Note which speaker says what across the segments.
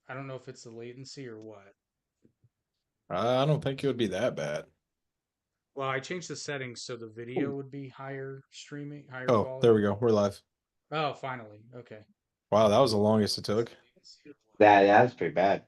Speaker 1: I don't know if it's the latency or what.
Speaker 2: I don't think it would be that bad.
Speaker 1: Well, I changed the settings so the video
Speaker 2: Ooh.
Speaker 1: would be higher streaming, higher
Speaker 2: Oh, there we
Speaker 1: quality.
Speaker 2: go. We're live.
Speaker 1: Oh, finally. Okay.
Speaker 2: Wow, that was the longest it took.
Speaker 3: That's pretty bad.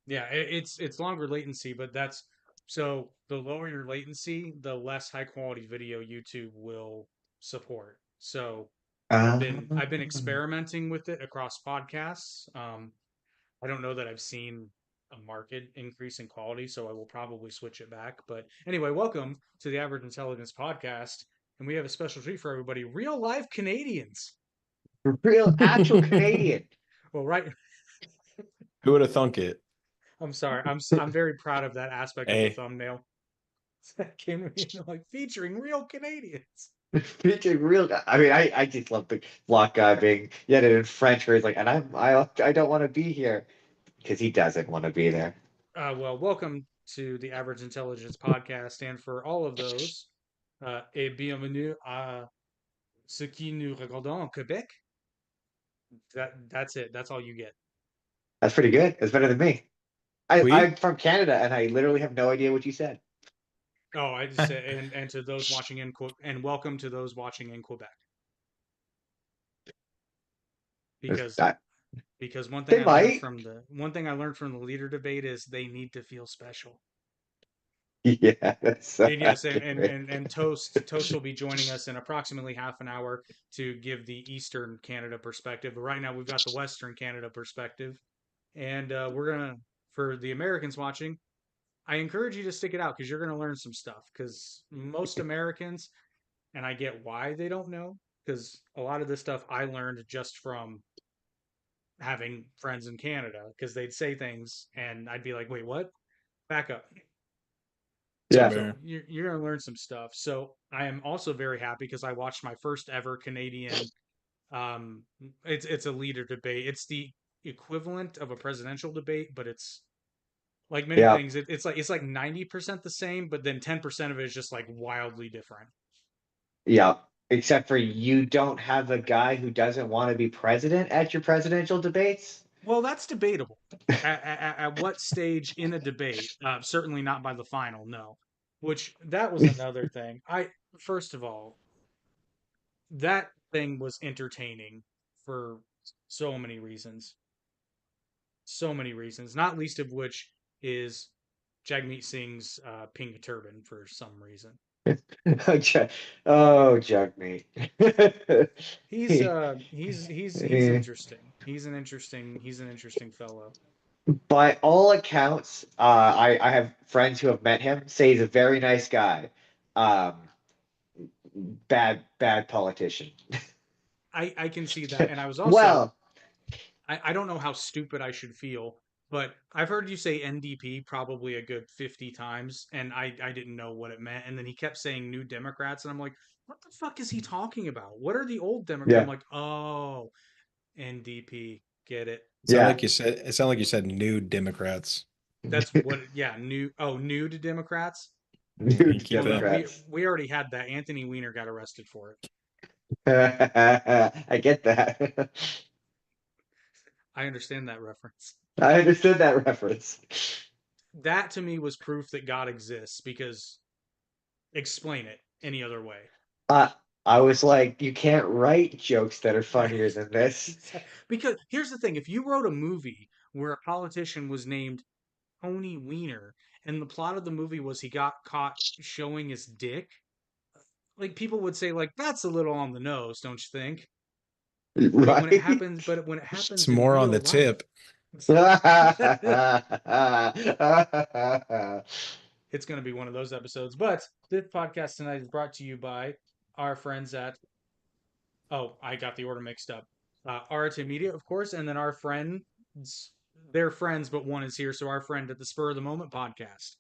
Speaker 1: Yeah, it's longer latency, but that's so the lower your latency, the less high quality video YouTube will support. So I've been
Speaker 3: Um,
Speaker 1: experimenting with it across podcasts. I don't know that I've seen a market increase in quality, so I will probably switch it back. But anyway, welcome to the Average Intelligence Podcast, and we have a special treat for everybody: real life Canadians.
Speaker 3: real, actual Canadian.
Speaker 1: Well, right.
Speaker 2: Who would have thunk it?
Speaker 1: I'm sorry. I'm very proud of that aspect of the
Speaker 2: Hey,
Speaker 1: thumbnail. That came to me like featuring real Canadians.
Speaker 3: Featuring real guy. I mean, I just love the block guy being yet in French where he's like, and I don't want to be here because he doesn't want to be there.
Speaker 1: Well, welcome to the Average Intelligence Podcast, and for all of those, et bienvenue à ce qui nous regardons en Quebec. That's it. That's all you get.
Speaker 3: That's pretty good. That's better than me.
Speaker 2: we?
Speaker 3: I'm from Canada and I literally have no idea what you said.
Speaker 1: Oh, I just said, and to those watching in and welcome to those watching in Quebec, because
Speaker 3: I-
Speaker 1: because
Speaker 3: they might.
Speaker 1: one thing I learned from the leader debate is they need to feel special.
Speaker 3: Yeah, that's so
Speaker 1: And yes,
Speaker 3: accurate.
Speaker 1: and Toast will be joining us in approximately half an hour to give the Eastern Canada perspective. But right now we've got the Western Canada perspective, and we're gonna for the Americans watching. I encourage you to stick it out because you're gonna learn some stuff. Because most Americans, and I get why they don't know, because a lot of this stuff I learned just from having friends in Canada. Because they'd say things, and I'd be like, "Wait, what? Back up."
Speaker 2: Same
Speaker 3: Yeah.
Speaker 1: So
Speaker 2: here.
Speaker 1: you're going to learn some stuff. So I am also very happy because I watched my first ever Canadian. Um, it's a leader debate. It's the equivalent of a presidential debate, but it's like many
Speaker 3: Yeah.
Speaker 1: things. It's like 90% the same, but then 10% of it is just like wildly different.
Speaker 3: Yeah. Except for you don't have a guy who doesn't want to be president at your presidential debates.
Speaker 1: Well, that's debatable. At what stage in a debate? Certainly not by the final. No. Which that was another thing. I first of all, that thing was entertaining for so many reasons. So many reasons, not least of which is Jagmeet Singh's pink turban for some reason.
Speaker 3: Oh, jug meat.
Speaker 1: He's interesting. He's an interesting fellow.
Speaker 3: By all accounts, I have friends who have met him, say he's a very nice guy. Um, bad politician.
Speaker 1: I can see that, and I was also
Speaker 3: Well,
Speaker 1: I don't know how stupid I should feel, but I've heard you say NDP probably a good 50 times, and I didn't know what it meant. And then he kept saying New Democrats, and I'm like, what the fuck is he talking about? What are the old Democrats? I'm
Speaker 3: yeah,
Speaker 1: like, oh, NDP, get it.
Speaker 3: yeah.
Speaker 2: It sounded like you said nude Democrats.
Speaker 1: That's what, yeah, nude Democrats.
Speaker 2: You
Speaker 3: New
Speaker 2: keep
Speaker 1: Well, no,
Speaker 2: that.
Speaker 1: we already had that. Anthony Weiner got arrested for it.
Speaker 3: I get that.
Speaker 1: I understand that reference.
Speaker 3: I understood that reference.
Speaker 1: That to me was proof that God exists because explain it any other way.
Speaker 3: Uh, I was like, you can't write jokes that are
Speaker 1: Right.
Speaker 3: funnier than this.
Speaker 1: Because here's the thing, if you wrote a movie where a politician was named Tony Weiner and the plot of the movie was he got caught showing his dick, like people would say like that's a little on the nose, don't you think? But when it
Speaker 3: Right?
Speaker 1: happens,
Speaker 2: It's
Speaker 1: in
Speaker 2: more on
Speaker 1: real
Speaker 2: the
Speaker 1: life,
Speaker 2: tip.
Speaker 1: it's going to be one of those episodes. But this podcast tonight is brought to you by our friends at oh, I got the order mixed up. RT Media, of course, and then our friends, they're friends, but one is here. So our friend at the Spur of the Moment podcast.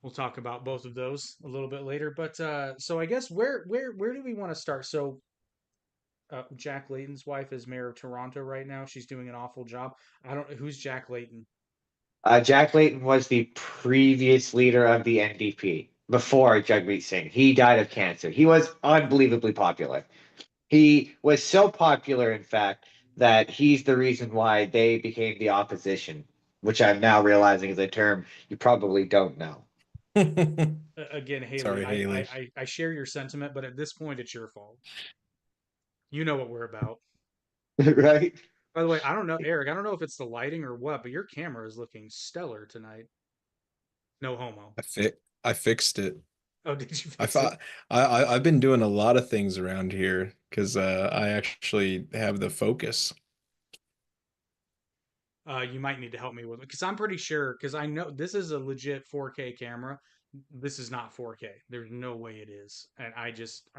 Speaker 1: We'll talk about both of those a little bit later. But so I guess where do we want to start? So Jack Layton's wife is mayor of Toronto right now. She's doing an awful job. I don't who's Jack Layton.
Speaker 3: Jack Layton was the previous leader of the NDP before Jagmeet Singh. He died of cancer. He was unbelievably popular. He was so popular, in fact, that he's the reason why they became the opposition, which I'm now realizing is a term you probably don't know.
Speaker 1: Again, Haley,
Speaker 2: Sorry, Haley.
Speaker 1: I share your sentiment, but at this point, it's your fault. You know what we're about.
Speaker 3: Right?
Speaker 1: By the way, I don't know, Eric. I don't know if it's the lighting or what, but your camera is looking stellar tonight. No homo.
Speaker 2: I fixed it.
Speaker 1: Oh, did you
Speaker 2: I
Speaker 1: fix it?
Speaker 2: thought I've been doing a lot of things around here because I actually have the focus.
Speaker 1: You might need to help me with it because I'm pretty sure because I know this is a legit 4K camera. This is not 4K. There's no way it is, and I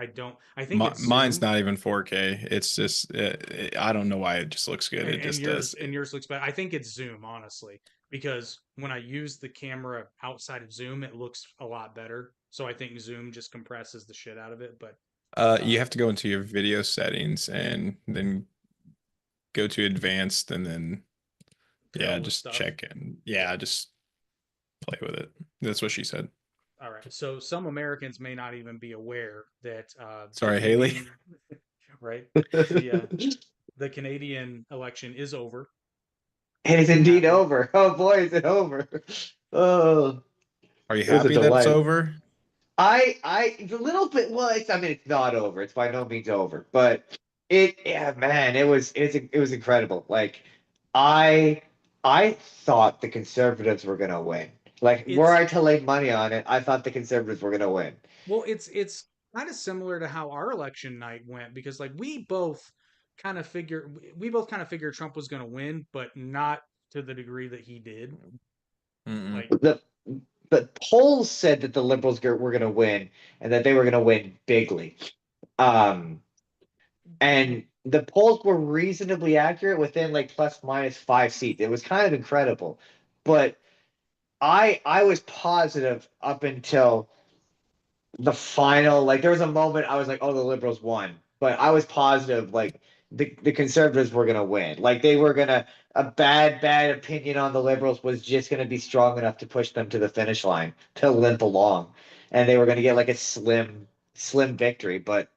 Speaker 1: don't. I think it's
Speaker 2: Mine's
Speaker 1: Zoom,
Speaker 2: not even 4K. It's just I don't know why it just looks good. It
Speaker 1: and
Speaker 2: just does.
Speaker 1: yours looks better. I think it's Zoom, honestly, because when I use the camera outside of Zoom, it looks a lot better. So I think Zoom just compresses the shit out of it. But
Speaker 2: You
Speaker 1: uh,
Speaker 2: have to go into your video settings and then go to advanced and then
Speaker 1: fiddle
Speaker 2: yeah,
Speaker 1: with
Speaker 2: just
Speaker 1: stuff.
Speaker 2: check and yeah, just play with it. That's what she said.
Speaker 1: All right. So some Americans may not even be aware that the
Speaker 2: Sorry, Haley.
Speaker 1: Canadian, right? The the Canadian election is over.
Speaker 3: It is
Speaker 1: It
Speaker 3: indeed
Speaker 1: happened.
Speaker 3: over. Oh boy, is it over. Oh,
Speaker 2: Are you
Speaker 3: it was a
Speaker 2: happy that it's
Speaker 3: delight.
Speaker 2: over?
Speaker 3: It's a little bit, well, I mean, it's not over. It's by no means over, but yeah, man, it was incredible. Like, I, I thought the conservatives were gonna win. Like, were
Speaker 1: It's
Speaker 3: I to lay money on it, I thought the conservatives were gonna win.
Speaker 1: well, it's kind of similar to how our election night went because like we both kind of figured Trump was going to win, but not to the degree that he did.
Speaker 2: Mm-mm.
Speaker 1: Like
Speaker 3: The the polls said that the liberals were gonna win and that they were gonna win bigly. Um, and the polls were reasonably accurate within like plus minus 5 seats. It was kind of incredible, but I was positive up until the final. Like there was a moment I was like, oh, the liberals won, but I was positive like the conservatives were gonna win. Like they were gonna a bad opinion on the liberals was just gonna be strong enough to push them to the finish line to limp along, and they were gonna get like a slim victory. But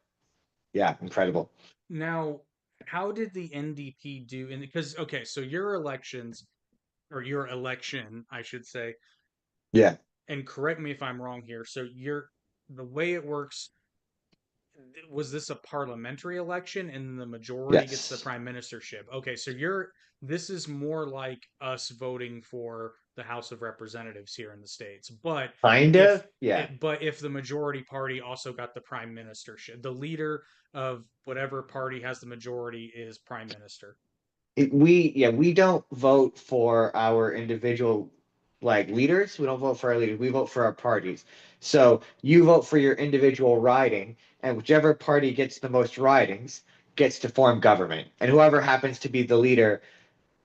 Speaker 3: yeah, incredible.
Speaker 1: now, how did the NDP do in because okay, so your elections or your election, I should say,
Speaker 3: Yeah.
Speaker 1: and correct me if I'm wrong here. So you're the way it works was this a parliamentary election and the majority gets the
Speaker 3: Yes.
Speaker 1: prime ministership? Okay, so you're this is more like us voting for the House of Representatives here in the States.
Speaker 3: Kind of. Yeah.
Speaker 1: But if the majority party also got the prime ministership, the leader of whatever party has the majority is prime minister.
Speaker 3: We don't vote for our individual like leaders. We don't vote for our leaders. We vote for our parties. So you vote for your individual riding, and whichever party gets the most ridings gets to form government. And whoever happens to be the leader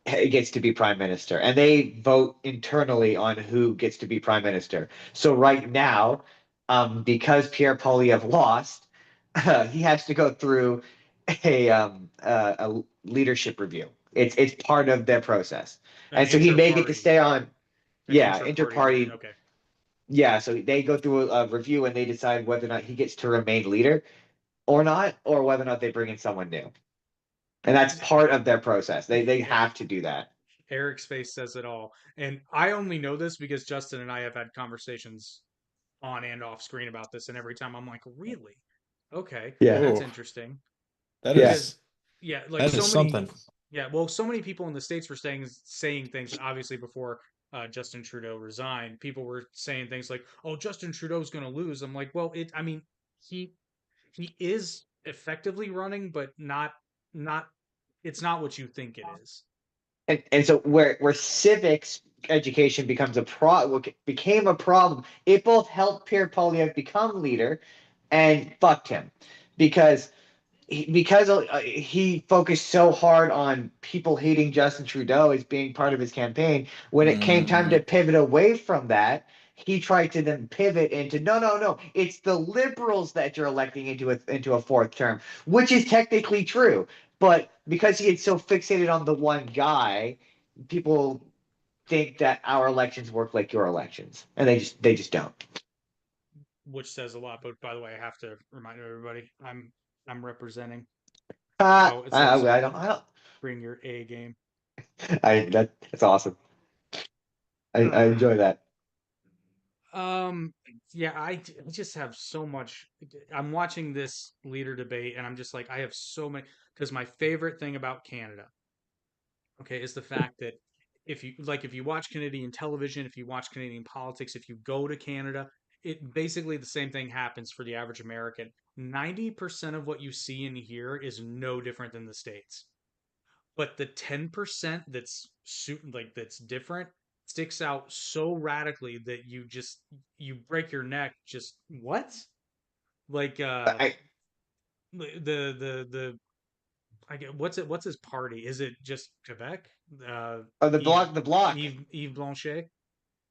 Speaker 3: gets to be prime minister. And they vote internally on who gets to be prime minister. So right now, because Pierre Poilievre lost, he has to go through a leadership review. It's part of their process,
Speaker 1: An
Speaker 3: and so he may get to
Speaker 1: inter-party,
Speaker 3: stay on.
Speaker 1: an
Speaker 3: Yeah,
Speaker 1: inter-party review.
Speaker 3: inter-party.
Speaker 1: Okay.
Speaker 3: Yeah, so they go through a review and they decide whether or not he gets to remain leader or not, or whether or not they bring in someone new. And that's part of their process. They
Speaker 1: Yeah,
Speaker 3: have to do that.
Speaker 1: Eric's face says it all. And I only know this because Justin and I have had conversations on and off screen about this, and every time I'm like, really? Okay,
Speaker 3: Yeah,
Speaker 1: that's
Speaker 2: Oh,
Speaker 1: interesting.
Speaker 2: that
Speaker 3: yeah.
Speaker 1: Because
Speaker 2: is
Speaker 1: yeah, like
Speaker 2: that
Speaker 1: so
Speaker 2: is
Speaker 1: many
Speaker 2: something.
Speaker 1: yeah, well, so many people in the States were saying things, obviously before Justin Trudeau resigned, people were saying things like, "Oh, Justin Trudeau's going to lose." I'm like, well, I mean, he he is effectively running, but not. It's not what you think it is.
Speaker 3: And so where civics education becomes became a problem, it both helped Pierre Polyev become leader and fucked him because he focused so hard on people hating Justin Trudeau as being part of his campaign. When it came time to
Speaker 2: Mm,
Speaker 3: pivot away from that, he tried to then pivot into no, it's the liberals that you're electing into a fourth term, which is technically true. But because he had so fixated on the one guy, people think that our elections work like your elections, and they just don't.
Speaker 1: Which says a lot. But by the way, I have to remind everybody, I'm representing. Oh, it
Speaker 3: I
Speaker 1: says
Speaker 3: don't.
Speaker 1: Bring your A game.
Speaker 3: That's awesome. I
Speaker 1: Uh,
Speaker 3: enjoy that.
Speaker 1: um, yeah, I just have so much. I'm watching this leader debate, and I'm just like, I have so many. Because my favorite thing about Canada, okay, is the fact that if you watch Canadian television, if you watch Canadian politics, if you go to Canada, it basically the same thing happens for the average American. 90% of what you see and hear is no different than the States. But the 10% that's different sticks out so radically that you break your neck. Just what? Like
Speaker 3: I
Speaker 1: the I get what's his party? Is it just Quebec? Uh,
Speaker 3: oh
Speaker 1: Yves
Speaker 3: the block.
Speaker 1: Yves Blanchet.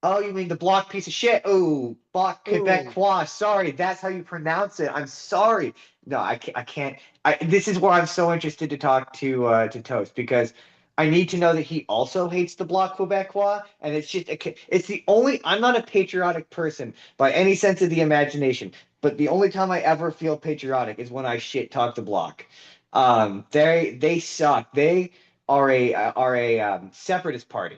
Speaker 3: Oh, you mean the block piece of shit? Oh, block
Speaker 1: Oh,
Speaker 3: Quebecois. Sorry, that's how you pronounce it. I'm sorry. No, I can't. This is where I'm so interested to talk to Toast because I need to know that he also hates the bloc Quebecois, and it's just it's the only. I'm not a patriotic person by any sense of the imagination, but the only time I ever feel patriotic is when I shit talk the bloc. They suck. They are a separatist party.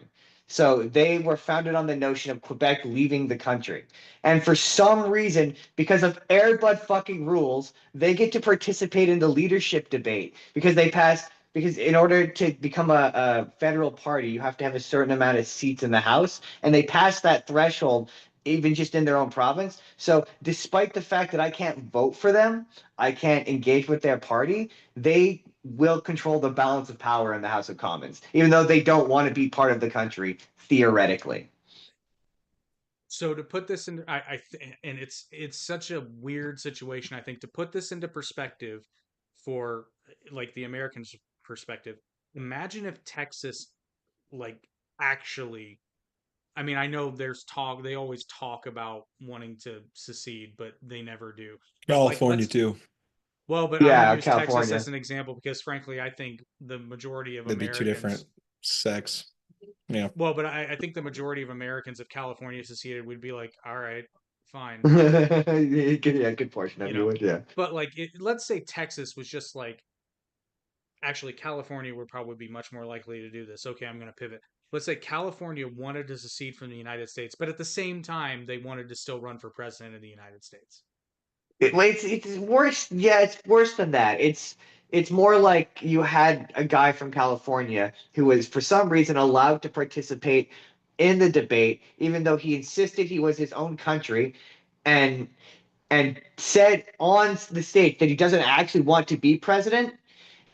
Speaker 3: So they were founded on the notion of Quebec leaving the country. And for some reason, because of airbud fucking rules, they get to participate in the leadership debate because they passed. Because in order to become a federal party, you have to have a certain amount of seats in the House, and they passed that threshold even just in their own province. So, despite the fact that I can't vote for them, I can't engage with their party, they will control the balance of power in the House of Commons, even though they don't want to be part of the country theoretically.
Speaker 1: so to put this in, and it's such a weird situation. I think to put this into perspective for like the Americans' perspective, imagine if Texas like actually I mean, I know there's talk, they always talk about wanting to secede, but they never do. But like,
Speaker 2: California too.
Speaker 1: but I'm going to
Speaker 3: Yeah,
Speaker 1: use Texas as
Speaker 3: California.
Speaker 1: an example because frankly, I think the majority of
Speaker 2: They'd be two different
Speaker 1: Americans,
Speaker 2: sex. Yeah.
Speaker 1: I think the majority of Americans, if California seceded, would be like, all right, fine,
Speaker 3: Yeah, good portion
Speaker 1: you
Speaker 3: of you
Speaker 1: know.
Speaker 3: would, yeah.
Speaker 1: But like, let's say Texas was just like, actually, California would probably be much more likely to do this. Okay, I'm going to pivot. Let's say California wanted to secede from the United States, but at the same time, they wanted to still run for president of the United States.
Speaker 3: It's worse. Yeah, it's worse than that. It's more like you had a guy from California who was for some reason allowed to participate in the debate, even though he insisted he was his own country, and said on the stage that he doesn't actually want to be president,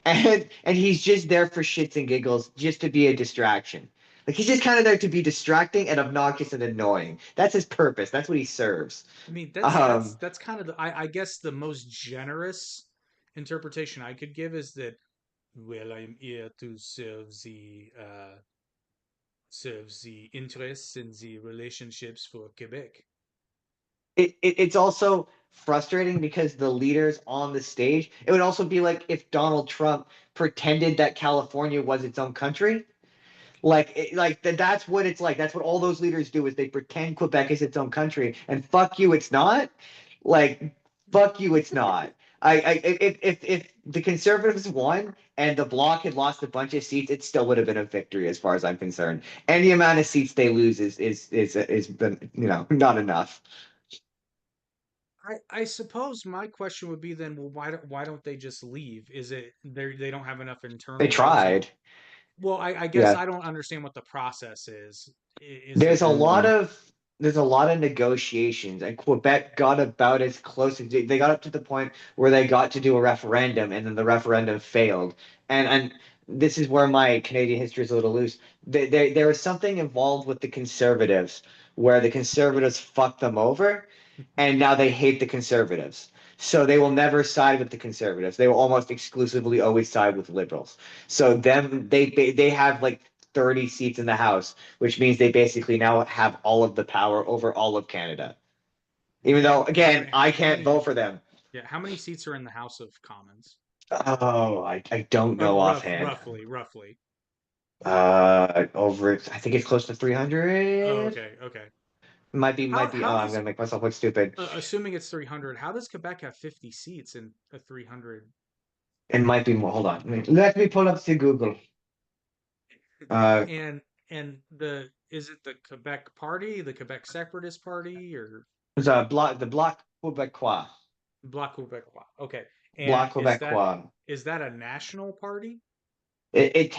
Speaker 3: and he's just there for shits and giggles, just to be a distraction. Like he's just kind of there to be distracting and obnoxious and annoying. That's his purpose. That's what he serves.
Speaker 1: I mean,
Speaker 3: Um,
Speaker 1: that's kind of I guess the most generous interpretation I could give is that well, I'm here to serve the interests and the relationships for Quebec.
Speaker 3: it's also frustrating because the leaders on the stage, it would also be like if Donald Trump pretended that California was its own country. That's what it's like. That's what all those leaders do is they pretend Quebec is its own country, and fuck you, it's not. Like fuck you, it's not. If the Conservatives won and the Bloc had lost a bunch of seats, it still would have been a victory as far as I'm concerned. Any amount of seats they lose is been not enough.
Speaker 1: I suppose my question would be then, well, why don't they just leave? Is it they don't have enough
Speaker 3: They
Speaker 1: internal votes?
Speaker 3: tried.
Speaker 1: Well, I guess
Speaker 3: Yeah.
Speaker 1: I don't understand what the process is. Is
Speaker 3: There's
Speaker 1: it
Speaker 3: a lot
Speaker 2: Mm.
Speaker 3: of there's a lot of negotiations, and Quebec got about as close as they got up to the point where they got to do a referendum, and then the referendum failed. And this is where my Canadian history is a little loose. There was something involved with the Conservatives where the Conservatives fucked them over, and now they hate the Conservatives. So they will never side with the Conservatives. They will almost exclusively always side with liberals. So they have like 30 seats in the House, which means they basically now have all of the power over all of Canada. Even though, again, I
Speaker 1: how
Speaker 3: can't vote
Speaker 1: many
Speaker 3: for them.
Speaker 1: how many seats are in the House of Commons?
Speaker 3: Oh, I don't know offhand.
Speaker 1: Roughly.
Speaker 3: Over, I think it's close to
Speaker 1: Oh,
Speaker 3: 300.
Speaker 1: okay.
Speaker 3: Might be. Oh,
Speaker 1: How
Speaker 3: I'm
Speaker 1: does
Speaker 3: gonna make myself look stupid.
Speaker 1: assuming it's 300, how does Quebec have 50 seats in a 300?
Speaker 3: It might be more. Hold on. Let me pull up the Google. Uh,
Speaker 1: And the is it the Quebec Party, the Quebec Separatist Party, or
Speaker 3: it's the Bloc Quebecois.
Speaker 1: Bloc Québécois? Okay. And
Speaker 3: Bloc Quebecois.
Speaker 1: is that a national party?
Speaker 3: It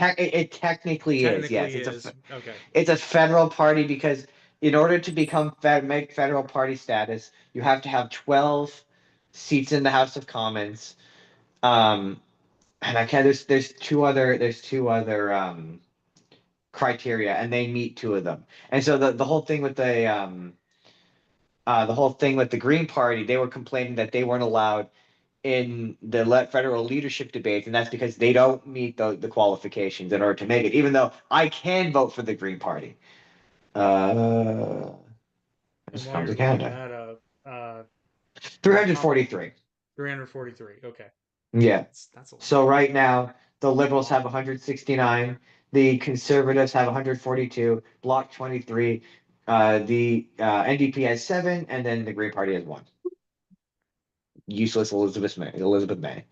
Speaker 3: technically is. Yes,
Speaker 1: Technically is. Okay.
Speaker 3: it's a federal party because in order to become make federal party status, you have to have 12 seats in the House of Commons. Um, and I can't. There's two other criteria, and they meet two of them. And so the whole thing with the whole thing with the Green Party, they were complaining that they weren't allowed in the federal leadership debates, and that's because they don't meet the qualifications in order to make it. Even though I can vote for the Green Party. Uh,
Speaker 1: And
Speaker 3: just
Speaker 1: while
Speaker 3: comes to
Speaker 1: you're looking
Speaker 3: Canada.
Speaker 1: that up,
Speaker 3: Three
Speaker 1: the
Speaker 3: hundred
Speaker 1: comp
Speaker 3: forty-three.
Speaker 1: 343. Okay.
Speaker 3: Yeah.
Speaker 1: That's a
Speaker 3: So
Speaker 1: lot.
Speaker 3: right now, the Liberals have 169, the Conservatives have 142, Bloc 23, the NDP has 7, and then the Green Party has 1. Useless Elizabeth May. Elizabeth May.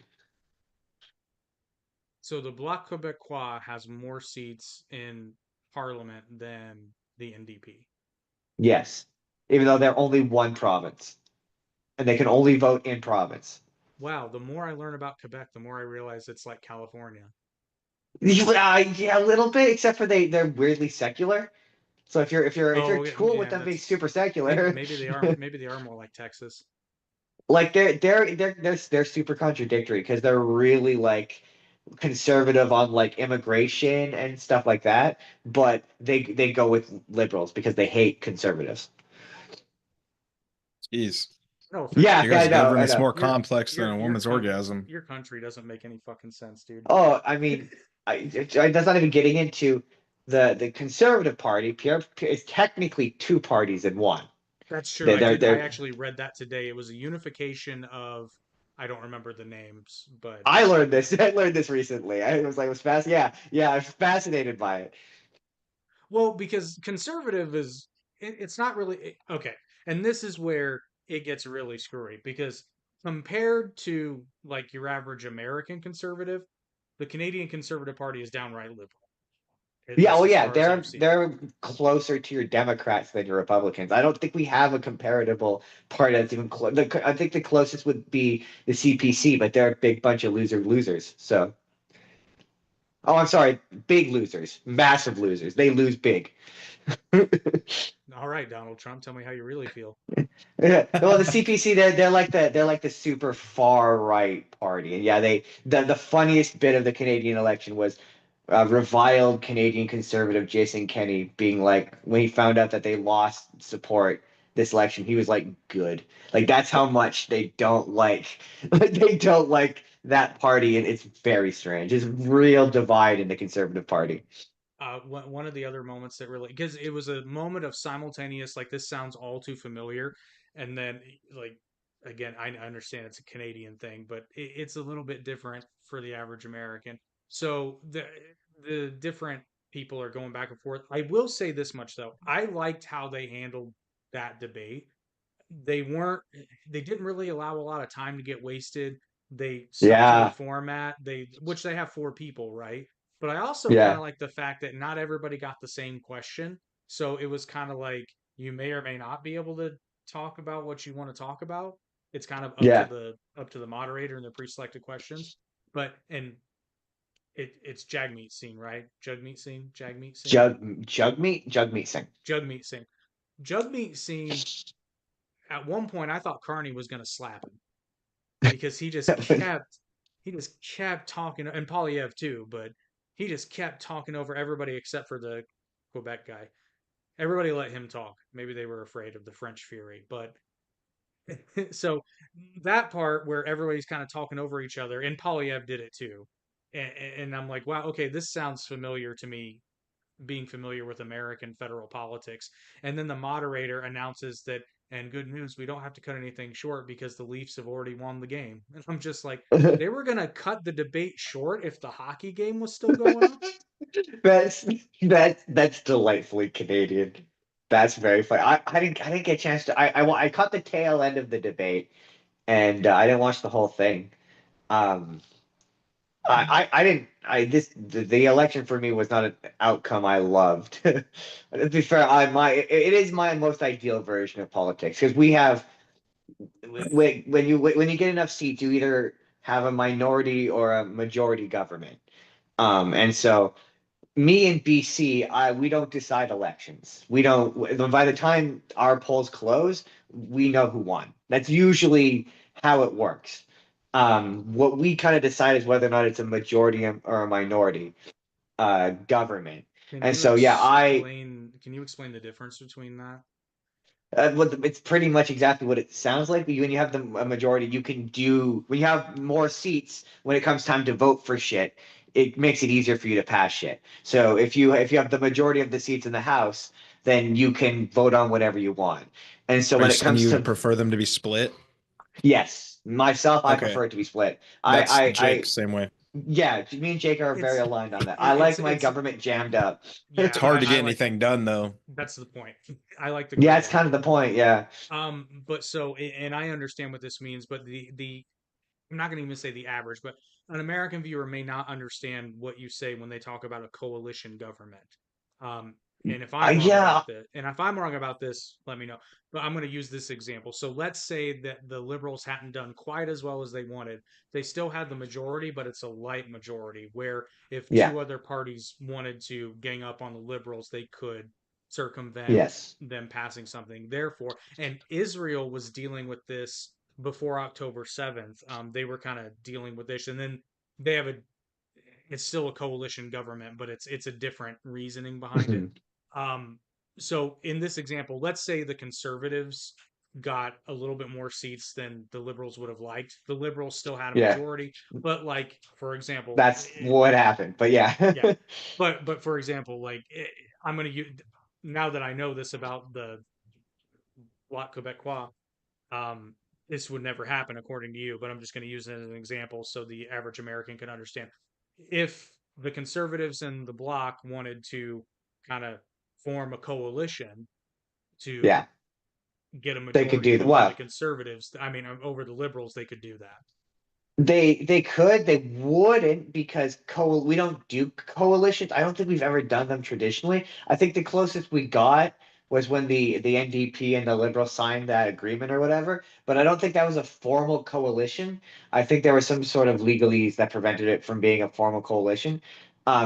Speaker 1: So the Bloc Québécois has more seats in parliament than the NDP.
Speaker 3: Yes. Even though they're only one province, and they can only vote in province.
Speaker 1: Wow, the more I learn about Quebec, the more I realize it's like California.
Speaker 3: Yeah, a little bit, except for they're weirdly secular. So if you're
Speaker 1: Oh, okay,
Speaker 3: cool with
Speaker 1: yeah,
Speaker 3: them being
Speaker 1: that's
Speaker 3: super
Speaker 1: maybe
Speaker 3: secular,
Speaker 1: maybe they are more like Texas.
Speaker 3: like they're super contradictory because they're really like conservative on like immigration and stuff like that, but they go with liberals because they hate conservatives.
Speaker 2: Jeez.
Speaker 1: No offense,
Speaker 3: Yeah,
Speaker 2: You
Speaker 3: yeah,
Speaker 2: guys'
Speaker 3: I
Speaker 2: government's
Speaker 3: know.
Speaker 2: more complex than a
Speaker 1: Your
Speaker 2: woman's orgasm.
Speaker 1: your country doesn't make any fucking sense, dude.
Speaker 3: Oh, I mean, that's not even getting into the conservative party. Pierre is technically two parties in one.
Speaker 1: That's true. I
Speaker 3: They're
Speaker 1: actually read that today. It was a unification of I don't remember the names, but
Speaker 3: I learned this. I learned this recently. I was fast. Yeah, yeah. I was fascinated by it.
Speaker 1: well, because conservative is it's not really okay. And this is where it gets really screwy because compared to like your average American conservative, the Canadian Conservative Party is downright liberal, at
Speaker 3: Yeah,
Speaker 1: least
Speaker 3: well,
Speaker 1: as
Speaker 3: yeah,
Speaker 1: far as I've seen.
Speaker 3: they're closer to your Democrats than your Republicans. I don't think we have a comparable party that's even close. I think the closest would be the CPC, but they're a big bunch of losers. So, oh, I'm sorry, big losers, massive losers. They lose big.
Speaker 1: All right, Donald Trump, tell me how you really feel.
Speaker 3: Yeah. Well, the CPC, they're like the super far right party, and yeah, the funniest bit of the Canadian election was reviled Canadian conservative Jason Kenney being like when he found out that they lost support this election, he was like, "Good." Like that's how much they don't like they don't like that party, and it's very strange. It's real divide in the Conservative Party.
Speaker 1: One of the other moments that really because it was a moment of simultaneous like this sounds all too familiar, and then like again I understand it's a Canadian thing, but it's a little bit different for the average American. So the different people are going back and forth. I will say this much though, I liked how they handled that debate. They weren't they didn't really allow a lot of time to get wasted. They stuck to the
Speaker 3: Yeah,
Speaker 1: format. They which they have four people, right? But I also kind
Speaker 3: yeah,
Speaker 1: of like the fact that not everybody got the same question. So it was kind of like you may or may not be able to talk about what you want to talk about. It's kind of
Speaker 3: yeah.
Speaker 1: up to the moderator and the pre-selected questions. But and it's jag meat scene, right? Jug meat scene, jag meat scene,
Speaker 3: Jug meat sing.
Speaker 1: jug meat scene. Jug meat scene at one point I thought Carney was going to slap him because he just kept talking and Polyev too, but he just kept talking over everybody except for the Quebec guy. Everybody let him talk. Maybe they were afraid of the French Fury, but so that part where everybody's kind of talking over each other and Polyev did it too. And I'm like, wow, okay, this sounds familiar to me being familiar with American federal politics. And then the moderator announces that, and good news, we don't have to cut anything short because the Leafs have already won the game. And I'm just like, they were going to cut the debate short if the hockey game was still going on.
Speaker 3: That's that's delightfully Canadian. That's very funny. I didn't get a chance to I caught the tail end of the debate and I didn't watch the whole thing. Um, I didn't I this the election for me was not an outcome I loved. To be fair, it is my most ideal version of politics because we have when you get enough seats, you either have a minority or a majority government. And so me in BC, we don't decide elections. We don't. By the time our polls close, we know who won. That's usually how it works. What we kind of decide is whether or not it's a majority or a minority government.
Speaker 1: Can
Speaker 3: And
Speaker 1: you
Speaker 3: so, yeah,
Speaker 1: can you explain the difference between that?
Speaker 3: it's pretty much exactly what it sounds like. But when you have a majority, you can do when you have more seats when it comes time to vote for shit. It makes it easier for you to pass shit. So if you have the majority of the seats in the House, then you can vote on whatever you want. And so
Speaker 2: Are you
Speaker 3: when it
Speaker 2: saying
Speaker 3: comes
Speaker 2: you would
Speaker 3: to
Speaker 2: prefer them to be split?
Speaker 3: yes, myself, I
Speaker 2: Okay.
Speaker 3: prefer it to be split.
Speaker 2: That's Jake, same way.
Speaker 3: Yeah, me and Jake are very
Speaker 1: It's
Speaker 3: aligned on that. I
Speaker 1: it's
Speaker 3: like my
Speaker 1: it's
Speaker 3: government jammed up.
Speaker 2: It's
Speaker 1: yeah,
Speaker 2: hard to
Speaker 1: I
Speaker 2: get
Speaker 1: like
Speaker 2: anything done though.
Speaker 1: that's the point. I like the
Speaker 3: Yeah, that's
Speaker 1: gridlock.
Speaker 3: kind of the point. Yeah,
Speaker 1: But so and I understand what this means, but the I'm not going to even say the average, but an American viewer may not understand what you say when they talk about a coalition government. Um, and
Speaker 3: yeah,
Speaker 1: if I'm wrong about this, let me know. But I'm going to use this example. So let's say that the liberals hadn't done quite as well as they wanted. They still had the majority, but it's a light majority. Where if
Speaker 3: yeah,
Speaker 1: two other parties wanted to gang up on the liberals, they could circumvent
Speaker 3: yes.
Speaker 1: them passing something. Therefore, and Israel was dealing with this before October 7th. They were kind of dealing with this, and then they have a. It's still a coalition government, but it's a different reasoning behind it.
Speaker 3: Mhm.
Speaker 1: Um, so in this example, let's say the conservatives got a little bit more seats than the liberals would have liked. The liberals still had a
Speaker 3: Yeah,
Speaker 1: majority, but like for example,
Speaker 3: that's what happened. But yeah.
Speaker 1: yeah, but for example, like I'm gonna use now that I know this about the Bloc Quebecois, um, this would never happen according to you, but I'm just going to use it as an example so the average American can understand. If the conservatives and the bloc wanted to kind of form a coalition to
Speaker 3: Yeah,
Speaker 1: get a
Speaker 3: they could
Speaker 1: majority
Speaker 3: do
Speaker 1: over the
Speaker 3: well.
Speaker 1: conservatives, I mean, over the liberals, they could do that.
Speaker 3: They could, they wouldn't because we don't do coalitions. I don't think we've ever done them traditionally. I think the closest we got was when the NDP and the Liberals signed that agreement or whatever, but I don't think that was a formal coalition. I think there was some sort of legalese that prevented it from being a formal coalition.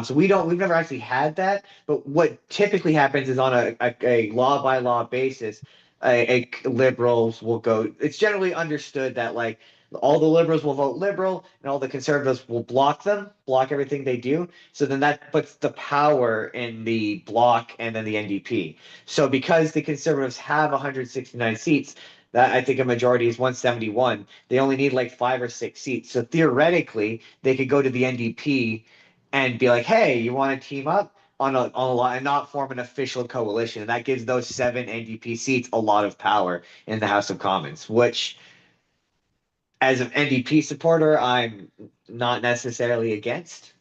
Speaker 3: So we've never actually had that. But what typically happens is on a law by law basis, liberals will go. It's generally understood that like all the liberals will vote liberal and all the conservatives will block everything they do. So then that puts the power in the block and then the NDP. So because the conservatives have 169 seats, that I think a majority is 171. They only need like 5 or 6 seats. So theoretically, they could go to the NDP and be like, "Hey, you want to team up?" On a lot and not form an official coalition. And that gives those 7 NDP seats a lot of power in the House of Commons, which as an NDP supporter, I'm not necessarily against.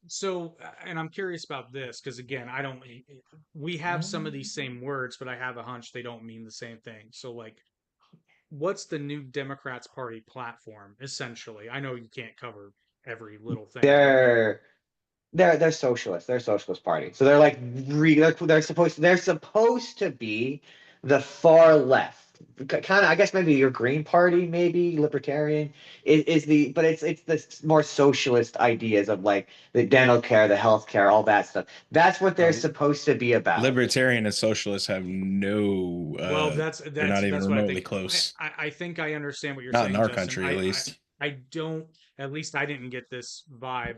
Speaker 1: So, and I'm curious about this because again, I don't. We have some of these same words, but I have a hunch they don't mean the same thing. So, like, what's the New Democrats Party platform essentially? I know you can't cover every little thing, but like,
Speaker 3: They're they're socialists. They're a socialist party. So they're like they're supposed to be the far left. Kind of, I guess maybe your Green Party, maybe libertarian is the, but it's the more socialist ideas of like the dental care, the health care, all that stuff. That's what they're
Speaker 2: Uh,
Speaker 3: supposed to be about.
Speaker 2: Libertarian and socialists have no
Speaker 1: well,
Speaker 2: they're not even
Speaker 1: that's what I
Speaker 2: remotely
Speaker 1: think.
Speaker 2: close.
Speaker 1: I think I understand what you're
Speaker 2: Not in
Speaker 1: saying,
Speaker 2: our
Speaker 1: Justin.
Speaker 2: country at least.
Speaker 1: I don't. At least I didn't get this vibe.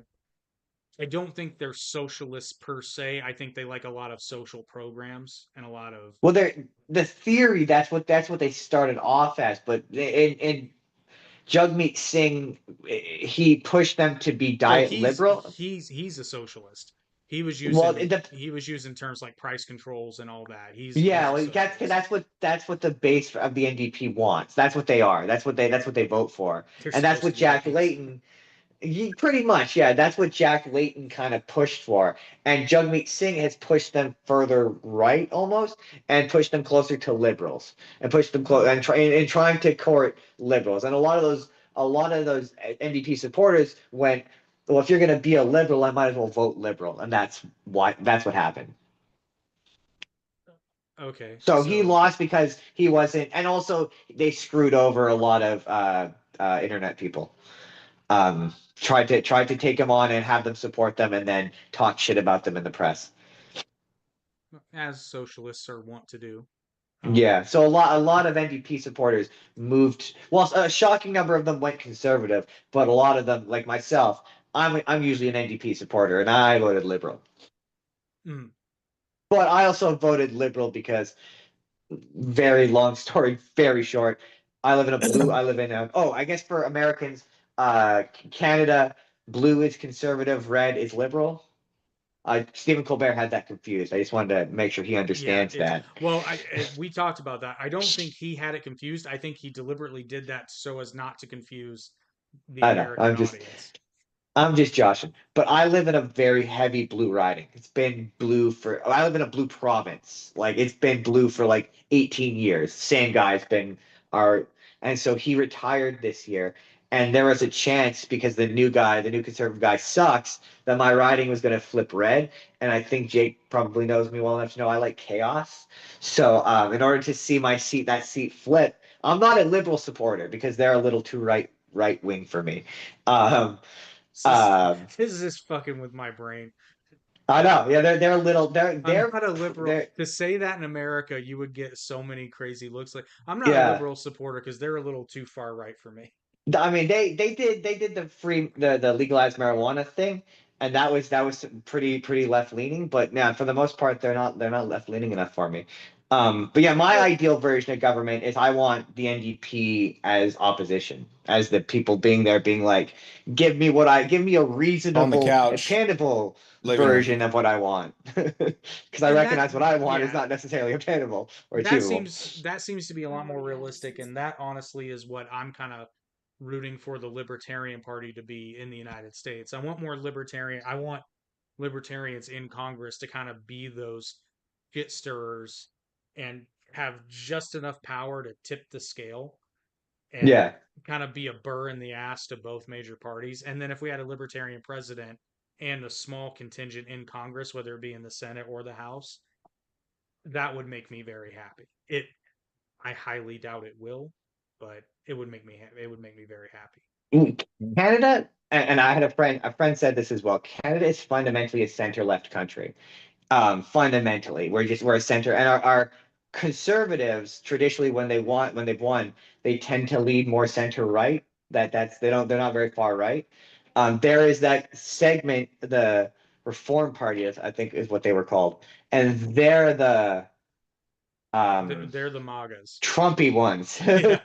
Speaker 1: I don't think they're socialists per se. I think they like a lot of social programs and a lot of.
Speaker 3: Well, they're the theory. That's what they started off as, but in Jagmeet Singh, he pushed them to be
Speaker 1: Oh,
Speaker 3: diet liberal.
Speaker 1: he's a socialist.
Speaker 3: Well, the
Speaker 1: He was using terms like price controls and all that. He's
Speaker 3: yeah,
Speaker 1: a
Speaker 3: well,
Speaker 1: socialist.
Speaker 3: that's what the base of the NDP wants. That's what they are. That's what they vote for,
Speaker 1: They're
Speaker 3: and that's
Speaker 1: supposed
Speaker 3: what
Speaker 1: to be
Speaker 3: Jack
Speaker 1: hippies.
Speaker 3: Layton. Pretty much, yeah. That's what Jack Layton kind of pushed for, and Jagmeet Singh has pushed them further right almost, and pushed them closer to liberals, and pushed them close
Speaker 1: Oh,
Speaker 3: and trying to court liberals, and a lot of those NDP supporters went. well, if you're going to be a liberal, I might as well vote liberal, and that's what happened.
Speaker 1: Okay,
Speaker 3: So he
Speaker 1: so
Speaker 3: lost because he wasn't, and also they screwed over a lot of internet people. Tried to take them on and have them support them, and then talk shit about them in the press.
Speaker 1: as socialists are wont to do. Um,
Speaker 3: Yeah, so a lot of NDP supporters moved. Well, a shocking number of them went conservative, but a lot of them, like myself, I'm usually an NDP supporter, and I voted liberal.
Speaker 1: mm,
Speaker 3: But I also voted liberal because, very long story, very short. I live in a blue. I live in a. Oh, I guess for Americans, Canada, blue is conservative, red is liberal. Stephen Colbert had that confused. I just wanted to make sure he
Speaker 1: yeah,
Speaker 3: understands
Speaker 1: it's
Speaker 3: that.
Speaker 1: well, we talked about that. I don't think he had it confused. I think he deliberately did that so as not to confuse the
Speaker 3: I know.
Speaker 1: American audience.
Speaker 3: I'm just joshing, but I live in a very heavy blue riding. It's been blue for. I live in a blue province. Like it's been blue for like 18 years. Same guy's been our, and so he retired this year. And there was a chance because the new guy, the new conservative guy, sucks. That my riding was going to flip red. And I think Jake probably knows me well enough to know I like chaos. So in order to see that seat flip, I'm not a liberal supporter because they're a little too right wing for me. Um,
Speaker 1: This is
Speaker 3: um,
Speaker 1: this is just fucking with my brain.
Speaker 3: I know. Yeah, they're a little.
Speaker 1: I'm
Speaker 3: They're
Speaker 1: not a liberal.
Speaker 3: they're
Speaker 1: To say that in America, you would get so many crazy looks. Like I'm not a
Speaker 3: yeah.
Speaker 1: liberal supporter because they're a little too far right for me.
Speaker 3: I mean, they did the legalized marijuana thing, and that was pretty left leaning. But man, for the most part, they're not left leaning enough for me. But yeah, my
Speaker 1: Well,
Speaker 3: ideal version of government is I want the NDP as opposition, as the people being there, being like, give me a
Speaker 2: On the
Speaker 3: reasonable,
Speaker 2: couch,
Speaker 3: attainable
Speaker 2: living room.
Speaker 3: version of what I want, because I
Speaker 1: and that
Speaker 3: recognize what I want is
Speaker 1: yeah,
Speaker 3: not necessarily obtainable or
Speaker 1: that
Speaker 3: achievable.
Speaker 1: seems to be a lot more realistic, and that honestly is what I'm kind of rooting for the Libertarian Party to be in the United States. I want more libertarian. I want libertarians in Congress to kind of be those shit stirrers and have just enough power to tip the scale and
Speaker 3: Yeah.
Speaker 1: kind of be a burr in the ass to both major parties. And then if we had a libertarian president and a small contingent in Congress, whether it be in the Senate or the House, that would make me very happy. I highly doubt it will, but it would make me very happy.
Speaker 3: Canada, and I had a friend said this as well. Canada is fundamentally a center left country. Fundamentally, we're a center, and our conservatives traditionally when they've won, they tend to lead more center right. They're not very far right. There is that segment, the Reform Party, I think is what they were called, and they're the
Speaker 1: They're the MAGAs.
Speaker 3: Trumpy ones.
Speaker 1: Yeah.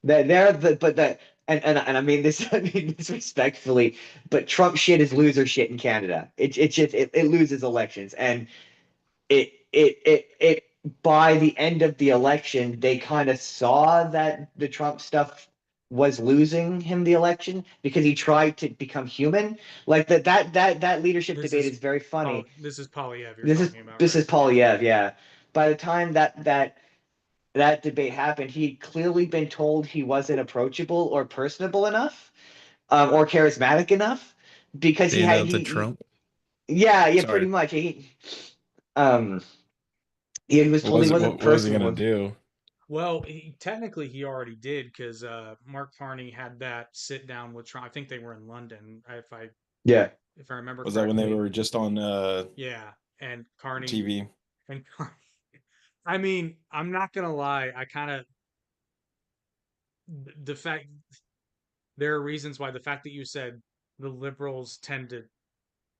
Speaker 3: They're the but the and I mean this I mean this respectfully, but Trump shit is loser shit in Canada. It loses elections, and it by the end of the election they kind of saw that the Trump stuff was losing him the election because he tried to become human. Like that leadership
Speaker 1: This
Speaker 3: debate
Speaker 1: is
Speaker 3: is very funny.
Speaker 1: This is Polyev you're
Speaker 3: This is
Speaker 1: talking about,
Speaker 3: this
Speaker 1: right?
Speaker 3: is Polyev, yeah. By the time that debate happened, he'd clearly been told he wasn't approachable or personable enough, or charismatic enough, because he
Speaker 2: Saying
Speaker 3: had
Speaker 2: that to Trump.
Speaker 3: yeah, pretty
Speaker 2: Sorry.
Speaker 3: much. Um, he was told he wasn't
Speaker 2: What was he gonna
Speaker 3: personable.
Speaker 2: do?
Speaker 1: Well, technically he already did because Mark Carney had that sit down with Trump. I think they were in London,
Speaker 3: Yeah,
Speaker 1: if I remember
Speaker 2: Was that when they
Speaker 1: correctly.
Speaker 2: were just on
Speaker 1: Yeah, and Carney
Speaker 2: TV?
Speaker 1: and Carney. I mean, I'm not gonna lie. I kind of the fact there are reasons why the fact that you said the liberals tend to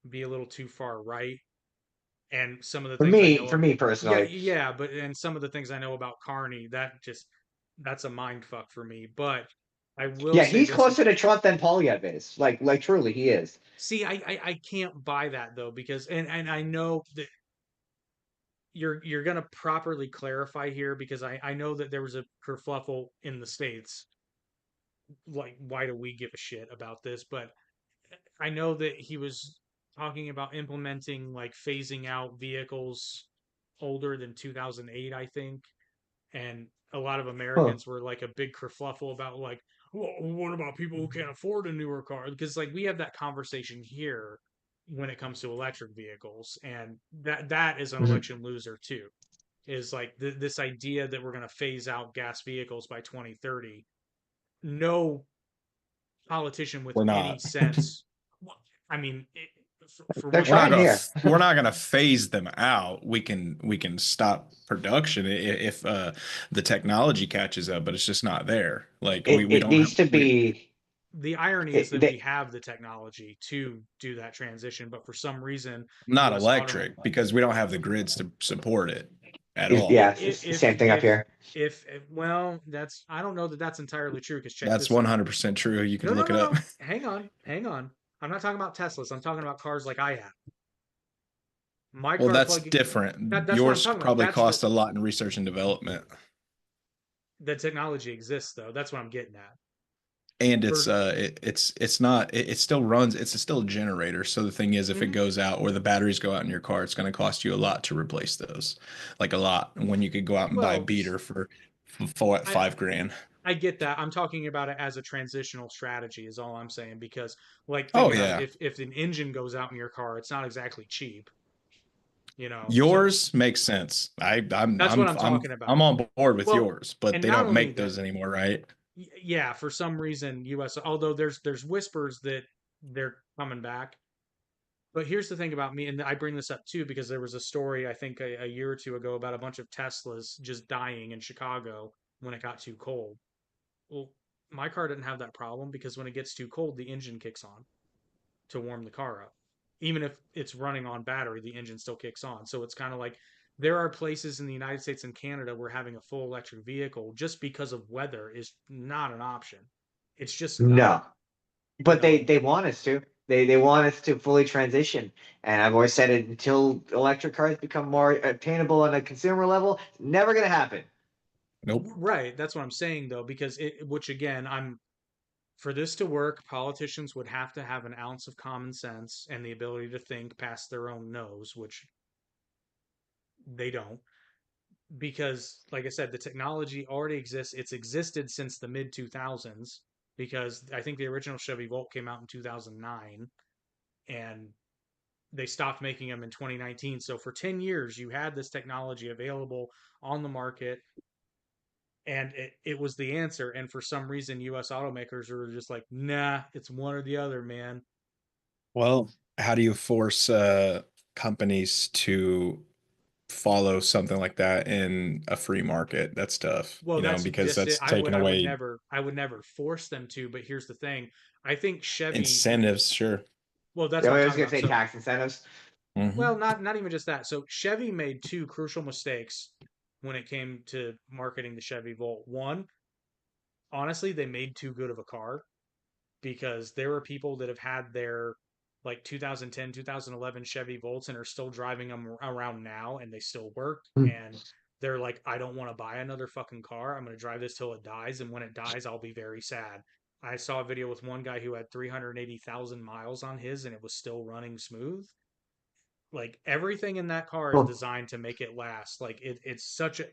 Speaker 1: be a little too far right, and some of the things I know
Speaker 3: for
Speaker 1: of,
Speaker 3: me
Speaker 1: yeah,
Speaker 3: personally.
Speaker 1: yeah, but and some of the things I know about Carney, that's a mind fuck for me. But I will
Speaker 3: Yeah,
Speaker 1: say
Speaker 3: he's
Speaker 1: this:
Speaker 3: closer to Trump than Polyev is. Like truly, he is.
Speaker 1: see, I can't buy that though because and I know that you're gonna properly clarify here because I know that there was a kerfluffle in the states. Like, why do we give a shit about this? But I know that he was talking about implementing like phasing out vehicles older than 2008, I think. And a lot of
Speaker 3: Huh.
Speaker 1: Americans were like a big kerfluffle about like, well, what about people who can't afford a newer car? Because like we have that conversation here when it comes to electric vehicles, and that is an
Speaker 3: Mhm.
Speaker 1: election loser too. Is like this idea that we're going to phase out gas vehicles by 2030. No politician with
Speaker 2: We're
Speaker 1: any
Speaker 2: not.
Speaker 1: sense. Well, I mean, for
Speaker 3: They're
Speaker 1: one
Speaker 2: We're not
Speaker 3: trying
Speaker 1: thing,
Speaker 2: gonna
Speaker 3: here.
Speaker 2: we're not gonna phase them out. We can stop production if the technology catches up, but it's just not there. Like we
Speaker 3: It
Speaker 2: don't have
Speaker 3: needs to
Speaker 2: we
Speaker 3: be.
Speaker 1: the irony is
Speaker 3: It,
Speaker 1: that we
Speaker 3: they,
Speaker 1: have the technology to do that transition, but for some reason,
Speaker 2: not
Speaker 1: U.S. auto
Speaker 2: electric because we don't have the grids to support it at all.
Speaker 3: yeah,
Speaker 1: if
Speaker 3: it's the same thing up here.
Speaker 1: if well, that's I don't know that that's entirely true because check
Speaker 2: That's
Speaker 1: this out.
Speaker 2: 100% true. You can
Speaker 1: No, no,
Speaker 2: look it
Speaker 1: no,
Speaker 2: up.
Speaker 1: no. Hang on. I'm not talking about Teslas. I'm talking about cars like I have. My
Speaker 2: Well,
Speaker 1: car
Speaker 2: that's
Speaker 1: plug.
Speaker 2: different.
Speaker 1: That's what I'm
Speaker 2: Yours
Speaker 1: talking about.
Speaker 2: probably
Speaker 1: That's
Speaker 2: cost a lot in research and development.
Speaker 1: the technology exists though. That's what I'm getting at.
Speaker 2: And
Speaker 1: For
Speaker 2: it's not it still runs, it's still a generator. So the thing is if it
Speaker 1: mhm.
Speaker 2: goes out or the batteries go out in your car, it's going to cost you a lot to replace those. Like a lot when you could go out and buy a
Speaker 1: Well,
Speaker 2: beater for four,
Speaker 1: I
Speaker 2: 5 grand.
Speaker 1: I get that. I'm talking about it as a transitional strategy, is all I'm saying. Because, like, think
Speaker 2: Oh
Speaker 1: about it.
Speaker 2: yeah.
Speaker 1: If an engine goes out in your car, it's not exactly cheap, you know. So
Speaker 2: Yours makes sense.
Speaker 1: that's what I'm talking about.
Speaker 2: I'm on board with
Speaker 1: Well,
Speaker 2: yours, but
Speaker 1: and
Speaker 2: they
Speaker 1: not
Speaker 2: don't
Speaker 1: only
Speaker 2: make
Speaker 1: that,
Speaker 2: those anymore, right?
Speaker 1: yeah, for some reason, U.S. Although there's whispers that they're coming back. But here's the thing about me, and I bring this up too because there was a story I think a year or two ago about a bunch of Teslas just dying in Chicago when it got too cold. Well, my car didn't have that problem because when it gets too cold, the engine kicks on to warm the car up. Even if it's running on battery, the engine still kicks on. So it's kind of like there are places in the United States and Canada where having a full electric vehicle just because of weather is not an option. It's just not,
Speaker 3: No,
Speaker 1: you
Speaker 3: but
Speaker 1: know.
Speaker 3: they want us to. They want us to fully transition. And I've always said it until electric cars become more attainable on a consumer level, it's never gonna happen.
Speaker 2: Nope.
Speaker 1: Right, that's what I'm saying though, because which again, I'm for this to work, politicians would have to have an ounce of common sense and the ability to think past their own nose, which they don't. Because like I said, the technology already exists. It's existed since the mid 2000s because I think the original Chevy Volt came out in 2009 and they stopped making them in 2019. So for 10 years you had this technology available on the market and it was the answer, and for some reason US automakers were just like, "Nah, it's one or the other, man."
Speaker 2: Well, how do you force companies to follow something like that in a free market? That's tough,
Speaker 1: Well, that's
Speaker 2: because
Speaker 1: just it.
Speaker 2: that's taking away
Speaker 1: I would never force them to, but here's the thing. I think Chevy,
Speaker 2: incentives, sure.
Speaker 1: well, that's
Speaker 3: Yeah,
Speaker 1: what I'm
Speaker 3: I was
Speaker 1: talking
Speaker 3: gonna
Speaker 1: about.
Speaker 3: say
Speaker 1: So,
Speaker 3: tax incentives.
Speaker 2: Hmm.
Speaker 1: well, not even just that. So, Chevy made two crucial mistakes when it came to marketing the Chevy Volt. One, honestly, they made too good of a car because there are people that have had their like 2010, 2011 Chevy Volts and are still driving them around now and they still work, and they're like, I don't want to buy another fucking car. I'm going to drive this till it dies, and when it dies I'll be very sad. I saw a video with one guy who had 380,000 miles on his and it was still running smooth. Like everything in that car is
Speaker 3: Huh.
Speaker 1: designed to make it last. Like it's such a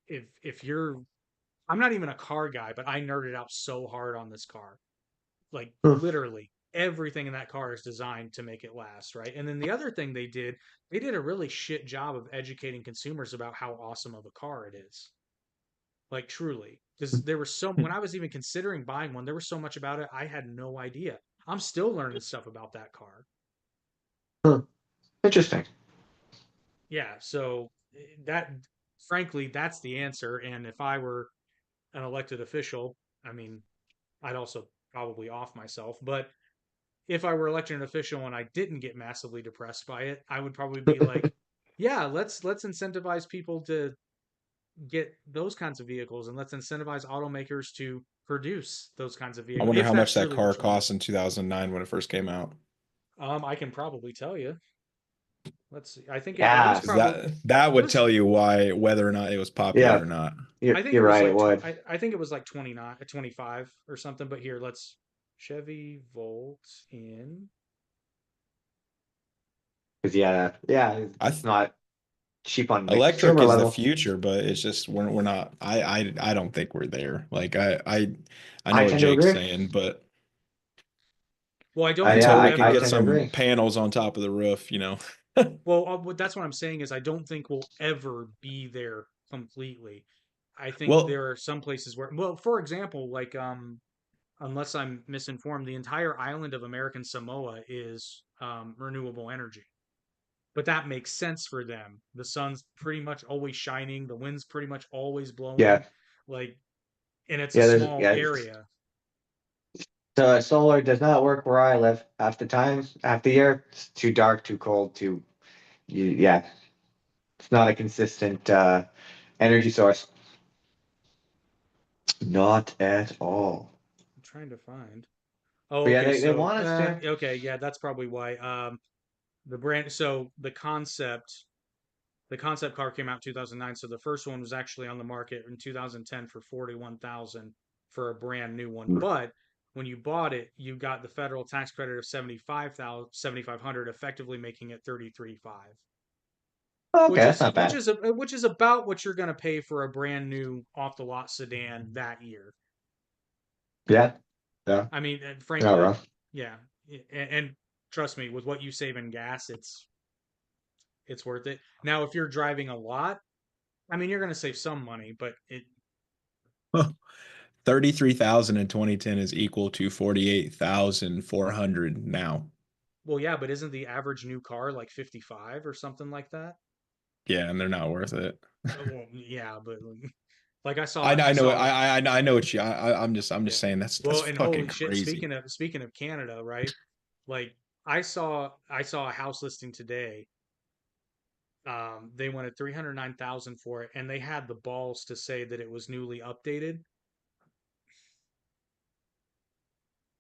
Speaker 1: if you're I'm not even a car guy, but I nerded out so hard on this car. Like
Speaker 3: Huh.
Speaker 1: literally everything in that car is designed to make it last, right? And then the other thing they did a really shit job of educating consumers about how awesome of a car it is. Like truly. Because there was so when I was even considering buying one, there was so much about it I had no idea. I'm still learning stuff about that car.
Speaker 3: Huh. Interesting.
Speaker 1: Yeah, so that frankly, that's the answer. And if I were an elected official, I mean, I'd also probably off myself, but if I were elected an official and I didn't get massively depressed by it, I would probably be like, yeah, let's incentivize people to get those kinds of vehicles and let's incentivize automakers to produce those kinds of
Speaker 2: I
Speaker 1: vehicles
Speaker 2: wonder
Speaker 1: if
Speaker 2: how
Speaker 1: that's
Speaker 2: much that
Speaker 1: truly
Speaker 2: car
Speaker 1: what you want.
Speaker 2: cost in 2009 when it first came out.
Speaker 1: I can probably tell you. Let's see. I think it was
Speaker 3: Yeah.
Speaker 2: Because
Speaker 1: probably
Speaker 2: that
Speaker 1: it
Speaker 2: would
Speaker 1: was
Speaker 2: tell you why whether or not it was popular
Speaker 3: Yeah.
Speaker 2: or not.
Speaker 1: I think it
Speaker 3: You're
Speaker 1: was
Speaker 3: right. It
Speaker 1: like
Speaker 3: would.
Speaker 1: I think it was like 29 25 or something, but here let's Chevy Volt in
Speaker 3: Because yeah,
Speaker 2: I
Speaker 3: it's
Speaker 2: th
Speaker 3: not cheap on the
Speaker 2: Electric
Speaker 3: consumer
Speaker 2: is the
Speaker 3: level.
Speaker 2: future, but it's just we're not. I don't think we're there. Like I know
Speaker 3: I
Speaker 2: what
Speaker 3: tend to
Speaker 2: Jake's
Speaker 3: agree.
Speaker 2: saying, but
Speaker 1: Well, I don't
Speaker 3: I,
Speaker 1: think
Speaker 3: yeah,
Speaker 2: until
Speaker 1: we'll
Speaker 2: we
Speaker 3: I,
Speaker 2: can
Speaker 3: I
Speaker 1: ever.
Speaker 2: get
Speaker 3: tend to
Speaker 2: some
Speaker 3: agree.
Speaker 2: panels on top of the roof, you know.
Speaker 1: Well, that's what I'm saying is I don't think we'll ever be there completely. I think
Speaker 2: Well,
Speaker 1: there are some places where, well, for example, like unless I'm misinformed, the entire island of American Samoa is renewable energy. But that makes sense for them. The sun's pretty much always shining, the wind's pretty much always blowing,
Speaker 3: Yeah,
Speaker 1: like, and it's a
Speaker 3: yeah. There's
Speaker 1: small
Speaker 3: yeah.
Speaker 1: area.
Speaker 3: So solar does not work where I live. Half the time, half the year, it's too dark, too cold, yeah. It's not a consistent energy source. Not at all.
Speaker 1: I'm trying to find. Oh,
Speaker 3: But yeah,
Speaker 1: okay.
Speaker 3: they
Speaker 1: So,
Speaker 3: want us to.
Speaker 1: okay, yeah, that's probably why. The brand. So the concept car came out in 2009. So the first one was actually on the market in 2010 for 41,000 for a brand new one. But when you bought it, you got the federal tax credit of 7,500, effectively making it 33,500,
Speaker 3: Okay, that's not bad.
Speaker 1: which is about what you're going to pay for a brand new off the lot sedan that year.
Speaker 3: Yeah, yeah,
Speaker 1: I mean,
Speaker 3: not
Speaker 1: frankly,
Speaker 3: wrong.
Speaker 1: yeah. And trust me, with what you save in gas, it's worth it. Now, if you're driving a lot, I mean, you're going to save some money, but
Speaker 2: 33,000 in 2010 is equal to 48,400 now.
Speaker 1: well, yeah, but isn't the average new car like 55 or something like that?
Speaker 2: Yeah, and they're not worth it.
Speaker 1: Well, yeah, but like
Speaker 2: I
Speaker 1: I
Speaker 2: know
Speaker 1: saw,
Speaker 2: I know what you I'm just
Speaker 1: yeah.
Speaker 2: saying that's
Speaker 1: Well, and
Speaker 2: fucking
Speaker 1: holy shit,
Speaker 2: crazy.
Speaker 1: speaking of Canada, right? Like I saw a house listing today. They wanted 309,000 for it, and they had the balls to say that it was newly updated.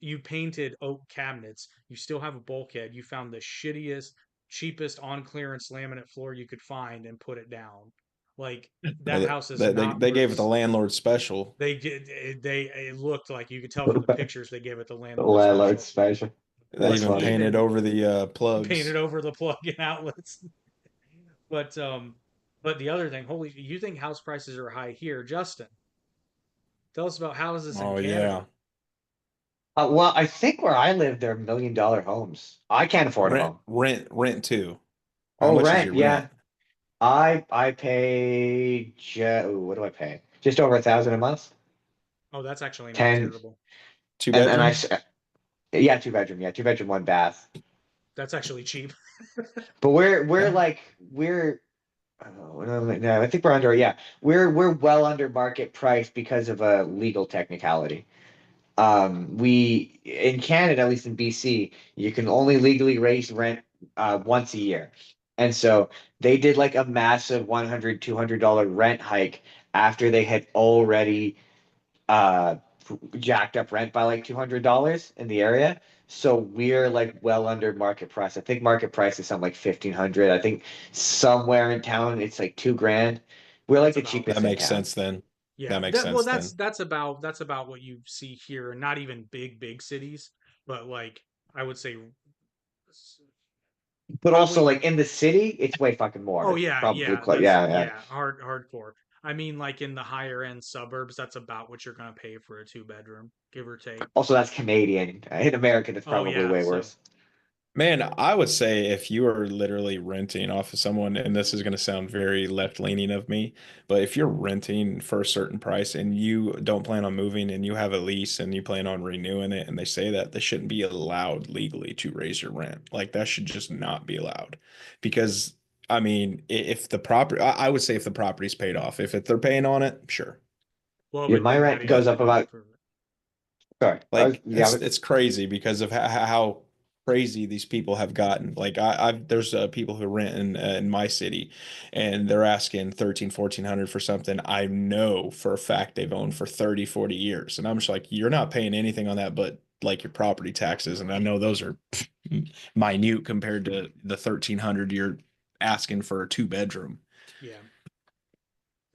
Speaker 1: You painted oak cabinets, you still have a bulkhead, you found the shittiest, cheapest on clearance laminate floor you could find and put it down. Like that
Speaker 2: Well,
Speaker 1: house is not
Speaker 2: they gave it
Speaker 1: worth.
Speaker 2: the landlord special.
Speaker 1: They did. They it looked like you could tell from the pictures they gave it the landlord
Speaker 3: Landlord
Speaker 1: special.
Speaker 3: special.
Speaker 2: They
Speaker 3: That's
Speaker 1: But
Speaker 2: even
Speaker 3: funny.
Speaker 2: painted
Speaker 1: even
Speaker 2: over the
Speaker 1: painted
Speaker 2: plugs.
Speaker 1: over the plug-in outlets. But the other thing, holy, you think house prices are high here, Justin? Tell us about houses in
Speaker 2: Oh
Speaker 1: Canada.
Speaker 2: yeah.
Speaker 3: Well, I think where I live, they're $1 million homes. I can't afford a home.
Speaker 2: Rent too. How
Speaker 3: Oh,
Speaker 2: much is
Speaker 3: rent,
Speaker 2: your
Speaker 3: yeah.
Speaker 2: rent?
Speaker 3: I pay what do I pay? Just over 1,000 a month.
Speaker 1: Oh, that's actually not
Speaker 3: 10
Speaker 1: terrible.
Speaker 2: Two
Speaker 3: and
Speaker 2: bedroom?
Speaker 3: yeah, 2 bedroom, yeah, 2 bedroom, one bath.
Speaker 1: That's actually cheap.
Speaker 3: But we're
Speaker 2: Yeah.
Speaker 3: like we're oh, no, I think we're under, yeah. We're well under market price because of a legal technicality. We in Canada, at least in BC, you can only legally raise rent once a year. And so they did like a massive 100, $200 rent hike after they had already uh jacked up rent by like $200 in the area. So we're like well under market price. I think market price is something like 1,500. I think somewhere in town it's like 2 grand. We're like
Speaker 1: That's
Speaker 3: the
Speaker 1: about
Speaker 2: That
Speaker 3: cheapest in
Speaker 1: right.
Speaker 2: makes
Speaker 3: town.
Speaker 2: sense then. That
Speaker 1: Yeah.
Speaker 2: makes
Speaker 1: That well
Speaker 2: sense then.
Speaker 1: that's about what you see here, not even big cities, but like I would say
Speaker 3: But also
Speaker 1: probably.
Speaker 3: like in the city, it's way fucking more.
Speaker 1: Oh
Speaker 3: It's
Speaker 1: yeah,
Speaker 3: probably
Speaker 1: yeah,
Speaker 3: close.
Speaker 1: that's
Speaker 3: Yeah, yeah.
Speaker 1: yeah, hardcore. I mean, like in the higher end suburbs, that's about what you're gonna pay for a two bedroom, give or take.
Speaker 3: Also, that's Canadian. In America, that's
Speaker 1: Oh
Speaker 3: probably
Speaker 1: yeah,
Speaker 3: way
Speaker 1: so
Speaker 3: worse.
Speaker 2: Man, I would say if you are literally renting off of someone, and this is going to sound very left-leaning of me, but if you're renting for a certain price and you don't plan on moving and you have a lease and you plan on renewing it and they say that they shouldn't be allowed legally to raise your rent. Like that should just not be allowed. Because I mean, if the property, I would say if the property's paid off, if they're paying on it, sure.
Speaker 1: well,
Speaker 3: Yeah,
Speaker 1: but
Speaker 3: my
Speaker 1: then how
Speaker 3: rent
Speaker 1: do you
Speaker 3: goes up
Speaker 1: how do you
Speaker 3: about.
Speaker 1: prove it?
Speaker 3: Sorry,
Speaker 2: Like
Speaker 3: yeah.
Speaker 2: it's crazy because of how crazy these people have gotten. Like I've there's people who rent in my city, and they're asking 13, 1,400 for something I know for a fact they've owned for 30, 40 years, and I'm just like, you're not paying anything on that but like your property taxes, and I know those are minute compared to the 1,300 you're asking for a two bedroom.
Speaker 1: Yeah,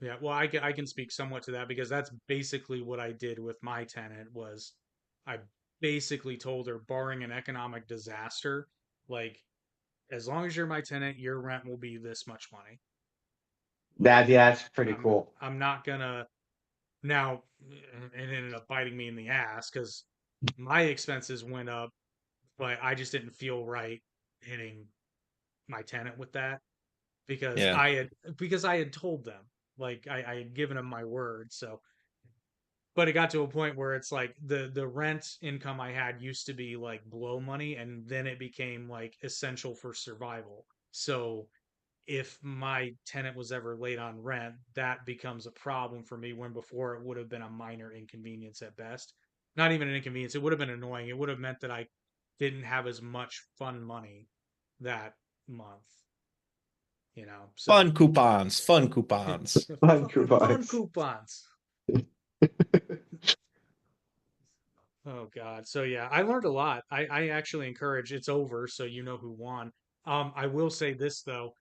Speaker 1: yeah. Well, I can speak somewhat to that because that's basically what I did with my tenant was I basically told her, barring an economic disaster, like as long as you're my tenant, your rent will be this much money.
Speaker 3: That's pretty
Speaker 1: I'm
Speaker 3: cool.
Speaker 1: I'm not gonna now. It ended up biting me in the ass because my expenses went up, but I just didn't feel right hitting my tenant with that because
Speaker 2: Yeah.
Speaker 1: I had told them like I had given them my word. So, but it got to a point where it's like the rent income I had used to be like blow money, and then it became like essential for survival. So if my tenant was ever late on rent, that becomes a problem for me when before it would have been a minor inconvenience at best. Not even an inconvenience. It would have been annoying. It would have meant that I didn't have as much fun money that month, you know. So
Speaker 2: Fun coupons, fun coupons.
Speaker 3: Fun
Speaker 1: fun
Speaker 3: coupons.
Speaker 1: coupons. Oh God. So yeah, I learned a lot. I actually encourage it's over, so you know who won. I will say this though,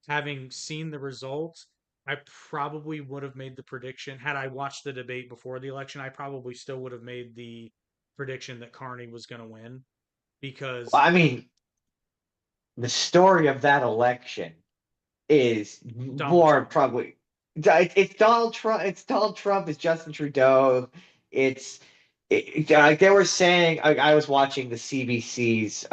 Speaker 1: having seen the results, I probably would have made the prediction. Had I watched the debate before the election, I probably still would have made the prediction that Carney was gonna win because
Speaker 3: I mean, the story of that election is
Speaker 1: Donald
Speaker 3: more
Speaker 1: Trump.
Speaker 3: probably it's Donald Trump. It's Donald Trump. It's Justin Trudeau. It's like they were saying. I was watching the CBC's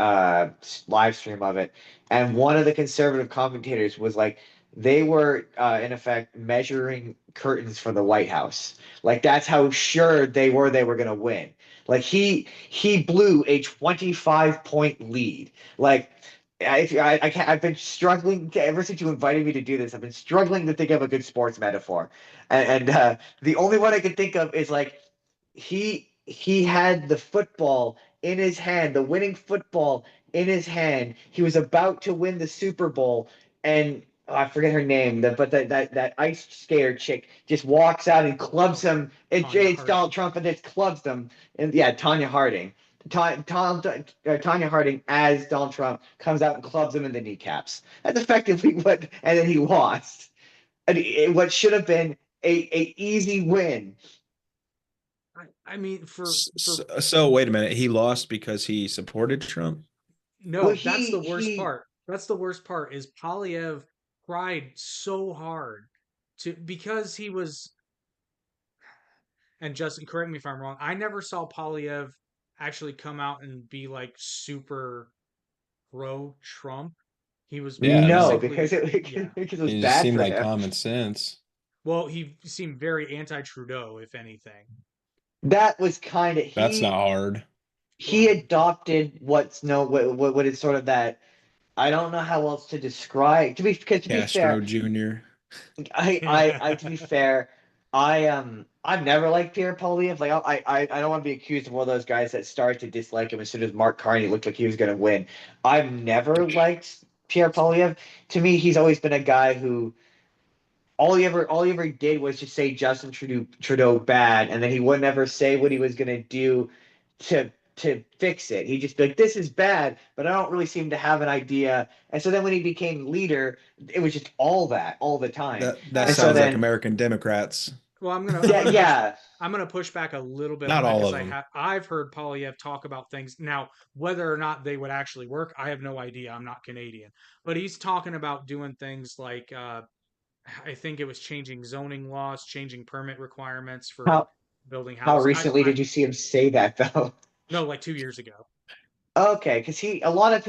Speaker 3: live stream of it, and one of the conservative commentators was like, they were in effect measuring curtains for the White House. Like that's how sure they were going to win. Like he blew a 25-point lead. Like I can't. I've been struggling ever since you invited me to do this. I've been struggling to think of a good sports metaphor, and the only one I can think of is like he had the football in his hand, the winning football in his hand. He was about to win the Super Bowl, and I forget her name, but that ice skater chick just walks out and clubs
Speaker 1: Oh,
Speaker 3: him.
Speaker 1: Tanya
Speaker 3: It's
Speaker 1: Harding.
Speaker 3: Donald Trump and just clubs them. And yeah, Tanya Harding. Tanya Harding as Donald Trump comes out and clubs him in the kneecaps. That's effectively what, and then he lost. What should have been a easy win.
Speaker 1: I mean, for
Speaker 2: So wait a minute. He lost because he supported Trump?
Speaker 3: Well,
Speaker 1: no, that's the worst
Speaker 3: he
Speaker 1: part. That's the worst part is Polyev tried so hard to because he was and Justin, correct me if I'm wrong. I never saw Polyev actually come out and be like super pro Trump. He was
Speaker 2: Yeah,
Speaker 3: no,
Speaker 2: no.
Speaker 3: because
Speaker 1: basically,
Speaker 3: it
Speaker 1: yeah.
Speaker 3: because it was
Speaker 2: He just
Speaker 3: bad
Speaker 2: seemed
Speaker 3: for
Speaker 2: like
Speaker 3: him.
Speaker 2: common sense.
Speaker 1: Well, he seemed very anti-Trudeau, if anything.
Speaker 3: That was kind of
Speaker 2: That's not hard.
Speaker 3: he
Speaker 1: Well,
Speaker 3: adopted what's no what is sort of that. I don't know how else to describe. To be
Speaker 2: Castro
Speaker 3: fair,
Speaker 2: Jr.
Speaker 3: I to be fair, I've never liked Pierre Polyev. Like I don't want to be accused of one of those guys that started to dislike him as soon as Mark Carney looked like he was going to win. I've never liked Pierre Polyev. To me, he's always been a guy who all he ever did was just say Trudeau bad, and then he wouldn't ever say what he was going to do to fix it. He'd just be like, "This is bad," but I don't really seem to have an idea. And so then when he became leader, it was just all that all the time.
Speaker 2: That
Speaker 3: And so
Speaker 2: sounds like
Speaker 1: well,
Speaker 3: then
Speaker 2: American Democrats.
Speaker 1: I'm
Speaker 3: yeah,
Speaker 1: gonna push
Speaker 3: yeah.
Speaker 1: I'm gonna push back a little bit on
Speaker 2: Not
Speaker 1: that
Speaker 2: all
Speaker 1: because
Speaker 2: of them.
Speaker 1: I've heard Polyev talk about things now whether or not they would actually work. I have no idea. I'm not Canadian, but he's talking about doing things like I think it was changing zoning laws, changing permit requirements for
Speaker 3: How
Speaker 1: building
Speaker 3: how
Speaker 1: houses.
Speaker 3: recently
Speaker 1: I
Speaker 3: did you see him say that though?
Speaker 1: no, like 2 years ago.
Speaker 3: Okay, because he a lot of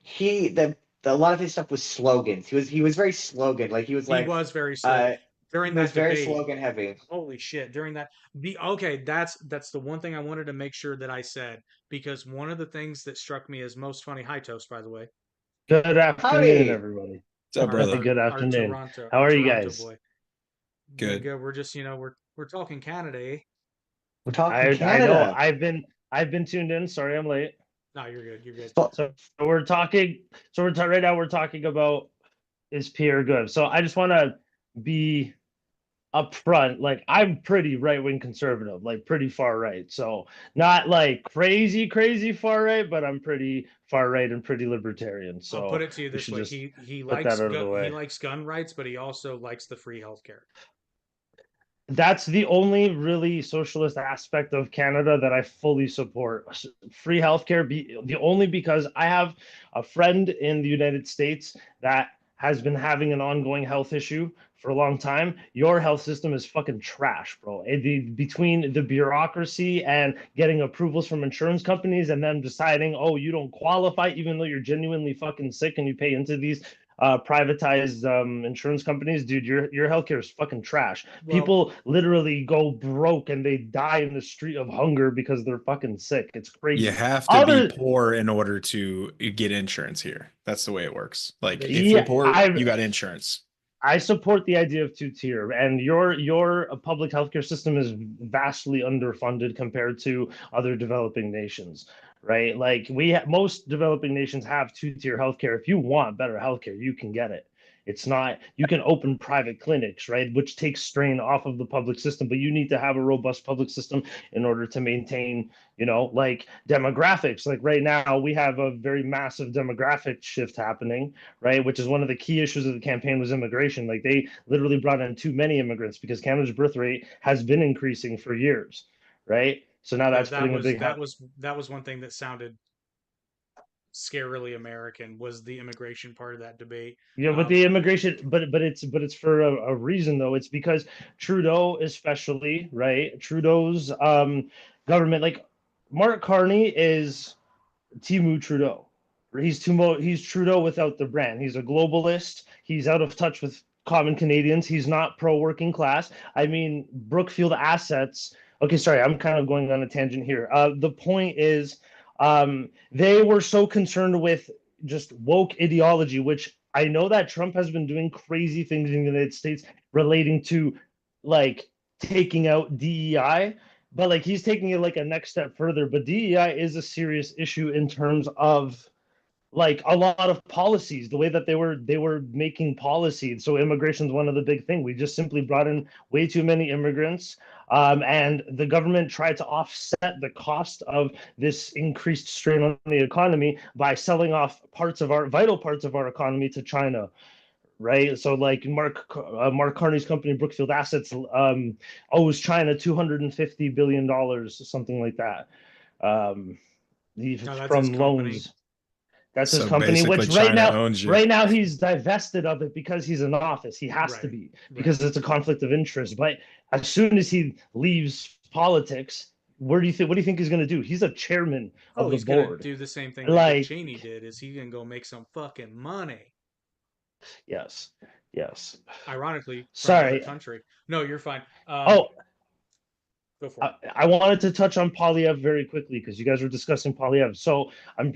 Speaker 3: he the a lot of his stuff was slogans. He was very slogan. Like he was
Speaker 1: He
Speaker 3: like
Speaker 1: was very slow
Speaker 3: uh
Speaker 1: during
Speaker 3: he was
Speaker 1: that
Speaker 3: very
Speaker 1: debate.
Speaker 3: slogan heavy.
Speaker 1: Holy shit! During that, the okay, that's the one thing I wanted to make sure that I said because one of the things that struck me as most funny. High toast, by the way.
Speaker 4: Good afternoon,
Speaker 3: Howdy.
Speaker 4: everybody.
Speaker 2: What's up, brother?
Speaker 4: Good
Speaker 1: Our
Speaker 4: afternoon. How are you
Speaker 1: Toronto
Speaker 4: guys?
Speaker 1: boy. Doing
Speaker 2: Good.
Speaker 1: good. We're just we're talking Canada, eh?
Speaker 3: We're talking
Speaker 4: I know
Speaker 3: Canada.
Speaker 4: I've been tuned in. Sorry, I'm late.
Speaker 1: No, you're good. You're good.
Speaker 3: So,
Speaker 4: So we're talking. Right now we're talking about is Pierre good. So I just want to be upfront. Like I'm pretty right wing conservative, like pretty far right. So not like crazy far right, but I'm pretty far right and pretty libertarian.
Speaker 1: I'll put
Speaker 4: So
Speaker 1: it to you
Speaker 4: we
Speaker 1: this
Speaker 4: should
Speaker 1: way:
Speaker 4: just
Speaker 1: he
Speaker 4: put
Speaker 1: likes
Speaker 4: that out of the
Speaker 1: he
Speaker 4: way.
Speaker 1: likes gun rights, but he also likes the free healthcare.
Speaker 4: That's the only really socialist aspect of Canada that I fully support. Free healthcare, the only because I have a friend in the United States that has been having an ongoing health issue for a long time, your health system is fucking trash, bro. Between the bureaucracy and getting approvals from insurance companies and then deciding, oh, you don't qualify, even though you're genuinely fucking sick and you pay into these privatized insurance companies, dude, your healthcare is fucking trash.
Speaker 1: Well,
Speaker 4: People literally go broke and they die in the street of hunger because they're fucking sick. It's crazy.
Speaker 2: You have to be
Speaker 4: Other,
Speaker 2: poor in order to get insurance here. That's the way it works. Like if you're
Speaker 4: yeah,
Speaker 2: poor, you got insurance.
Speaker 4: I support the idea of two-tier, and your public healthcare system is vastly underfunded compared to other developing nations, right? Like most developing nations have two-tier healthcare. If you want better healthcare, you can get it. It's not, you can open private clinics, right, which takes strain off of the public system, but you need to have a robust public system in order to maintain, like demographics. Like right now, we have a very massive demographic shift happening, right? Which is one of the key issues of the campaign was immigration. Like they literally brought in too many immigrants because Canada's birth rate has been increasing for years, right? So now
Speaker 1: yeah,
Speaker 4: that's putting a big
Speaker 1: that was one thing that sounded scarily American, was the immigration part of that debate.
Speaker 4: but the immigration, but it's for a reason though. It's because Trudeau, especially, right? Trudeau's government, like Mark Carney is Timu Trudeau. He's Trudeau without the brand. He's a globalist. He's out of touch with common Canadians. He's not pro working class. I mean, Brookfield Assets. Okay, sorry, I'm kind of going on a tangent here. The point is, they were so concerned with just woke ideology, which I know that Trump has been doing crazy things in the United States relating to like taking out DEI, but like he's taking it like a next step further. But DEI is a serious issue in terms of like a lot of policies, the way that they were making policy. So immigration is one of the big thing. We just simply brought in way too many immigrants, and the government tried to offset the cost of this increased strain on the economy by selling off parts of our vital parts of our economy to China. Right, so like Mark Carney's company Brookfield Assets owes China $250 billion, something like that, um,
Speaker 1: No, that's his
Speaker 4: from
Speaker 1: company.
Speaker 4: loans. That's his
Speaker 2: So
Speaker 4: company,
Speaker 2: basically,
Speaker 4: which right
Speaker 2: China
Speaker 4: now,
Speaker 2: owns you.
Speaker 4: right now he's divested of it because he's in office. He has to
Speaker 1: Right,
Speaker 4: be
Speaker 1: right.
Speaker 4: because it's a conflict of interest. But as soon as he leaves politics, where do you think? What do you think he's going to do? He's a chairman
Speaker 1: Oh,
Speaker 4: of the
Speaker 1: he's gonna
Speaker 4: board.
Speaker 1: do the same thing that Dick
Speaker 4: Like,
Speaker 1: Cheney did. Is he gonna go make some fucking money?
Speaker 4: yes, yes.
Speaker 1: Ironically, for another
Speaker 4: Sorry.
Speaker 1: country. No, you're fine.
Speaker 4: Oh,
Speaker 1: Go for it.
Speaker 4: I wanted to touch on Polyev very quickly because you guys were discussing Polyev. So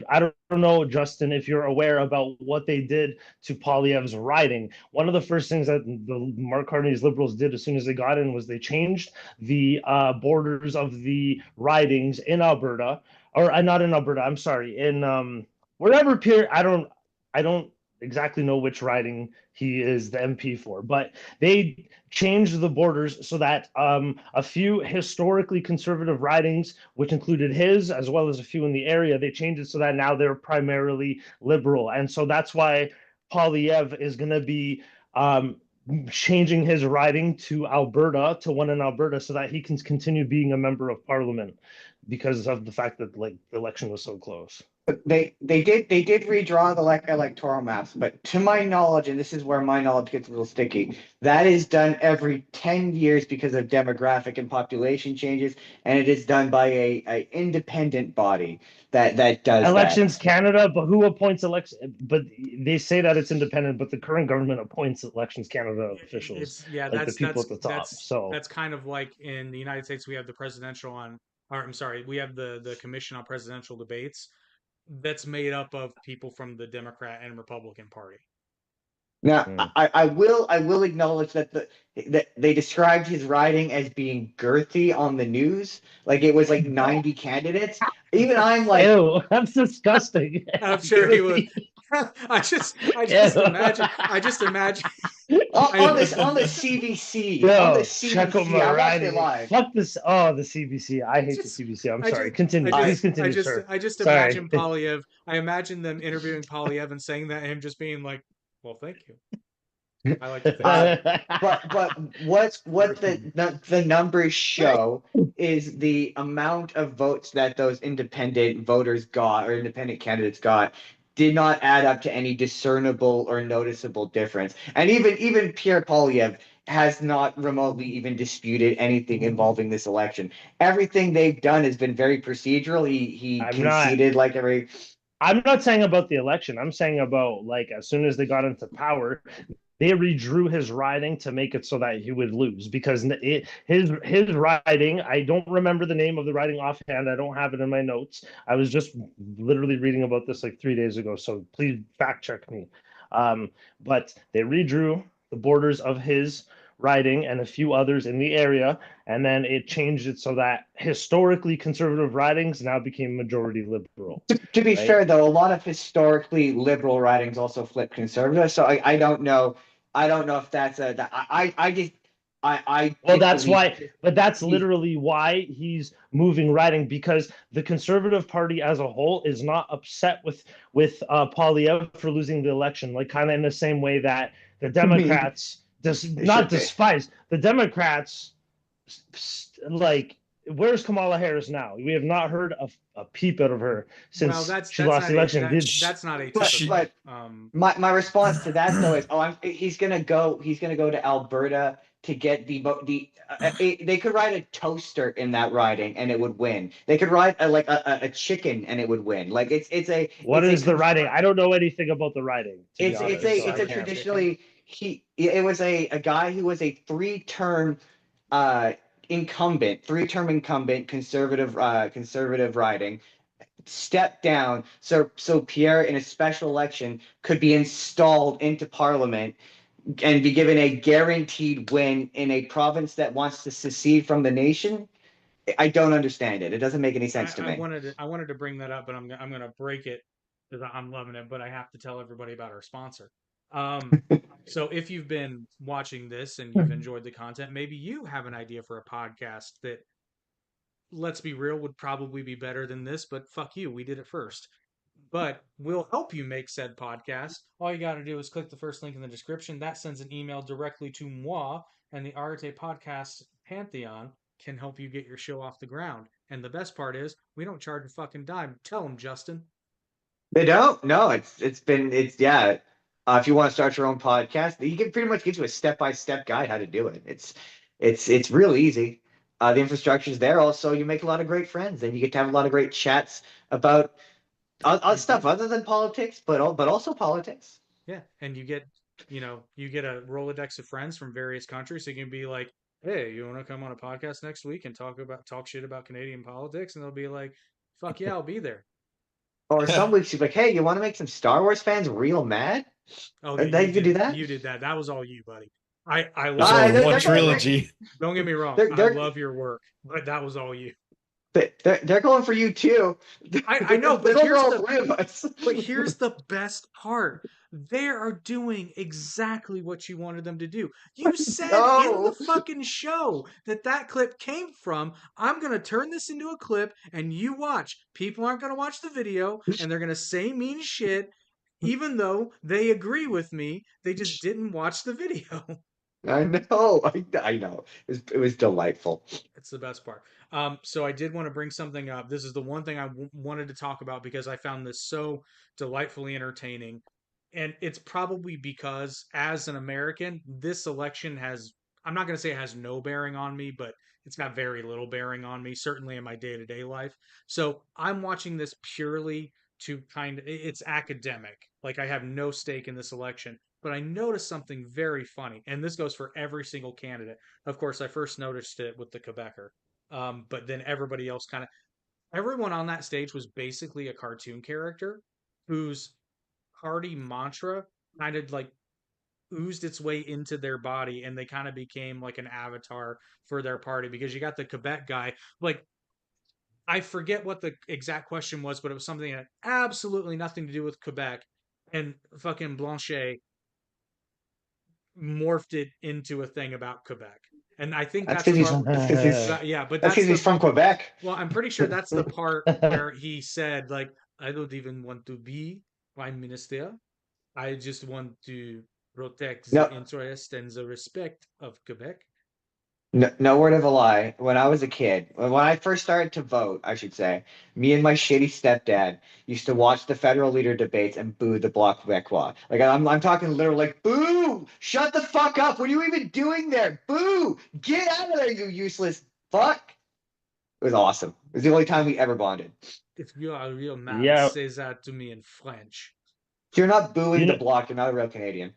Speaker 4: I don't know, Justin, if you're aware about what they did to Polyev's riding. One of the first things that the Mark Carney's Liberals did as soon as they got in was they changed the borders of the ridings in Alberta, or not in Alberta. I'm sorry, in wherever Pierre. I don't exactly know which riding he is the MP for, but they changed the borders so that a few historically conservative ridings, which included his as well as a few in the area, they changed it so that now they're primarily liberal. And so that's why Polyev is going to be changing his riding to Alberta, to one in Alberta, so that he can continue being a member of parliament because of the fact that like the election was so close.
Speaker 3: They did redraw the electoral maps, but to my knowledge, and this is where my knowledge gets a little sticky, that is done every 10 years because of demographic and population changes, and it is done by a independent body that does
Speaker 4: Elections
Speaker 3: that.
Speaker 4: Canada, but who appoints election? But they say that it's independent, but the current government appoints Elections Canada officials,
Speaker 1: It's yeah,
Speaker 4: like the people at the top. So
Speaker 1: that's kind of like in the United States we have the presidential on, or I'm sorry, we have the commission on presidential debates that's made up of people from the Democrat and Republican Party.
Speaker 3: Now,
Speaker 4: Hmm.
Speaker 3: I will acknowledge that they described his riding as being girthy on the news, like it was like 90 candidates. Even I'm like,
Speaker 4: Ew, that's disgusting.
Speaker 1: I'm sure he would. I just imagine
Speaker 3: on the CBC, on the
Speaker 4: Yo, check out
Speaker 3: CBC.
Speaker 4: my
Speaker 3: I watched it
Speaker 4: riding.
Speaker 3: live.
Speaker 4: Fuck this. Oh, the CBC. I hate the
Speaker 1: just
Speaker 4: CBC. I'm
Speaker 1: I
Speaker 4: sorry.
Speaker 1: just
Speaker 4: Continue. Please continue, sir.
Speaker 1: I just
Speaker 4: Sorry.
Speaker 1: imagine Polyev. I imagine them interviewing Polyev and saying that, and him just being like, "Well, thank you. I like to think."
Speaker 3: But what the numbers show is the amount of votes that those independent voters got, or independent candidates got, did not add up to any discernible or noticeable difference. And even Pierre Poilievre has not remotely even disputed anything involving this election. Everything they've done has been very procedural. He
Speaker 4: I'm not
Speaker 3: conceded like every.
Speaker 4: I'm not saying about the election. I'm saying about like as soon as they got into power, they redrew his riding to make it so that he would lose because his riding. I don't remember the name of the riding offhand. I don't have it in my notes. I was just literally reading about this like 3 days ago. So please fact check me. But they redrew the borders of his riding and a few others in the area, and then it changed it so that historically conservative ridings now became majority liberal.
Speaker 3: To be
Speaker 4: Right?
Speaker 3: fair, though, a lot of historically liberal writings also flip conservative. So I don't know. I don't know if that's a. I
Speaker 4: Well,
Speaker 3: just
Speaker 4: that's
Speaker 3: believe
Speaker 4: why, but that's
Speaker 3: he's
Speaker 4: literally why he's moving riding because the Conservative Party as a whole is not upset with Polyev for losing the election, like kind of in the same way that the
Speaker 3: I mean,
Speaker 4: Democrats
Speaker 3: they
Speaker 4: not
Speaker 3: should be.
Speaker 4: despise the Democrats like. Where's Kamala Harris now? We have not heard a peep out of her
Speaker 1: Well,
Speaker 4: since she lost the election. Did
Speaker 1: that's not
Speaker 3: But
Speaker 1: atypical.
Speaker 2: She,
Speaker 3: but my response to that though is, he's gonna go to Alberta to get they could ride a toaster in that riding and it would win. They could ride a chicken and it would win. Like
Speaker 4: what
Speaker 3: it's a
Speaker 4: is the riding? I don't know anything about the riding, to be
Speaker 3: it's
Speaker 4: honest.
Speaker 3: a
Speaker 4: So
Speaker 3: it's
Speaker 4: I
Speaker 3: a
Speaker 4: can't.
Speaker 3: traditionally it was a guy who was a three-term uh three-term incumbent conservative riding step down so Pierre in a special election could be installed into parliament and be given a guaranteed win in a province that wants to secede from the nation. I don't understand it. It doesn't make any sense to me.
Speaker 1: I wanted to bring that up, but I'm gonna break it because I'm loving it. But I have to tell everybody about our sponsor. Um, so if you've been watching this and you've enjoyed the content, maybe you have an idea for a podcast that, let's be real, would probably be better than this. But fuck you, we did it first. But we'll help you make said podcast. All you got to do is click the first link in the description. That sends an email directly to moi, and the Arte Podcast Pantheon can help you get your show off the ground. And the best part is, we don't charge a fucking dime. Tell them, Justin.
Speaker 3: They don't. No, it's yeah. If you want to start your own podcast, you can pretty much get you a step-by-step guide how to do it. It's real easy. The infrastructure's there. Also, you make a lot of great friends, and you get to have a lot of great chats about stuff other than politics, but also politics.
Speaker 1: Yeah, and you get a Rolodex of friends from various countries. So you can be like, "Hey, you want to come on a podcast next week and talk shit about Canadian politics?" And they'll be like, "Fuck yeah, I'll be there."
Speaker 3: Or some weeks you're like, hey, you want to make some Star Wars fans real mad?
Speaker 1: Oh,
Speaker 3: Then you can do that.
Speaker 1: you did that. That was all you, buddy. I
Speaker 2: the
Speaker 1: love
Speaker 2: Star
Speaker 1: your
Speaker 2: Wars one
Speaker 3: They're
Speaker 1: work.
Speaker 3: going for
Speaker 2: trilogy.
Speaker 1: Don't get me wrong.
Speaker 3: they're
Speaker 1: I
Speaker 3: they're
Speaker 1: love your work, but that was all you.
Speaker 3: they're going for you too.
Speaker 1: I know,
Speaker 3: They're
Speaker 1: but
Speaker 3: going for all three of us.
Speaker 1: here's the best part. They are doing exactly what you wanted them to do. You said in the
Speaker 3: No.
Speaker 1: fucking show that that clip came from. I'm going to turn this into a clip and you watch. People aren't going to watch the video and they're going to say mean shit even though they agree with me. They just didn't watch the video.
Speaker 3: I know. I know. It was delightful.
Speaker 1: It's the best part. So I did want to bring something up. This is the one thing I wanted to talk about because I found this so delightfully entertaining. And it's probably because, as an American, this election has, I'm not going to say it has no bearing on me, but it's got very little bearing on me, certainly in my day to day life. So I'm watching this purely to it's academic. Like I have no stake in this election. But I noticed something very funny, and this goes for every single candidate. Of course, I first noticed it with the Quebecker, but then everybody else everyone on that stage was basically a cartoon character whose party mantra kind of like oozed its way into their body, and they kind of became like an avatar for their party because you got the Quebec guy. Like, I forget what the exact question was, but it was something that had absolutely nothing to do with Quebec. And fucking Blanchet morphed it into a thing about Quebec. And I think
Speaker 3: That's
Speaker 1: that's the
Speaker 3: because he's
Speaker 1: part.
Speaker 3: that's because he's
Speaker 1: Yeah, but
Speaker 3: that's
Speaker 1: that's
Speaker 3: because
Speaker 1: the
Speaker 3: he's from Quebec.
Speaker 1: well, I'm pretty sure that's the part where he said like, I don't even want to be prime minister. I just want to protect the
Speaker 3: No,
Speaker 1: interest and the respect of Quebec.
Speaker 3: No word of a lie. When I was a kid, when I first started to vote, I should say, me and my shitty stepdad used to watch the federal leader debates and boo the Bloc Québécois. Like I'm talking literally like boo! Shut the fuck up! What are you even doing there? Boo! Get out of there, you useless fuck! It was awesome. It was the only time we ever bonded.
Speaker 1: If you are a real man,
Speaker 4: Yeah,
Speaker 1: say that to me in French.
Speaker 3: If you're not booing
Speaker 4: you
Speaker 3: the
Speaker 4: know,
Speaker 3: Bloc, you're not a real Canadian.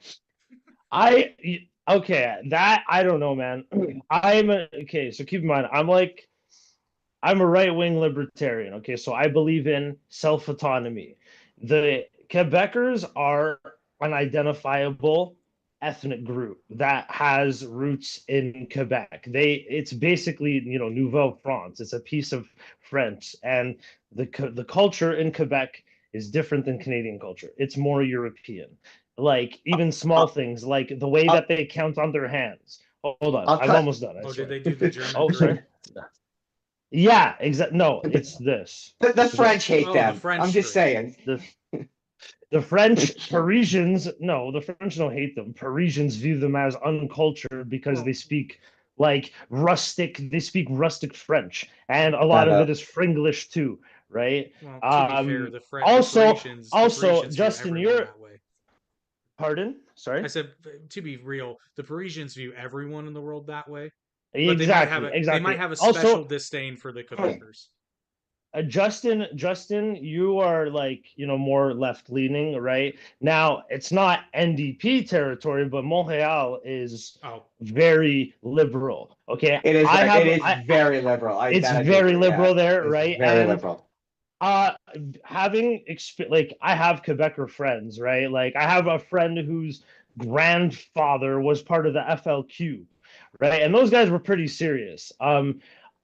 Speaker 4: okay, that I don't know, man. Okay, so keep in mind, I'm a right-wing libertarian. Okay, so I believe in self-autonomy. The Quebecers are an identifiable ethnic group that has roots in Quebec. It's basically, Nouvelle France. It's a piece of French, and the culture in Quebec is different than Canadian culture. It's more European. Like even small
Speaker 3: Uh,
Speaker 4: things, like the way
Speaker 3: uh,
Speaker 4: that they count on their hands. Hold on,
Speaker 3: I'll
Speaker 4: I'm
Speaker 3: cut.
Speaker 4: almost done. I
Speaker 1: Oh, did
Speaker 4: swear.
Speaker 1: they do the German
Speaker 4: Oh,
Speaker 1: three?
Speaker 4: sorry. Yeah, exactly. No,
Speaker 3: The,
Speaker 4: it's this.
Speaker 3: the
Speaker 4: It's
Speaker 3: French
Speaker 4: this.
Speaker 3: hate
Speaker 1: Oh, the
Speaker 3: them.
Speaker 1: French
Speaker 3: I'm just
Speaker 1: three.
Speaker 3: saying.
Speaker 4: The French Parisians, no, the French don't hate them. Parisians view them as uncultured because
Speaker 1: Well,
Speaker 4: they speak like rustic. They speak rustic French, and a lot
Speaker 3: Shut
Speaker 4: of it
Speaker 3: up.
Speaker 4: is Fringlish too, right?
Speaker 1: well, to be fair,
Speaker 4: Um,
Speaker 1: the
Speaker 4: also, also,
Speaker 1: Parisians view
Speaker 4: Justin,
Speaker 1: everyone
Speaker 4: you're
Speaker 1: that way.
Speaker 4: pardon.
Speaker 1: I
Speaker 4: Sorry.
Speaker 1: said, to be real, the Parisians view everyone in the world that way, but
Speaker 4: Exactly,
Speaker 1: they might
Speaker 4: exactly.
Speaker 1: have a special
Speaker 4: Also,
Speaker 1: disdain for the Quebecers.
Speaker 4: Justin, you are like, more left leaning, right? Now, it's not NDP territory, but Montreal is
Speaker 1: Oh,
Speaker 4: very liberal. Okay.
Speaker 3: It is.
Speaker 4: I
Speaker 3: It
Speaker 4: have,
Speaker 3: is very liberal.
Speaker 4: it's
Speaker 3: I do
Speaker 4: very
Speaker 3: agree. Yeah,
Speaker 4: liberal there,
Speaker 3: it's
Speaker 4: right?
Speaker 3: very
Speaker 4: And
Speaker 3: liberal.
Speaker 4: uh like I have Quebecer friends, right? Like I have a friend whose grandfather was part of the FLQ, right? And those guys were pretty serious.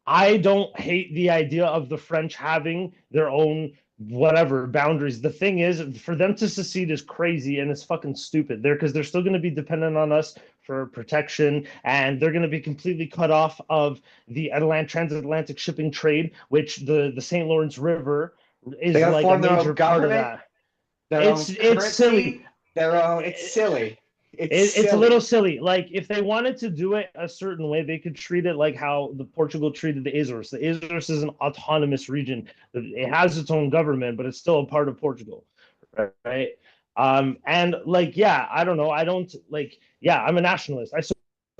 Speaker 4: I don't hate the idea of the French having their own whatever boundaries. The thing is, for them to secede is crazy and it's fucking stupid. Because they're still going to be dependent on us for protection, and they're going to be completely cut off of the transatlantic shipping trade, which the St. Lawrence River
Speaker 3: They
Speaker 4: is
Speaker 3: gotta
Speaker 4: like a
Speaker 3: form their
Speaker 4: major
Speaker 3: own
Speaker 4: part of
Speaker 3: government,
Speaker 4: that.
Speaker 3: their own
Speaker 4: It's silly.
Speaker 3: currency, their own. It's silly. It's
Speaker 4: It's a little
Speaker 3: silly.
Speaker 4: silly. Like if they wanted to do it a certain way, they could treat it like how the Portugal treated the Azores. The Azores is an autonomous region. It has its own government, but it's still a part of Portugal, right? And like, yeah, I don't know. I don't like. Yeah, I'm a nationalist. I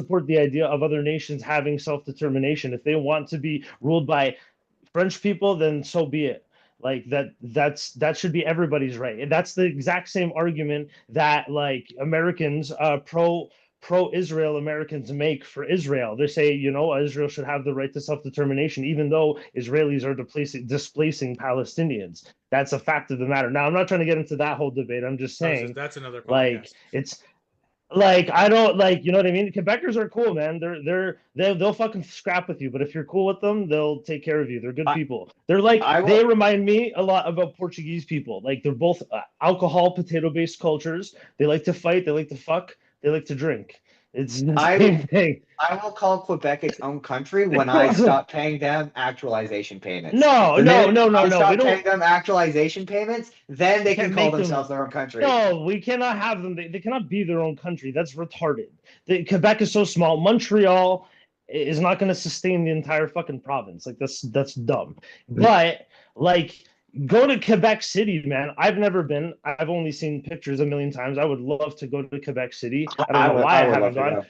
Speaker 4: support the idea of other nations having self-determination. If they want to be ruled by French people, then so be it. Like that should be everybody's right. And that's the exact same argument that like Americans, pro Israel Americans make for Israel. They say, Israel should have the right to self determination, even though Israelis are displacing Palestinians. That's a fact of the matter. Now, I'm not trying to get into that whole debate. I'm just saying,
Speaker 1: that's another
Speaker 4: like,
Speaker 1: podcast.
Speaker 4: it's like I don't like, you know what I mean? Quebecers are cool, man. They'll fucking scrap with you, but if you're cool with them, they'll take care of you. They're good
Speaker 3: I
Speaker 4: people. They're like
Speaker 3: I
Speaker 4: they
Speaker 3: will.
Speaker 4: remind me a lot about Portuguese people. Like they're both alcohol potato based cultures. They like to fight. They like to fuck. They like to drink. It's the
Speaker 3: I
Speaker 4: same thing.
Speaker 3: I will call Quebec its own country when I stop paying them actualization payments.
Speaker 4: No,
Speaker 3: The
Speaker 4: no,
Speaker 3: minute
Speaker 4: no, no,
Speaker 3: I
Speaker 4: no. We
Speaker 3: stop
Speaker 4: don't.
Speaker 3: paying them actualization payments, then
Speaker 4: We
Speaker 3: they can
Speaker 4: can't
Speaker 3: call
Speaker 4: make them.
Speaker 3: themselves their own country.
Speaker 4: No, we cannot have them. They cannot be their own country. That's retarded. Quebec is so small. Montreal is not going to sustain the entire fucking province. Like that's dumb. But like, go to Quebec City, man. I've never been. I've only seen pictures a million times. I would love to go to Quebec City. I don't know
Speaker 3: I
Speaker 4: why I
Speaker 3: would
Speaker 4: haven't
Speaker 3: love to
Speaker 4: gone.
Speaker 3: go.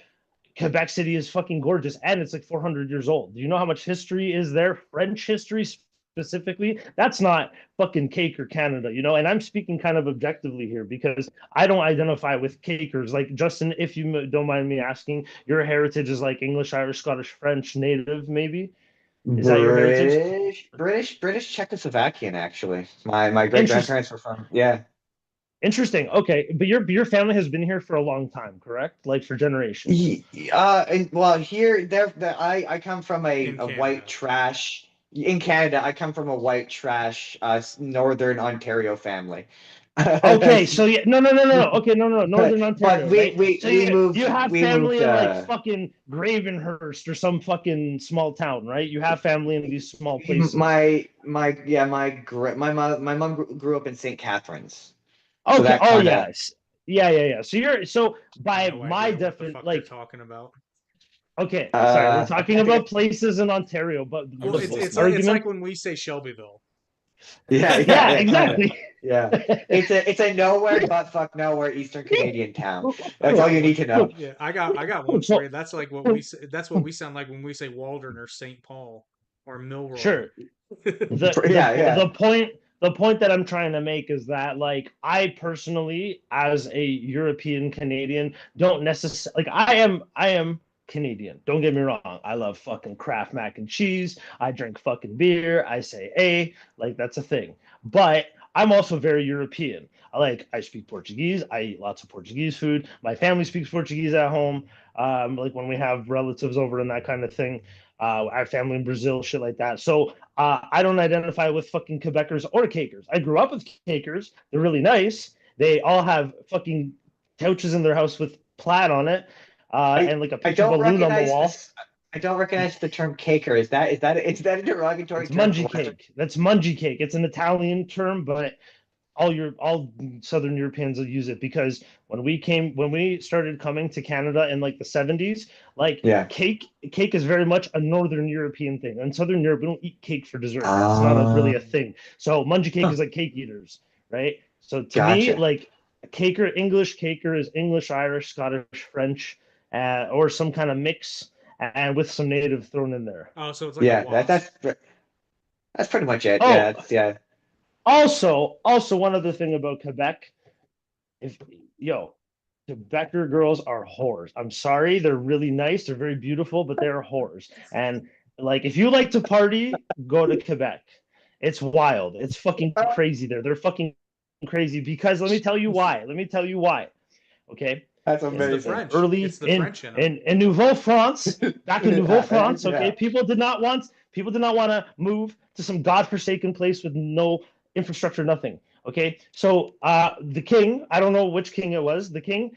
Speaker 4: Quebec City is fucking gorgeous, and it's like 400 years old. Do you know how much history is there? French history specifically. That's not fucking cake or Canada, And I'm speaking kind of objectively here because I don't identify with cakers. Like Justin, if you don't mind me asking, your heritage is like English, Irish, Scottish, French, Native, maybe. Is that your heritage?
Speaker 3: British Czechoslovakian, actually. My great
Speaker 4: Interesting.
Speaker 3: grandparents were from, yeah.
Speaker 4: Interesting. Okay, but your family has been here for a long time, correct? Like for generations.
Speaker 3: Well, here, I come from
Speaker 1: In
Speaker 3: a white
Speaker 1: Canada.
Speaker 3: trash. In Canada, I come from a white trash, Northern Ontario family.
Speaker 4: Okay, so yeah, no. Okay, no, Northern
Speaker 3: But
Speaker 4: Ontario, right? So you have
Speaker 3: we
Speaker 4: family
Speaker 3: moved,
Speaker 4: in like fucking Gravenhurst or some fucking small town, right? You have family in these small places.
Speaker 3: yeah, my mom grew up in St. Catharines. So
Speaker 4: Okay.
Speaker 3: that
Speaker 4: Oh
Speaker 3: kind of
Speaker 4: yes. Yeah. So by
Speaker 1: No
Speaker 4: my
Speaker 1: idea what the
Speaker 4: definition,
Speaker 1: fuck you're
Speaker 4: like
Speaker 1: talking about.
Speaker 4: Okay, sorry, we're
Speaker 3: I
Speaker 4: talking
Speaker 3: think
Speaker 4: about places in Ontario, but
Speaker 2: I'm
Speaker 1: Well,
Speaker 2: just
Speaker 4: the
Speaker 1: it's
Speaker 2: listening.
Speaker 1: it's like
Speaker 4: argument.
Speaker 1: when we say Shelbyville.
Speaker 4: Yeah,
Speaker 3: kind of.
Speaker 4: exactly.
Speaker 3: Yeah. It's a nowhere but fuck nowhere Eastern Canadian town. That's all
Speaker 1: Yeah,
Speaker 3: you need to know.
Speaker 1: yeah. I got one for
Speaker 4: So,
Speaker 1: you. That's like what we that's what we sound like when we say Waldron or St. Paul or Milroy.
Speaker 4: sure. the
Speaker 3: Yeah,
Speaker 4: the
Speaker 3: yeah.
Speaker 4: the point that I'm trying to make is that like I personally, as a European Canadian, don't necessarily like I am Canadian. Don't get me wrong. I love fucking Kraft mac and cheese. I drink fucking beer. I say a like that's a thing. But I'm also very European. I speak Portuguese. I eat lots of Portuguese food. My family speaks Portuguese at home. Like when we have relatives over and that kind of thing. I have family in Brazil, shit like that. So I don't identify with fucking Quebecers or Cakers. I grew up with Cakers. They're really nice. They all have fucking couches in their house with plaid on it,
Speaker 3: I
Speaker 4: and like a
Speaker 3: I
Speaker 4: picture of a
Speaker 3: don't
Speaker 4: loon on the
Speaker 3: recognize
Speaker 4: wall.
Speaker 3: this. I don't recognize the term caker. Is that a derogatory
Speaker 4: It's
Speaker 3: term for
Speaker 4: mungie
Speaker 3: Western?
Speaker 4: cake. That's mungie cake. It's an Italian term, but all Southern Europeans will use it because when we started coming to Canada in like the 70s, like
Speaker 3: Yeah.
Speaker 4: cake is very much a Northern European thing. In Southern Europe, we don't eat cake for dessert. That's not really a
Speaker 3: Um,
Speaker 4: thing. So mungie cake
Speaker 3: huh,
Speaker 4: is like cake eaters, right? So to me,
Speaker 3: gotcha.
Speaker 4: like English caker is English, Irish, Scottish, French, or some kind of mix, and with some native thrown in there.
Speaker 1: Oh, so it's like a
Speaker 3: Yeah, that
Speaker 1: wasp.
Speaker 3: that's pretty much it. Yeah,
Speaker 4: Oh,
Speaker 3: that's yeah.
Speaker 4: also one other thing about Quebec, if yo, Quebecer girls are whores. I'm sorry, they're really nice, they're very beautiful, but they're whores. And like, if you like to party, go to Quebec. It's wild. It's fucking crazy there. They're fucking crazy because let me tell you why. Let me tell you why. Okay,
Speaker 3: That's
Speaker 1: It's the
Speaker 3: amazing.
Speaker 1: French.
Speaker 4: early
Speaker 1: It's the French in them.
Speaker 4: in Nouveau France, back in Nouveau France, okay,
Speaker 3: Yeah.
Speaker 4: people did not want to move to some godforsaken place with no infrastructure, nothing. Okay, so the king, I don't know which king it was, the king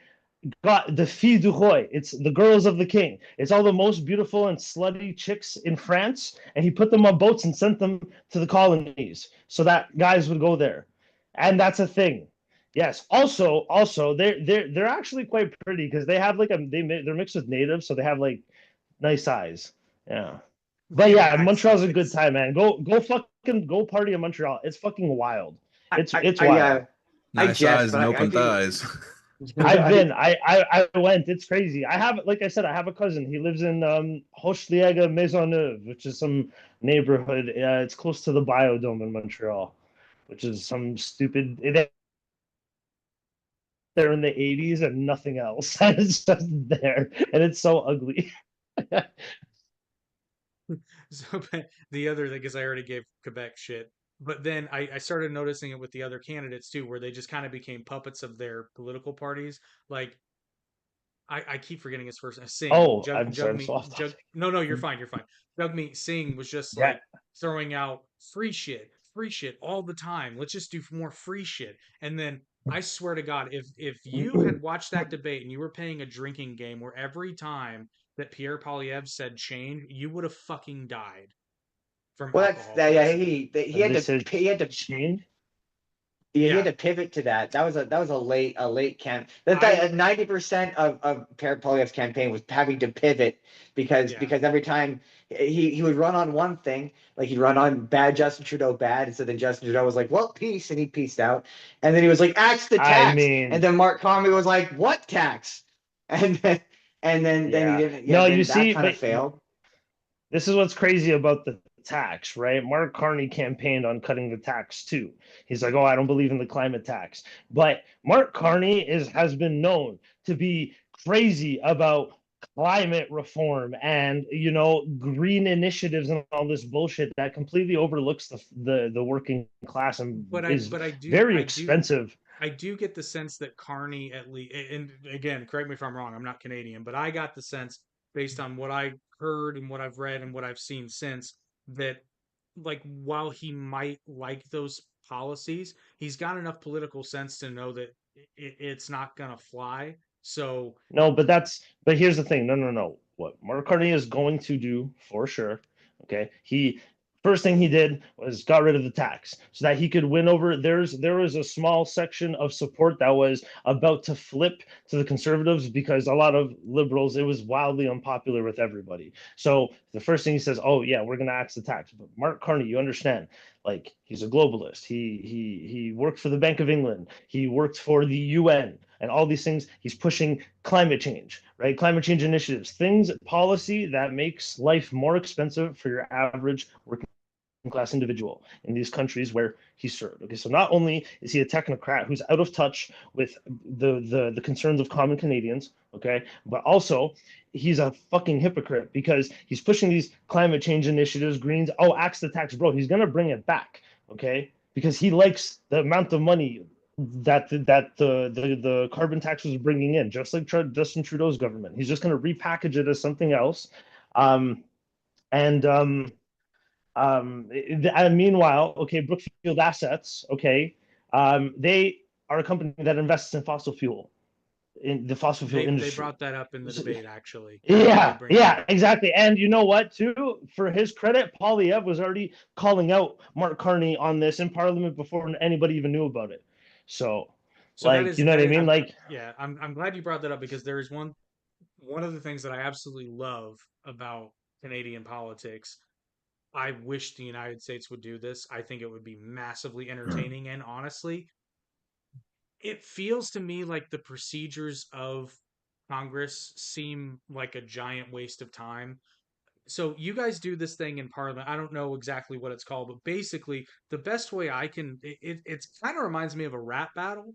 Speaker 4: got the filles du roi. It's the girls of the king. It's all the most beautiful and slutty chicks in France, and he put them on boats and sent them to the colonies so that guys would go there, and that's a thing. Yes. Also, they're actually quite pretty because they have like they're mixed with natives, so they have like nice eyes. Yeah. But yeah,
Speaker 1: Nice
Speaker 4: Montreal's a good
Speaker 1: size.
Speaker 4: time, man. Go fucking go party in Montreal. It's fucking wild. It's wild.
Speaker 3: I
Speaker 2: Nice
Speaker 3: jest,
Speaker 2: eyes
Speaker 3: but
Speaker 2: and
Speaker 3: I
Speaker 2: open
Speaker 3: do.
Speaker 2: thighs.
Speaker 4: I've been. I went. It's crazy. I have, like I said, I have a cousin. He lives in Hochelaga Maisonneuve, which is some neighborhood. It's close to the Biodome in Montreal, which is some stupid. They're in the 80s and nothing else. And it's just there, and it's so ugly.
Speaker 1: So but the other thing is I already gave Quebec shit. But then I started noticing it with the other candidates too, where they just kind of became puppets of their political parties. Like I keep forgetting his first name. Singh,
Speaker 4: Oh, I'm sorry. I'm so off
Speaker 1: Jug.
Speaker 4: topic.
Speaker 1: No, no, you're fine. You're fine. Jugmeet Singh was just
Speaker 4: Yeah,
Speaker 1: like throwing out free shit all the time. Let's just do more free shit. And then I swear to God, if you had watched that debate and you were playing a drinking game where every time that Pierre Polyev said change, you would have fucking died from
Speaker 3: Well, that's
Speaker 1: alcohol
Speaker 3: that. Yeah,
Speaker 1: poisoning.
Speaker 3: he
Speaker 4: and
Speaker 3: had
Speaker 4: this
Speaker 3: to
Speaker 4: is
Speaker 3: he had to
Speaker 4: change.
Speaker 3: yeah, he had
Speaker 1: Yeah,
Speaker 3: to pivot to that. That was a late camp.
Speaker 1: I
Speaker 3: 90% of Poilievre's campaign was having to pivot because
Speaker 1: yeah.
Speaker 3: every time he would run on one thing, like he'd run on bad Justin Trudeau bad, and so then Justin Trudeau was like, "Well, peace," and he peaced out, and then he was like, "Axe the
Speaker 4: I
Speaker 3: tax," and
Speaker 4: mean,
Speaker 3: then Mark Carney was like, "What tax?" And then he
Speaker 4: yeah.
Speaker 3: didn't. Yeah,
Speaker 4: No, you
Speaker 3: then that
Speaker 4: see,
Speaker 3: kind of
Speaker 4: but
Speaker 3: failed.
Speaker 4: this is what's crazy about the tax, right? Mark Carney campaigned on cutting the tax too. He's like, "Oh, I don't believe in the climate tax." But Mark Carney has been known to be crazy about climate reform and green initiatives and all this bullshit that completely overlooks the working class and
Speaker 1: But I
Speaker 4: is
Speaker 1: but I do
Speaker 4: very
Speaker 1: I do
Speaker 4: expensive.
Speaker 1: I do get the sense that Carney at least, and again, correct me if I'm wrong, I'm not Canadian, but I got the sense based on what I heard and what I've read and what I've seen since that, like, while he might like those policies, he's got enough political sense to know that it's not gonna fly. So,
Speaker 4: No, but here's the thing. No, no, no. What Mark Carney is going to do for sure. Okay. First thing he did was got rid of the tax so that he could win over. There was a small section of support that was about to flip to the conservatives because a lot of liberals, it was wildly unpopular with everybody. So the first thing he says, oh yeah, we're gonna axe the tax. But Mark Carney, you understand, like he's a globalist. He worked for the Bank of England. He worked for the UN and all these things. He's pushing climate change, right? Climate change initiatives, things, policy that makes life more expensive for your average working class individual in these countries where he served. Okay, so not only is he a technocrat who's out of touch with the concerns of common Canadians, okay, but also he's a fucking hypocrite because he's pushing these climate change initiatives, Greens. Oh, axe the tax, bro. He's gonna bring it back, okay, because he likes the amount of money that the carbon tax was bringing in, just like Justin Trudeau's government. He's just gonna repackage it as something else, and meanwhile, okay, Brookfield Assets, okay, they are a company that invests in fossil fuel, in the fossil fuel
Speaker 1: They
Speaker 4: industry.
Speaker 1: brought that up in the debate, actually.
Speaker 4: Yeah, exactly. And you know what, too? For his credit, Polyev was already calling out Mark Carney on this in Parliament before anybody even knew about it. So,
Speaker 1: So that
Speaker 4: like,
Speaker 1: is
Speaker 4: you know what I mean? Like,
Speaker 1: yeah, I'm glad you brought that up because there is one of the things that I absolutely love about Canadian politics. I wish the United States would do this. I think it would be massively entertaining. And honestly, it feels to me like the procedures of Congress seem like a giant waste of time. So you guys do this thing in Parliament. I don't know exactly what it's called, but basically, the best way I can, it's kind of reminds me of a rap battle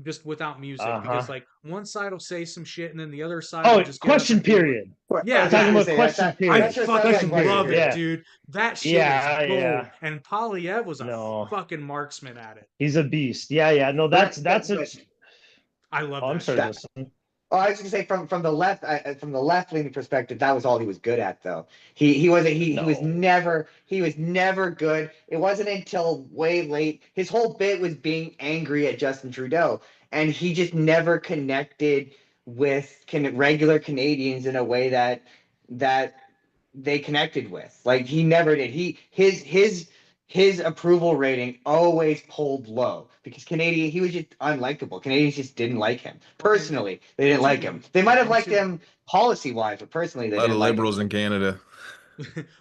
Speaker 1: just without music because
Speaker 4: uh-huh.
Speaker 1: like one side will say some shit and then the other side will
Speaker 4: Oh,
Speaker 1: just get up
Speaker 4: question
Speaker 1: and be like,
Speaker 4: period.
Speaker 3: I
Speaker 1: yeah,
Speaker 3: was just
Speaker 4: Talking
Speaker 3: gonna
Speaker 1: that
Speaker 4: about
Speaker 3: say
Speaker 4: question
Speaker 1: I
Speaker 3: that's
Speaker 4: period.
Speaker 3: what sounds like
Speaker 1: fucking
Speaker 4: Question
Speaker 3: question
Speaker 1: love
Speaker 4: period.
Speaker 1: it,
Speaker 3: period.
Speaker 4: Yeah.
Speaker 1: dude. That shit is
Speaker 4: Yeah,
Speaker 1: gold.
Speaker 4: yeah.
Speaker 1: And Polyev was a
Speaker 4: No,
Speaker 1: fucking marksman at it.
Speaker 4: he's a beast. Yeah, yeah. No,
Speaker 3: But
Speaker 4: that's a.
Speaker 1: I love
Speaker 4: Oh, I'm
Speaker 1: that
Speaker 4: sorry,
Speaker 1: shit.
Speaker 3: that,
Speaker 4: Justin.
Speaker 3: oh, I was gonna say from the left from the left leaning perspective, that was all he was good at though. He wasn't
Speaker 4: No.
Speaker 3: he was never good. It wasn't until way late. His whole bit was being angry at Justin Trudeau, and he just never connected with regular Canadians in a way that they connected with. Like he never did. His approval rating always pulled low because he was just unlikable. Canadians just didn't like him.
Speaker 1: Well,
Speaker 3: Personally, they
Speaker 1: and
Speaker 3: didn't like him. They might have liked
Speaker 1: to
Speaker 3: him policy wise, but personally,
Speaker 2: A
Speaker 3: they
Speaker 2: lot of
Speaker 3: didn't like him.
Speaker 2: liberals in Canada.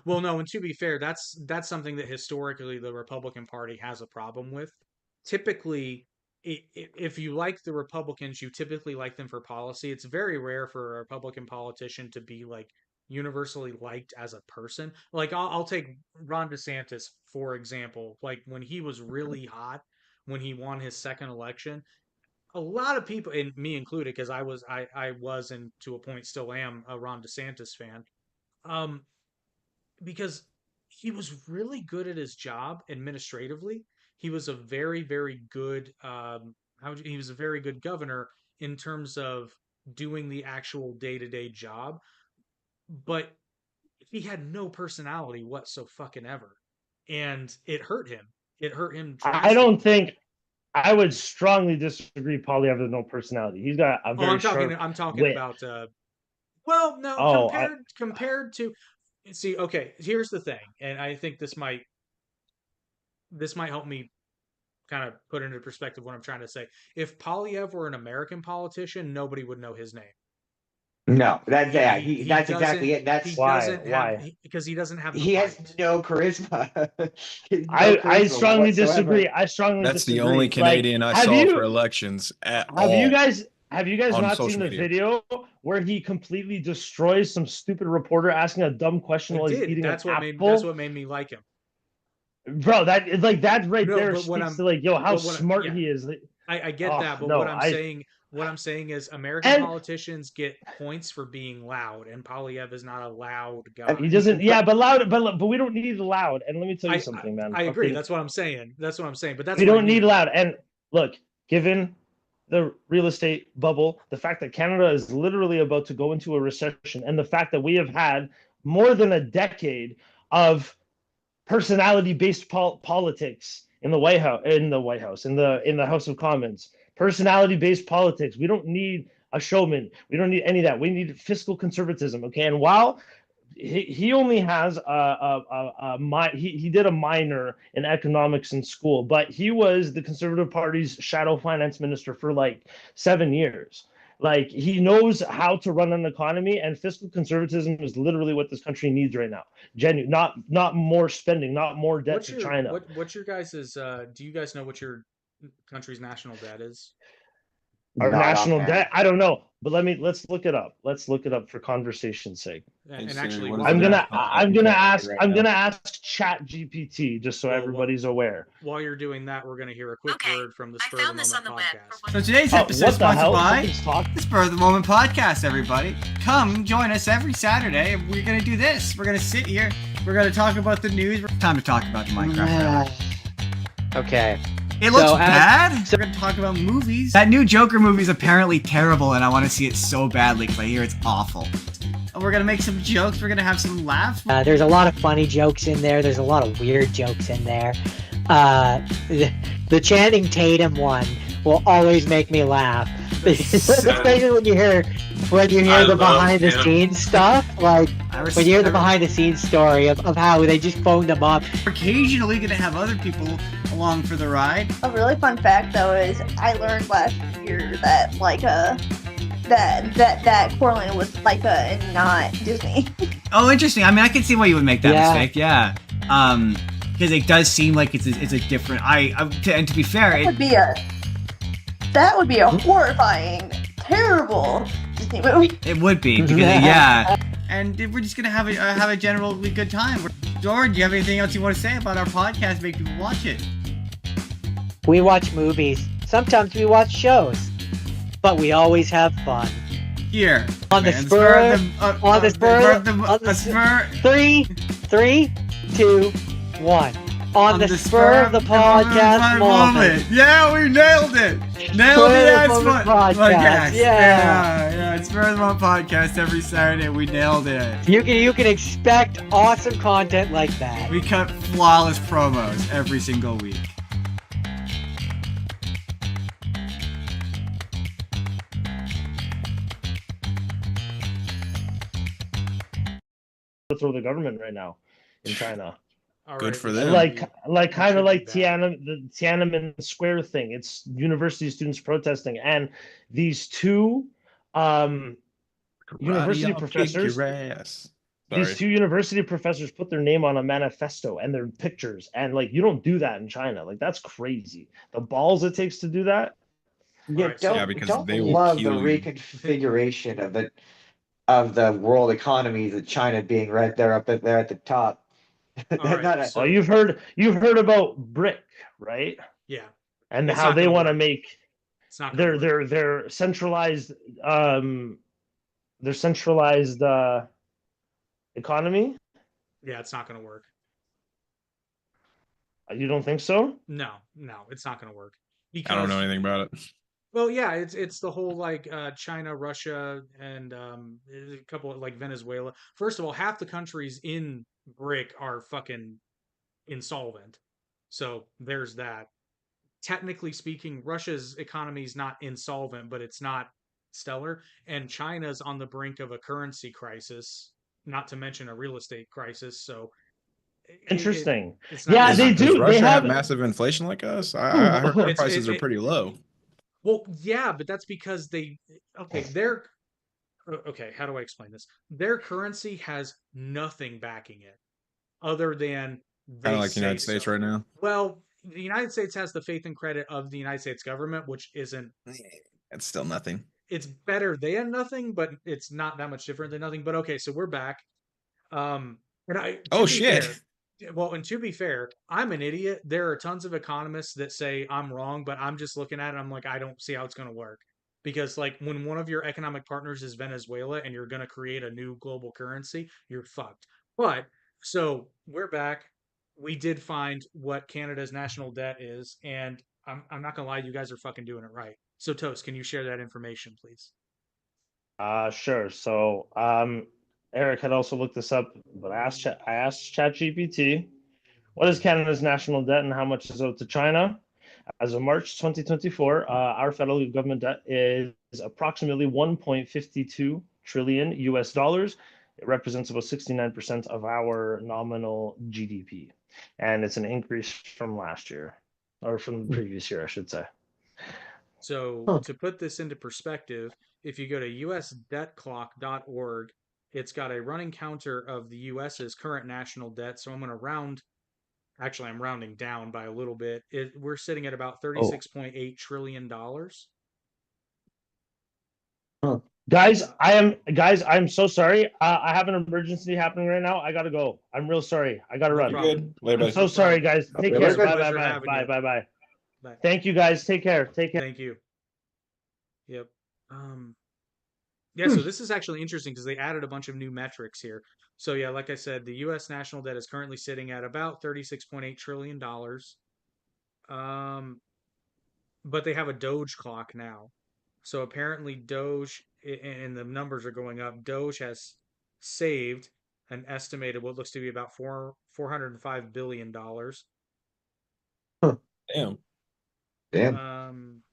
Speaker 1: well, no, and to be fair, that's something that historically the Republican Party has a problem with. Typically, if you like the Republicans, you typically like them for policy. It's very rare for a Republican politician to be like universally liked as a person. Like I'll take Ron DeSantis for example. Like when he was really hot, when he won his second election, a lot of people, and me included, because I was and to a point still am a Ron DeSantis fan. Um, because he was really good at his job administratively. He was a very, very good he was a very good governor in terms of doing the actual day-to-day job, but he had no personality whatsoever fucking ever. And it hurt him. It hurt him
Speaker 4: I don't
Speaker 1: drastically.
Speaker 4: think I would strongly disagree. Polyev has no personality. He's got a
Speaker 1: Oh,
Speaker 4: very sharp
Speaker 1: I'm talking
Speaker 4: wit.
Speaker 1: about well, no,
Speaker 4: Oh, I
Speaker 1: compared to see, okay, here's the thing, and I think this might help me kind of put into perspective what I'm trying to say. If Polyev were an American politician, nobody would know his name.
Speaker 3: No, that's
Speaker 1: He
Speaker 3: yeah.
Speaker 1: he he
Speaker 3: That's exactly
Speaker 1: doesn't
Speaker 3: it. That's
Speaker 4: why?
Speaker 1: doesn't have
Speaker 4: Why?
Speaker 1: because he doesn't have the
Speaker 3: he has
Speaker 1: bite.
Speaker 3: no charisma. He has no
Speaker 4: I
Speaker 3: charisma
Speaker 4: strongly
Speaker 3: whatsoever.
Speaker 4: disagree. I strongly
Speaker 2: That's the only
Speaker 4: disagree. Like,
Speaker 2: Canadian I saw for elections at
Speaker 4: have you
Speaker 2: all
Speaker 4: guys have you guys
Speaker 2: on
Speaker 4: not seen
Speaker 2: social
Speaker 4: the
Speaker 2: media.
Speaker 4: video where he completely destroys some stupid reporter asking a dumb question
Speaker 1: I
Speaker 4: while he's
Speaker 1: did.
Speaker 4: eating an
Speaker 1: That's
Speaker 4: apple?
Speaker 1: what made me like him.
Speaker 4: Bro, that right
Speaker 1: No,
Speaker 4: there
Speaker 1: but
Speaker 4: speaks to like, yo, how smart
Speaker 1: yeah,
Speaker 4: he is.
Speaker 1: I get
Speaker 4: Oh
Speaker 1: that, but
Speaker 4: no,
Speaker 1: what I'm saying is American
Speaker 4: and
Speaker 1: politicians get points for being loud, and Polyev is not a loud
Speaker 3: And
Speaker 1: guy.
Speaker 4: he doesn't. Yeah, but loud, but we don't need loud. And let me tell you
Speaker 1: I, I
Speaker 4: something, man.
Speaker 1: I agree.
Speaker 4: Fucking,
Speaker 1: That's what I'm saying. That's what I'm saying. But that's
Speaker 4: we
Speaker 1: what I
Speaker 4: don't need
Speaker 1: mean.
Speaker 4: loud. And look, given the real estate bubble, the fact that Canada is literally about to go into a recession, and the fact that we have had more than a decade of personality-based politics in the House of Commons, personality-based politics. We don't need a showman. We don't need any of that. We need fiscal conservatism. Okay, and while he only has he did a minor in economics in school, but he was the Conservative Party's shadow finance minister for like 7 years. Like he knows how to run an economy, and fiscal conservatism is literally what this country needs right now. Genuine, not more spending, not more debt to China.
Speaker 1: What's your guys's do you guys know what your country's national debt is?
Speaker 4: Our
Speaker 3: Not
Speaker 4: national
Speaker 3: offhand.
Speaker 4: debt, I don't know, but let's look it up. Let's look it up for conversation's sake.
Speaker 1: And
Speaker 2: Siri,
Speaker 1: actually,
Speaker 2: what is
Speaker 1: while
Speaker 4: I'm
Speaker 2: the
Speaker 1: you're,
Speaker 4: gonna
Speaker 2: national
Speaker 4: I'm
Speaker 2: debt
Speaker 4: gonna
Speaker 2: currently
Speaker 4: ask
Speaker 2: right
Speaker 4: I'm
Speaker 2: now?
Speaker 4: gonna ask Chat GPT just so
Speaker 1: Well,
Speaker 4: everybody's aware.
Speaker 1: while you're doing that, we're gonna hear a quick word from the Spur of the Moment podcast.
Speaker 5: So today's
Speaker 4: Oh,
Speaker 5: episode
Speaker 4: what
Speaker 5: is
Speaker 4: the
Speaker 5: sponsored
Speaker 4: hell?
Speaker 5: by
Speaker 4: Something's talking.
Speaker 5: the Spur of the Moment podcast, everybody. Come join us every Saturday. We're going to do this. We're going to sit here. We're going to talk about the news. Time to talk about the Minecraft.
Speaker 3: Okay.
Speaker 5: It looks
Speaker 3: So,
Speaker 5: bad. We're going to talk about movies. That new Joker movie is apparently terrible, and I want to see it so badly because I hear it's awful. And we're going to make some jokes. We're going to have some laughs.
Speaker 6: There's a lot of funny jokes in there. There's a lot of weird jokes in there. The Channing Tatum one will always make me laugh, especially when you hear the behind the scenes stuff. Like when you hear the behind the scenes story of how they just phoned them up.
Speaker 5: We're occasionally going to have other people along for the ride.
Speaker 7: A really fun fact, though, is I learned last year that that Coraline was Leica and not Disney.
Speaker 5: Oh, interesting. I mean, I can see why you would make that
Speaker 6: Yeah.
Speaker 5: mistake. Yeah. Because it does seem like it's a different. And to be fair,
Speaker 7: That would be a horrifying, terrible Disney movie.
Speaker 5: it would be because yeah. And we're just gonna have a generally good time. George, do you have anything else you want to say about our podcast? Make people watch it.
Speaker 6: We watch movies. Sometimes we watch shows, but we always have fun.
Speaker 5: Here
Speaker 6: On the
Speaker 5: man,
Speaker 6: spur,
Speaker 5: of the- spur.
Speaker 6: 3, 2, 1. On the spur of the podcast moment.
Speaker 5: Yeah, we nailed it. Nailed
Speaker 6: Spur
Speaker 5: it.
Speaker 6: of the
Speaker 5: That's
Speaker 6: podcast,
Speaker 5: yeah. It's Spur of the Moment podcast every Saturday. We nailed it.
Speaker 6: You can expect awesome content like that.
Speaker 5: We cut flawless promos every single week.
Speaker 4: Throw the government right now in China.
Speaker 1: All
Speaker 2: Good
Speaker 1: right,
Speaker 2: for
Speaker 1: we
Speaker 2: them.
Speaker 1: should
Speaker 4: Like kind of like
Speaker 1: be back.
Speaker 4: the Tiananmen Square thing. It's university students protesting, and these two university
Speaker 2: Karate, I'll kick
Speaker 4: professors.
Speaker 2: your ass.
Speaker 4: These
Speaker 2: Sorry.
Speaker 4: two university professors put their name on a manifesto and their pictures, and like you don't do that in China. Like that's crazy. The balls it takes to do that.
Speaker 3: You
Speaker 1: Alright, so-
Speaker 3: don't,
Speaker 2: Yeah, because
Speaker 3: don't
Speaker 2: they will
Speaker 3: love the
Speaker 2: kill you.
Speaker 3: reconfiguration of the world economies of China being right there up at there at the top.
Speaker 1: Alright,
Speaker 3: Not a-
Speaker 1: so-
Speaker 4: Oh, you've heard about BRIC, right?
Speaker 1: Yeah,
Speaker 4: And
Speaker 1: It's
Speaker 4: how
Speaker 1: not
Speaker 4: they
Speaker 1: gonna
Speaker 4: want to
Speaker 1: work.
Speaker 4: make
Speaker 1: it's not. gonna work.
Speaker 4: their centralized economy.
Speaker 1: Yeah, it's not going to work.
Speaker 4: You don't think so?
Speaker 1: No, it's not going to work.
Speaker 2: I don't know
Speaker 1: Because-
Speaker 2: anything about it.
Speaker 1: Well, yeah, it's the whole like China, Russia, and a couple of like Venezuela. First of all, half the countries in BRIC are fucking insolvent. So there's that. Technically speaking, Russia's economy is not insolvent, but it's not stellar. And China's on the brink of a currency crisis, not to mention a real estate crisis. So
Speaker 4: Interesting.
Speaker 1: it's
Speaker 4: Yeah,
Speaker 1: it's
Speaker 4: they
Speaker 2: Does
Speaker 4: do. They
Speaker 2: Russia have
Speaker 4: have
Speaker 2: massive inflation like us? I heard their
Speaker 1: It's-
Speaker 2: prices are pretty low.
Speaker 1: Well, yeah, but that's because okay, how do I explain this? Their currency has nothing backing it other than
Speaker 2: Kind
Speaker 1: they
Speaker 2: of like the United
Speaker 1: say
Speaker 2: States
Speaker 1: so.
Speaker 2: right now.
Speaker 1: Well, the United States has the faith and credit of the United States government, which isn't
Speaker 2: It's still nothing.
Speaker 1: it's better than nothing, but it's not that much different than nothing. But okay, so we're back. And
Speaker 2: Oh shit!
Speaker 1: well, and to be fair, I'm an idiot. There are tons of economists that say I'm wrong, but I'm just looking at it. I'm like, I don't see how it's going to work. Because, like, when one of your economic partners is Venezuela and you're going to create a new global currency, you're fucked. But, so we're back. We did find what Canada's national debt is. And I'm not going to lie, you guys are fucking doing it right. So, Toast, can you share that information, please?
Speaker 4: Sure. So, Eric had also looked this up, but I asked ChatGPT, what is Canada's national debt and how much is owed to China? As of March 2024, our federal government debt is approximately 1.52 trillion US dollars. It represents about 69% of our nominal GDP, and it's an increase from last year, or from the previous year, I should say.
Speaker 1: So
Speaker 3: Huh.
Speaker 1: to put this into perspective, if you go to usdebtclock.org, it's got a running counter of the US's current national debt. So I'm going to actually, I'm rounding down by a little bit. We're sitting at about
Speaker 4: Oh,
Speaker 1: $36.8 trillion dollars.
Speaker 3: Huh.
Speaker 4: Guys, I'm so sorry. I have an emergency happening right now. I gotta go. I'm real sorry. I gotta
Speaker 1: No
Speaker 4: run.
Speaker 2: You're
Speaker 1: problem.
Speaker 2: good. Later,
Speaker 4: I'm
Speaker 2: buddy.
Speaker 4: so
Speaker 1: No
Speaker 4: sorry,
Speaker 1: problem.
Speaker 4: guys. Take
Speaker 3: Yeah, we're
Speaker 4: care.
Speaker 1: It's a
Speaker 3: good.
Speaker 4: Bye, bye,
Speaker 1: pleasure
Speaker 4: bye,
Speaker 1: having
Speaker 4: bye,
Speaker 1: you.
Speaker 4: bye, bye.
Speaker 1: Bye.
Speaker 4: Thank you, guys. Take care. Take care.
Speaker 1: Thank you. Yep. Yeah,
Speaker 3: Hmm.
Speaker 1: so this is actually interesting because they added a bunch of new metrics here. So yeah, like I said, the US national debt is currently sitting at about $36.8 trillion dollars. Um, but they have a Doge clock now. So apparently Doge and the numbers are going up. Doge has saved an estimated what looks to be about $405 billion.
Speaker 3: Huh.
Speaker 2: Damn.
Speaker 3: Damn.
Speaker 1: Um,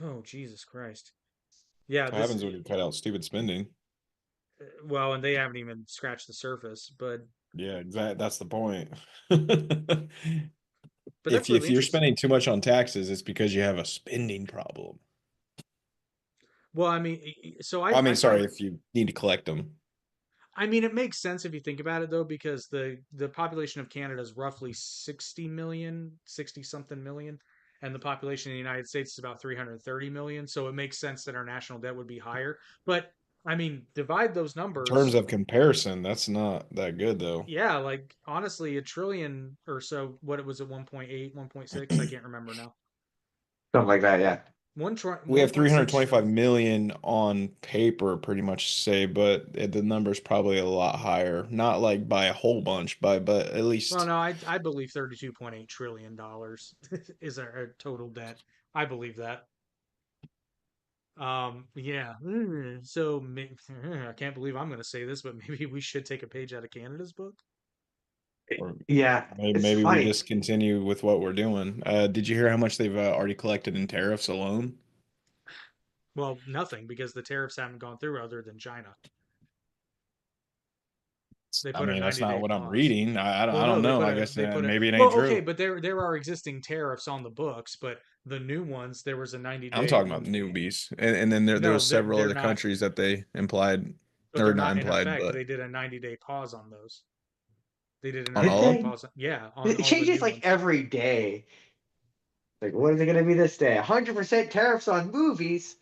Speaker 1: oh Jesus Christ. Yeah,
Speaker 2: What
Speaker 1: this
Speaker 2: happens when you cut out stupid spending?
Speaker 1: well, and they haven't even scratched the surface, but
Speaker 2: Yeah, exactly. That's the point.
Speaker 1: that's
Speaker 2: If
Speaker 1: really
Speaker 2: you're
Speaker 1: interesting.
Speaker 2: spending too much on taxes, it's because you have a spending problem.
Speaker 1: Well, I mean, so
Speaker 2: I
Speaker 1: I
Speaker 2: mean,
Speaker 1: found
Speaker 2: sorry, if you need to collect them.
Speaker 1: I mean, it makes sense if you think about it though, because the population of Canada is roughly 60 million, 60 something million, and the population of the United States is about 330 million. So it makes sense that our national debt would be higher. But I mean, divide those
Speaker 2: In terms
Speaker 1: numbers.
Speaker 2: of comparison, that's not that good though.
Speaker 1: Yeah, like honestly, a trillion or so, what it was at 1.8, 1.6, I can't remember now.
Speaker 3: Something like that. Yeah.
Speaker 2: We have
Speaker 1: 1.6
Speaker 2: 325
Speaker 1: trillion.
Speaker 2: million on paper, pretty much say, but the number's probably a lot higher. Not like by a whole bunch, but at
Speaker 1: Well,
Speaker 2: least
Speaker 1: no, I believe $32.8 trillion dollars is our total debt. I believe that. Yeah. So I can't believe I'm going to say this, but maybe we should take a page out of Canada's book.
Speaker 2: or
Speaker 3: Yeah. It's
Speaker 2: maybe we
Speaker 3: funny.
Speaker 2: just continue with what we're doing. Did you hear how much they've already collected in tariffs alone?
Speaker 1: Well, nothing because the tariffs haven't gone through other than China. They
Speaker 2: I
Speaker 1: put a
Speaker 2: mean, that's not
Speaker 1: 90-day
Speaker 2: what I'm
Speaker 1: pause.
Speaker 2: reading.
Speaker 1: Well,
Speaker 2: I
Speaker 1: no,
Speaker 2: don't know. I guess
Speaker 1: they put a
Speaker 2: maybe it ain't
Speaker 1: well, okay,
Speaker 2: true.
Speaker 1: but there are existing tariffs on the books, but the new ones there was a
Speaker 2: I'm
Speaker 1: 90-day
Speaker 2: talking about
Speaker 1: one.
Speaker 2: newbies, and then there's
Speaker 1: No,
Speaker 2: several
Speaker 1: they're
Speaker 2: other
Speaker 1: not,
Speaker 2: countries that they implied,
Speaker 1: but
Speaker 2: or
Speaker 1: they're
Speaker 2: not
Speaker 1: not in
Speaker 2: implied,
Speaker 1: effect.
Speaker 2: but
Speaker 1: They did a 90-day pause on those. They did a
Speaker 2: on
Speaker 3: Did
Speaker 1: 90
Speaker 2: all of
Speaker 1: day
Speaker 2: them.
Speaker 3: they?
Speaker 1: pause. Yeah, on
Speaker 3: It
Speaker 1: all the
Speaker 3: changes
Speaker 1: new
Speaker 3: like
Speaker 1: ones.
Speaker 3: every day. Like, what is it going to be this day? 100% tariffs on movies.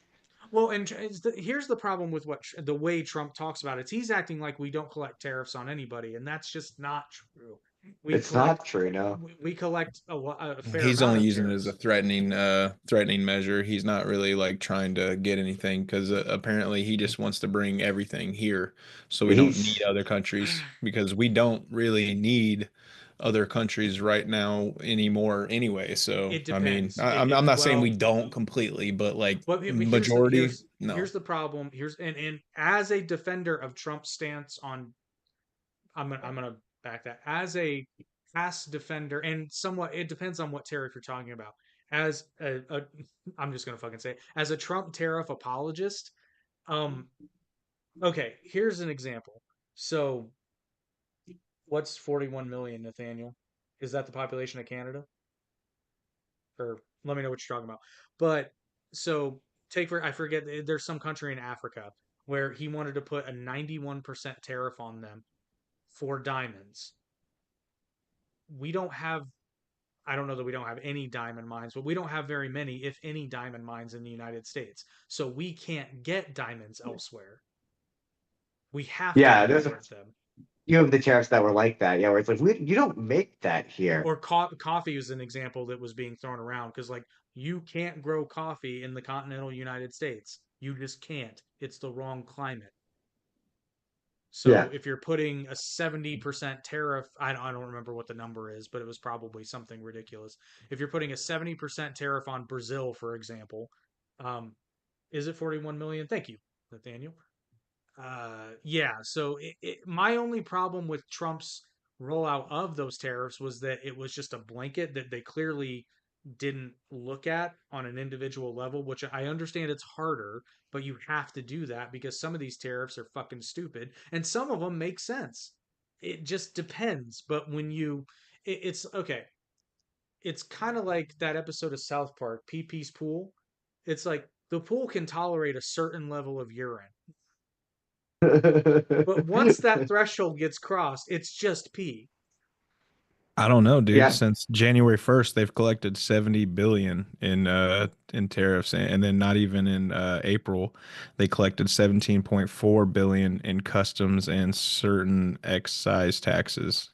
Speaker 1: Well, and here's the problem with the way Trump talks about it. He's acting like we don't collect tariffs on anybody, and that's just not true. We
Speaker 3: It's
Speaker 1: collect
Speaker 3: not true, no.
Speaker 1: we collect a fair
Speaker 2: He's
Speaker 1: amount
Speaker 2: only
Speaker 1: of
Speaker 2: using it as a
Speaker 1: tariffs.
Speaker 2: threatening measure. He's not really like trying to get anything because apparently he just wants to bring everything here, so we don't need
Speaker 3: He's
Speaker 2: other countries because we don't really need other countries right now anymore anyway. So
Speaker 1: It
Speaker 2: I mean,
Speaker 1: depends. It,
Speaker 2: I'm
Speaker 1: it
Speaker 2: not saying we
Speaker 1: well,
Speaker 2: don't completely, but like
Speaker 1: but
Speaker 2: majority, no.
Speaker 1: here's the problem. And as a defender of Trump's stance on, I'm gonna back that as a past defender, and somewhat it depends on what tariff you're talking about. As I'm just gonna fucking say it, as a Trump tariff apologist. Um, okay, here's an example. So, what's 41 million, Nathaniel? Is that the population of Canada? Or let me know what you're talking about. But so I forget there's some country in Africa where he wanted to put a 91% tariff on them for diamonds. We don't have I don't know that we don't have any diamond mines, but we don't have very many, if any, diamond mines in the United States. So we can't get diamonds elsewhere. We have to
Speaker 3: yeah. There's a
Speaker 1: import them.
Speaker 3: few of the tariffs that were like that. Yeah, where it's like you don't make that here.
Speaker 1: Or coffee is an example that was being thrown around because, like, you can't grow coffee in the continental United States. You just can't. It's the wrong climate.
Speaker 3: Yeah.
Speaker 1: So if you're putting a 70% tariff, I don't remember what the number is, but it was probably something ridiculous. If you're putting a 70% tariff on Brazil, for example, um, is it 41 million? Thank you, Nathaniel. Yeah, so my only problem with Trump's rollout of those tariffs was that it was just a blanket that they clearly didn't look at on an individual level, which I understand it's harder, but you have to do that because some of these tariffs are fucking stupid and some of them make sense. It just depends. But when it's okay. It's kind of like that episode of South Park, Pee-Pee's Pool. It's like the pool can tolerate a certain level of urine, but once that threshold gets crossed, it's just pee.
Speaker 2: I don't know, dude.
Speaker 3: Yeah.
Speaker 2: Since January 1st, they've collected 70 billion in tariffs, and then not even in April, they collected 17.4 billion in customs and certain excise taxes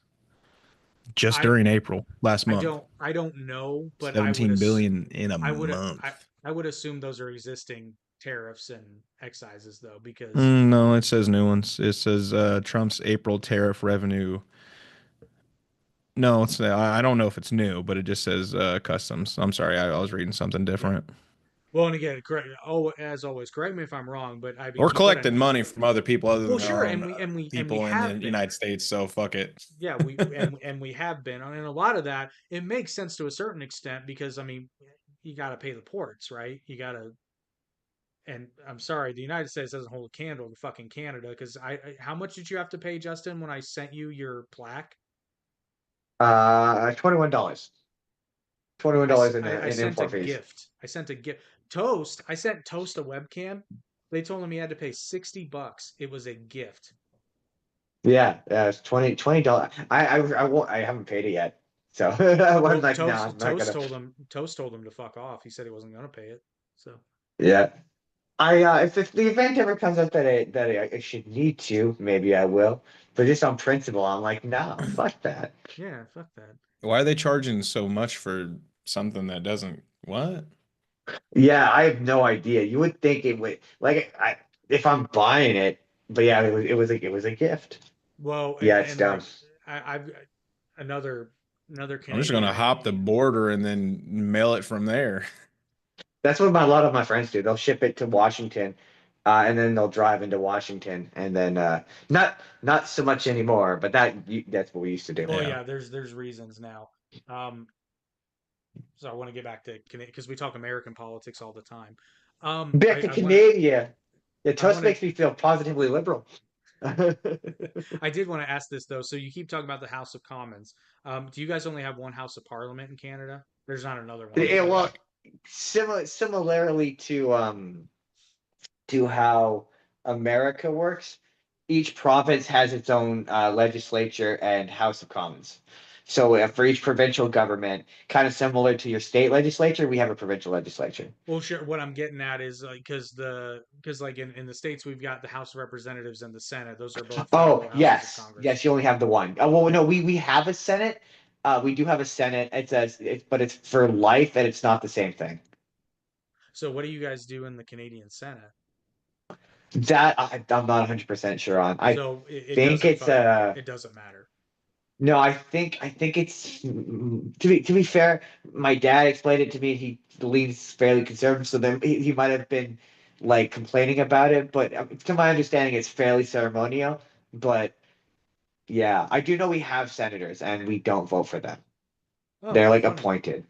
Speaker 2: just
Speaker 1: I
Speaker 2: during April last month.
Speaker 1: I don't know, but
Speaker 2: 17 billion in a
Speaker 1: I would
Speaker 2: month.
Speaker 1: I would assume those are existing tariffs and excises though, because
Speaker 2: No, it says new ones. It says Trump's April tariff revenue. No, I don't know if it's new, but it just says customs. I'm sorry, I was reading something
Speaker 1: yeah.
Speaker 2: different.
Speaker 1: Well, and again, correct. Oh, as always, correct me if I'm wrong, but I mean,
Speaker 2: We're
Speaker 1: you put an
Speaker 2: collecting money from other people other
Speaker 1: well,
Speaker 2: than
Speaker 1: sure,
Speaker 2: our own
Speaker 1: and we
Speaker 2: people in the
Speaker 1: have been.
Speaker 2: United States, so fuck it.
Speaker 1: Yeah, and we have been, and a lot of that it makes sense to a certain extent because I mean, you got to pay the ports, right? You got to, and I'm sorry, the United States doesn't hold a candle to fucking Canada because how much did you have to pay, Justin, when I sent you your plaque?
Speaker 3: $21. $21
Speaker 1: I
Speaker 3: in
Speaker 1: sent a
Speaker 3: import fees.
Speaker 1: gift. I sent a gift. Toast. I sent Toast a webcam. They told him he had to pay $60. It was a gift.
Speaker 3: Yeah, it's $20. I won't. I haven't paid it yet, so I'm
Speaker 1: Well,
Speaker 3: like, no, I'm not gonna.
Speaker 1: Toast told him to fuck off. He said he wasn't gonna pay it. So
Speaker 3: Yeah, if the event ever comes up that I should need to, maybe I will. But just on principle, I'm like, no, fuck that.
Speaker 1: yeah, fuck that.
Speaker 2: Why are they charging so much for something that doesn't what?
Speaker 3: Yeah, I have no idea. You would think it would like if I'm buying it, but yeah, it was a gift.
Speaker 1: Well,
Speaker 3: Yeah, it's
Speaker 1: and
Speaker 3: dumb.
Speaker 1: like I've another
Speaker 2: I'm just
Speaker 1: Canadian
Speaker 2: gonna
Speaker 1: I
Speaker 2: hop the border and then mail it from there.
Speaker 3: That's what a lot of my friends do. They'll ship it to Washington, and then they'll drive into Washington, and then not so much anymore. But that's what we used to do.
Speaker 1: well,
Speaker 2: Yeah.
Speaker 1: yeah, there's reasons now. Um, so I want to get back to because we talk American politics all the time.
Speaker 3: Back to
Speaker 1: I want to
Speaker 3: Canada. Yeah,
Speaker 1: I
Speaker 3: Toast
Speaker 1: want to
Speaker 3: makes me feel positively liberal.
Speaker 1: I did want to ask this though. So you keep talking about the House of Commons. Do you guys only have one House of Parliament in Canada? There's not another one, is
Speaker 3: Yeah,
Speaker 1: there?
Speaker 3: well, similarly to how America works, each province has its own legislature and House of Commons. So for each provincial government, kind of similar to your state legislature, we have a provincial legislature.
Speaker 1: Well, sure. What I'm getting at is like because like in the states we've got the House of Representatives and the Senate. Those are both
Speaker 3: Oh,
Speaker 1: federal houses of
Speaker 3: yes.
Speaker 1: Congress.
Speaker 3: Yes, you only have the one. Oh, well, no, we have a Senate. We do have a Senate. But it's for life and it's not the same thing.
Speaker 1: So what do you guys do in the Canadian Senate?
Speaker 3: That I'm not 100% sure on. I
Speaker 1: So
Speaker 3: think it's
Speaker 1: it doesn't matter.
Speaker 3: no, I think it's to be fair, my dad explained it to me. He leans fairly conservative, so then he might have been like complaining about it, but to my understanding, it's fairly ceremonial. But yeah, I do know we have senators and we don't vote for them. They're
Speaker 1: Oh,
Speaker 3: like
Speaker 1: funny.
Speaker 3: appointed.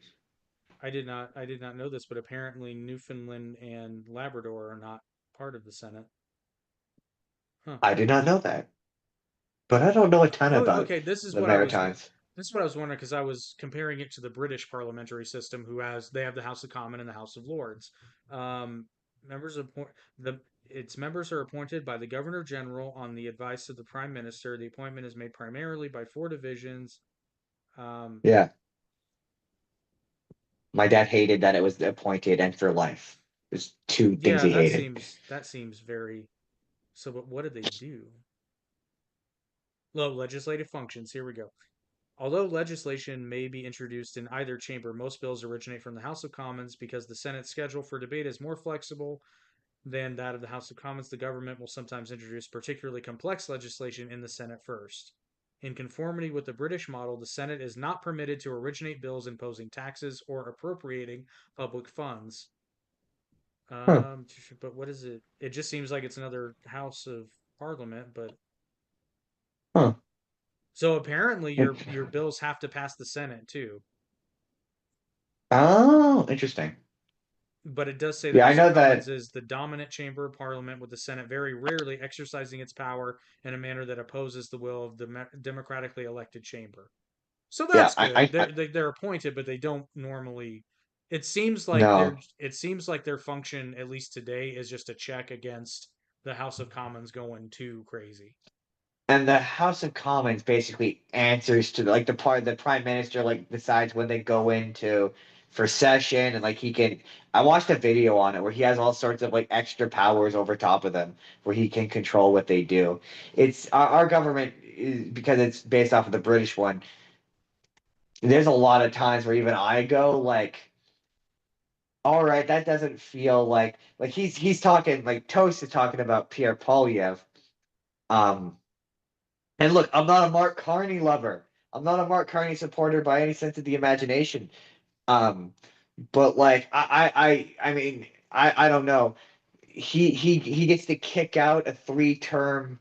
Speaker 1: I did not know this, but apparently Newfoundland and Labrador are not part of the Senate. Huh.
Speaker 3: I did not know that, but I don't know a ton
Speaker 1: Oh,
Speaker 3: about
Speaker 1: okay.
Speaker 3: the Maritimes.
Speaker 1: This is what I was wondering because I was comparing it to the British parliamentary system, they have the House of Commons and the House of Lords. Um, members appoint the its members are appointed by the Governor General on the advice of the Prime Minister. The appointment is made primarily by four divisions. Um,
Speaker 3: Yeah, my dad hated that it was appointed and for life. There's two things
Speaker 1: yeah,
Speaker 3: he hated.
Speaker 1: that seems very. So, but what do they do? Low legislative functions. Here we go. Although legislation may be introduced in either chamber, most bills originate from the House of Commons because the Senate's schedule for debate is more flexible than that of the House of Commons. The government will sometimes introduce particularly complex legislation in the Senate first. In conformity with the British model, the Senate is not permitted to originate bills imposing taxes or appropriating public funds.
Speaker 3: Huh.
Speaker 1: But what is it? It just seems like it's another House of Parliament, but
Speaker 3: Huh.
Speaker 1: so apparently your bills have to pass the Senate too.
Speaker 3: Oh, interesting.
Speaker 1: But it does say the
Speaker 3: Yeah, I
Speaker 1: House of
Speaker 3: know
Speaker 1: Commons
Speaker 3: that.
Speaker 1: is the dominant chamber of Parliament, with the Senate very rarely exercising its power in a manner that opposes the will of the democratically elected chamber. So
Speaker 3: Yeah,
Speaker 1: that's good.
Speaker 3: I
Speaker 1: They're appointed, but they don't normally. It seems like
Speaker 3: no.
Speaker 1: their function, at least today, is just a check against the House of Commons going too crazy.
Speaker 3: And the House of Commons basically answers to like the prime minister like decides when they go into for session and like he can. I watched a video on it where he has all sorts of like extra powers over top of them where he can control what they do. It's our government is, because it's based off of the British one. There's a lot of times where even I go like, all right, that doesn't feel like he's talking like Toast is talking about Pierre Polyev. Um, And look, I'm not a Mark Carney lover. I'm not a Mark Carney supporter by any sense of the imagination. Um, but like I mean, I don't know. He gets to kick out a three-term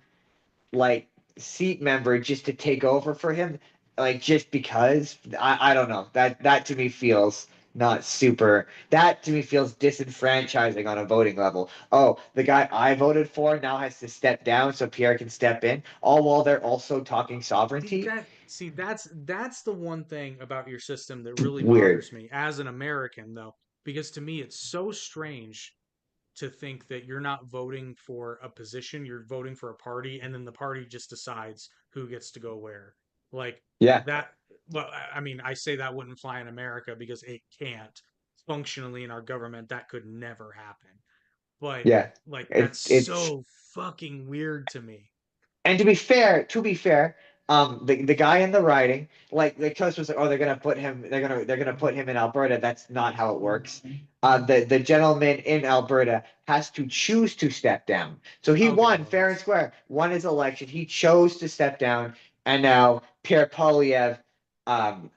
Speaker 3: like seat member just to take over for him, like just because. I don't know. That to me feels not super. That to me feels disenfranchising on a voting level. Oh, the guy I voted for now has to step down so Pierre can step in, all while they're also talking sovereignty.
Speaker 1: That's the one thing about your system that really
Speaker 3: Weird.
Speaker 1: bothers me as an American, though, because to me it's so strange to think that you're not voting for a position, you're voting for a party, and then the party just decides who gets to go where. Like
Speaker 3: Yeah,
Speaker 1: that. Well, I mean, I say that wouldn't fly in America because it can't functionally in our government. That could never happen. But
Speaker 3: yeah.
Speaker 1: like, that's
Speaker 3: It's
Speaker 1: so fucking weird to me.
Speaker 3: And to be fair, the guy in the writing, like the coach was like, oh, they're gonna put him in Alberta. That's not how it works. The gentleman in Alberta has to choose to step down. So he
Speaker 1: Okay,
Speaker 3: won
Speaker 1: well,
Speaker 3: fair and
Speaker 1: that's
Speaker 3: square, won his election. He chose to step down, and now Pierre Polyev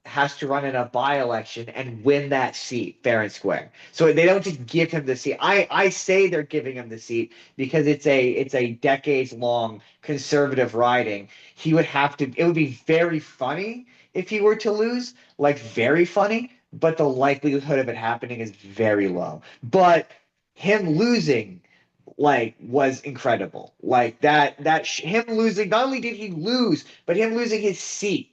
Speaker 3: has to run in a by-election and win that seat fair and square. So they don't just give him the seat. I say they're giving him the seat because it's a decades long conservative riding. He would have to. It would be very funny if he were to lose, like very funny. But the likelihood of it happening is very low. But him losing like was incredible. Like him losing, not only did he lose, but him losing his seat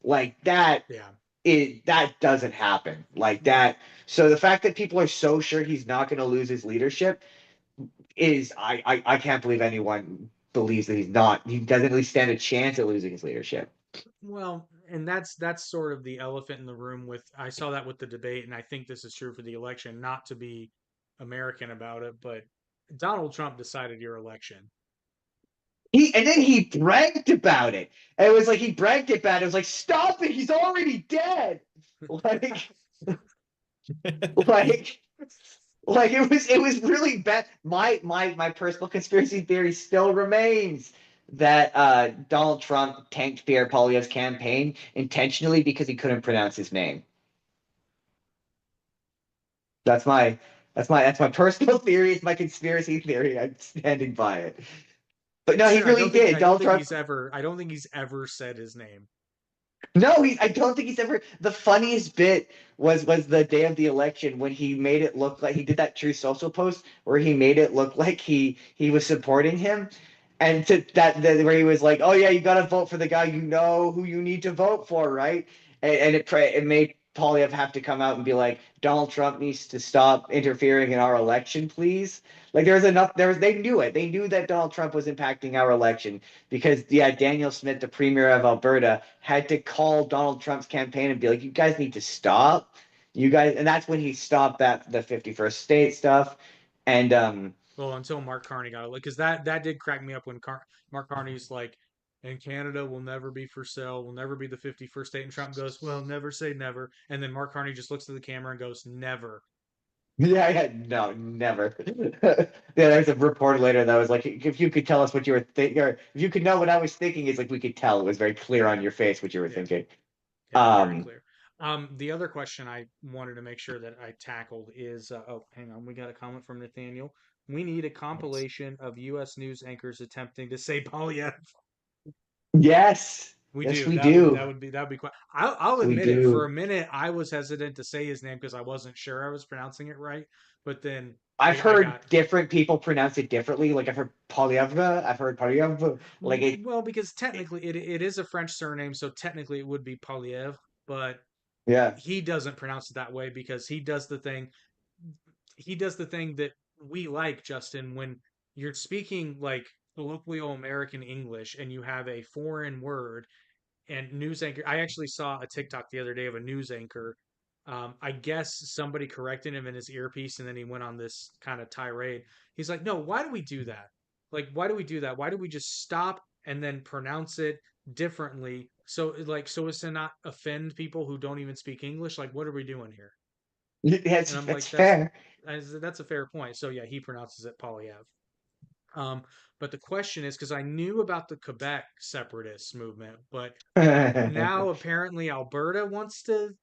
Speaker 3: like that
Speaker 1: yeah.
Speaker 3: that doesn't happen like that. So the fact that people are so sure he's not going to lose his leadership is I can't believe anyone believes that he doesn't at least stand a chance at losing his leadership.
Speaker 1: Well, and that's sort of the elephant in the room with I saw that with the debate, and I think this is true for the election, not to be American about it, but Donald Trump decided your election.
Speaker 3: He bragged about it. And it was like he bragged about it. It was like, stop it, he's already dead. Like like it was really bad. My personal conspiracy theory still remains that Donald Trump tanked Pierre Poilievre's campaign intentionally because he couldn't pronounce his name. That's my that's my personal theory. It's my conspiracy theory. I'm standing by it. But no, he
Speaker 1: Sure,
Speaker 3: really did. Donald Trump.
Speaker 1: I don't think he's ever said his name.
Speaker 3: No, I don't think he's ever. The funniest bit was the day of the election when he made it look like he did that True Social post where he made it look like he was supporting him, and to where he was like, "Oh yeah, you got to vote for the guy you know who you need to vote for, right?" And it made Polyev have to come out and be like, "Donald Trump needs to stop interfering in our election, please." Like there was enough. They knew it. They knew that Donald Trump was impacting our election because yeah, Daniel Smith, the premier of Alberta, had to call Donald Trump's campaign and be like, "You guys need to stop." You guys, and that's when he stopped the 51st state stuff. And
Speaker 1: Well, until Mark Carney got it, because that did crack me up when Mark Carney's like, "And Canada will never be for sale, will never be the 51st state," and Trump goes, "Well, never say never," and then Mark Carney just looks at the camera and goes, "Never."
Speaker 3: yeah, no, never. Yeah, there's a report later that was like, if you could tell us what you were thinking, or if you could know what I was thinking, it's like we could tell. It was very clear on your face what you were
Speaker 1: Yeah.
Speaker 3: thinking.
Speaker 1: Yeah, very
Speaker 3: Um,
Speaker 1: clear. The other question I wanted to make sure that I tackled is, oh, hang on, we got a comment from Nathaniel. We need a compilation of U.S. news anchors attempting to say Polyev.
Speaker 3: yes,
Speaker 1: We
Speaker 3: Yes,
Speaker 1: do.
Speaker 3: we
Speaker 1: That would
Speaker 3: do.
Speaker 1: that would be that would be quite. I'll
Speaker 3: We
Speaker 1: admit it. For
Speaker 3: do.
Speaker 1: a minute, I was hesitant to say his name because I wasn't sure I was pronouncing it right. But then
Speaker 3: I've
Speaker 1: I
Speaker 3: heard
Speaker 1: got
Speaker 3: different people pronounce it differently. Like I've heard Polyevra, I've heard Polyevra. Like it,
Speaker 1: well because technically it is a French surname, so technically it would be Poliev, but
Speaker 3: yeah.
Speaker 1: he doesn't pronounce it that way because he does the thing that we like, Justin, when you're speaking like colloquial American English and you have a foreign word and news anchor. I actually saw a TikTok the other day of a news anchor. I guess somebody corrected him in his earpiece, and then he went on this kind of tirade. He's like, "No, why do we do that? Like, why do we do that? Why do we just stop and then pronounce it differently? So as to not offend people who don't even speak English. Like, what are we doing here?"
Speaker 3: Yes,
Speaker 1: And I'm
Speaker 3: that's
Speaker 1: like,
Speaker 3: fair.
Speaker 1: that's a fair point. So yeah, he pronounces it Polyev. Um, but the question is because I knew about the Quebec separatist movement, but now apparently Alberta wants to.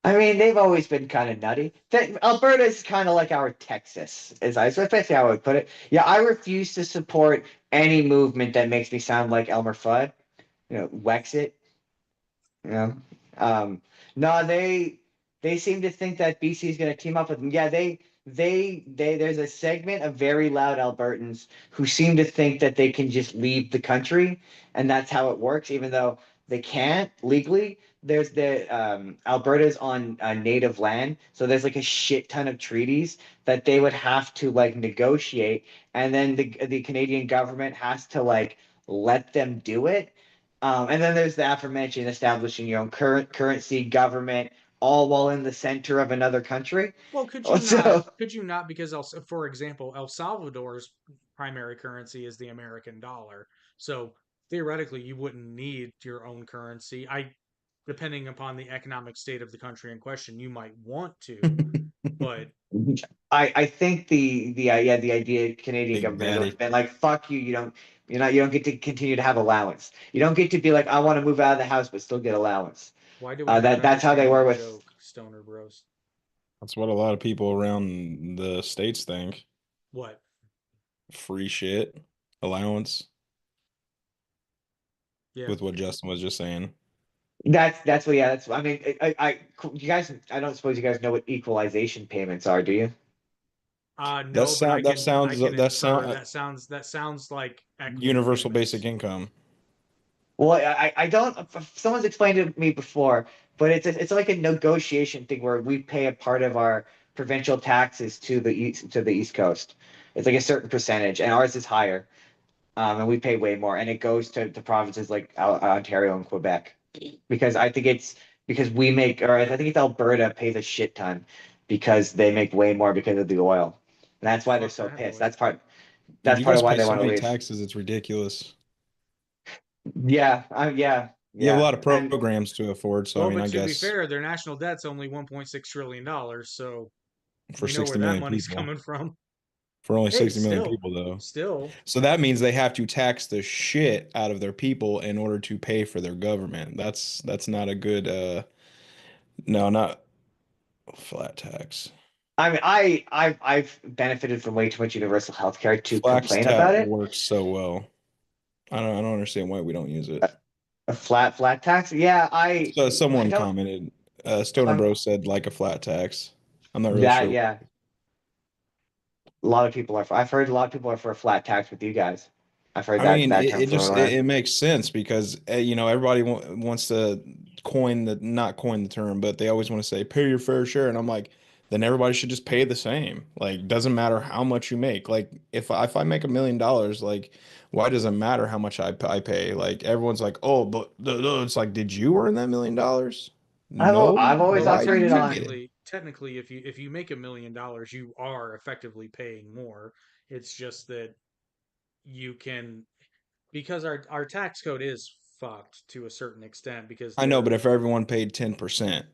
Speaker 3: I mean, they've always been kind of nutty. Alberta is kind of like our Texas, especially how I would put it. Yeah, I refuse to support any movement that makes me sound like Elmer Fudd. Wexit. You know, um, no, they seem to think that BC is going to team up with them. Yeah, they. There's a segment of very loud Albertans who seem to think that they can just leave the country, and that's how it works, even though they can't legally. There's the Alberta's on native land, so there's like a shit ton of treaties that they would have to like negotiate, and then the Canadian government has to like let them do it. And then there's the aforementioned establishing your own currency, government, all while in the center of another country.
Speaker 1: Well, could you not?
Speaker 3: So,
Speaker 1: Could you not? Because for example, El Salvador's primary currency is the American dollar. So theoretically, you wouldn't need your own currency. Depending upon the economic state of the country in question, you might want to, but
Speaker 3: I think the idea Canadian
Speaker 2: Big
Speaker 3: government has always
Speaker 2: Daddy.
Speaker 3: been like, fuck you, you don't get to continue to have allowance. You don't get to be like, I want to move out of the house but still get allowance.
Speaker 1: why do we not
Speaker 3: That's how they
Speaker 1: understand
Speaker 3: were
Speaker 1: that
Speaker 3: with.
Speaker 1: joke, Stoner Bros?
Speaker 2: That's what a lot of people around the states think.
Speaker 1: What?
Speaker 2: Free shit, allowance,
Speaker 1: Yeah.
Speaker 2: with what Justin was just saying.
Speaker 3: That's what, yeah, that's, I mean, you guys, I don't suppose you guys know what equalization payments are, do you?
Speaker 2: That
Speaker 1: No, but I
Speaker 2: sound that
Speaker 1: can I
Speaker 2: sounds
Speaker 1: can
Speaker 2: that
Speaker 1: infer
Speaker 2: sound
Speaker 1: that sounds like equity
Speaker 2: universal basic
Speaker 1: payments.
Speaker 2: income.
Speaker 3: Well, I don't. Someone's explained it to me before, but it's like a negotiation thing where we pay a part of our provincial taxes to the East Coast. It's like a certain percentage, and ours is higher, and we pay way more, and it goes to provinces like Ontario and Quebec, because I think it's because we make, or I think it's Alberta pays a shit ton because they make way more because of the oil, and that's why they're
Speaker 1: Fuck
Speaker 3: so
Speaker 1: that
Speaker 3: pissed.
Speaker 1: noise.
Speaker 2: Dude,
Speaker 3: That's
Speaker 2: you
Speaker 3: part
Speaker 2: guys
Speaker 3: of why
Speaker 2: pay
Speaker 3: they
Speaker 2: so
Speaker 3: want to
Speaker 2: many
Speaker 3: leave.
Speaker 2: taxes, it's ridiculous.
Speaker 3: Yeah, yeah,
Speaker 2: You have a
Speaker 3: yeah,
Speaker 2: lot of
Speaker 3: and.
Speaker 2: programs to afford, so I
Speaker 1: Well,
Speaker 2: mean,
Speaker 1: but
Speaker 2: I
Speaker 1: to be
Speaker 2: guess
Speaker 1: fair, their national debt's only $1.6 trillion, so
Speaker 2: for
Speaker 1: we know where
Speaker 2: 60
Speaker 1: that
Speaker 2: million
Speaker 1: money's
Speaker 2: people,
Speaker 1: coming from.
Speaker 2: for only
Speaker 1: Hey,
Speaker 2: 60 million
Speaker 1: still,
Speaker 2: people though.
Speaker 1: still,
Speaker 2: So that means they have to tax the shit out of their people in order to pay for their government. That's not a good no, not flat tax.
Speaker 3: I mean, I've benefited from way too much universal health care to
Speaker 2: Flax
Speaker 3: complain
Speaker 2: tap
Speaker 3: about it.
Speaker 2: works so well. I don't understand why we don't use it.
Speaker 3: A flat tax. Yeah,
Speaker 2: So
Speaker 3: I
Speaker 2: someone
Speaker 3: don't.
Speaker 2: commented, Stoner
Speaker 3: Um,
Speaker 2: Bro said like a flat tax. I'm not really
Speaker 3: that
Speaker 2: sure.
Speaker 3: yeah, a lot of people are. I've heard a lot of people are for a flat tax with you guys. I've heard
Speaker 2: I
Speaker 3: that
Speaker 2: mean,
Speaker 3: that
Speaker 2: it,
Speaker 3: term
Speaker 2: it
Speaker 3: thrown
Speaker 2: just
Speaker 3: around.
Speaker 2: it makes sense because everybody wants to not coin the term, but they always want to say pay your fair share, and I'm like, then everybody should just pay the same. Like, doesn't matter how much you make. Like, if I make $1 million, like, why does it matter how much I pay? Like, everyone's like, oh, but it's like, did you earn that $1 million? No,
Speaker 3: I've always
Speaker 1: well,
Speaker 2: why are you
Speaker 3: operated
Speaker 2: getting
Speaker 3: on.
Speaker 2: it?
Speaker 1: technically, if you make $1 million, you are effectively paying more. It's just that you can because our tax code is fucked to a certain extent because
Speaker 2: I know,
Speaker 1: they're
Speaker 2: but if everyone paid 10%,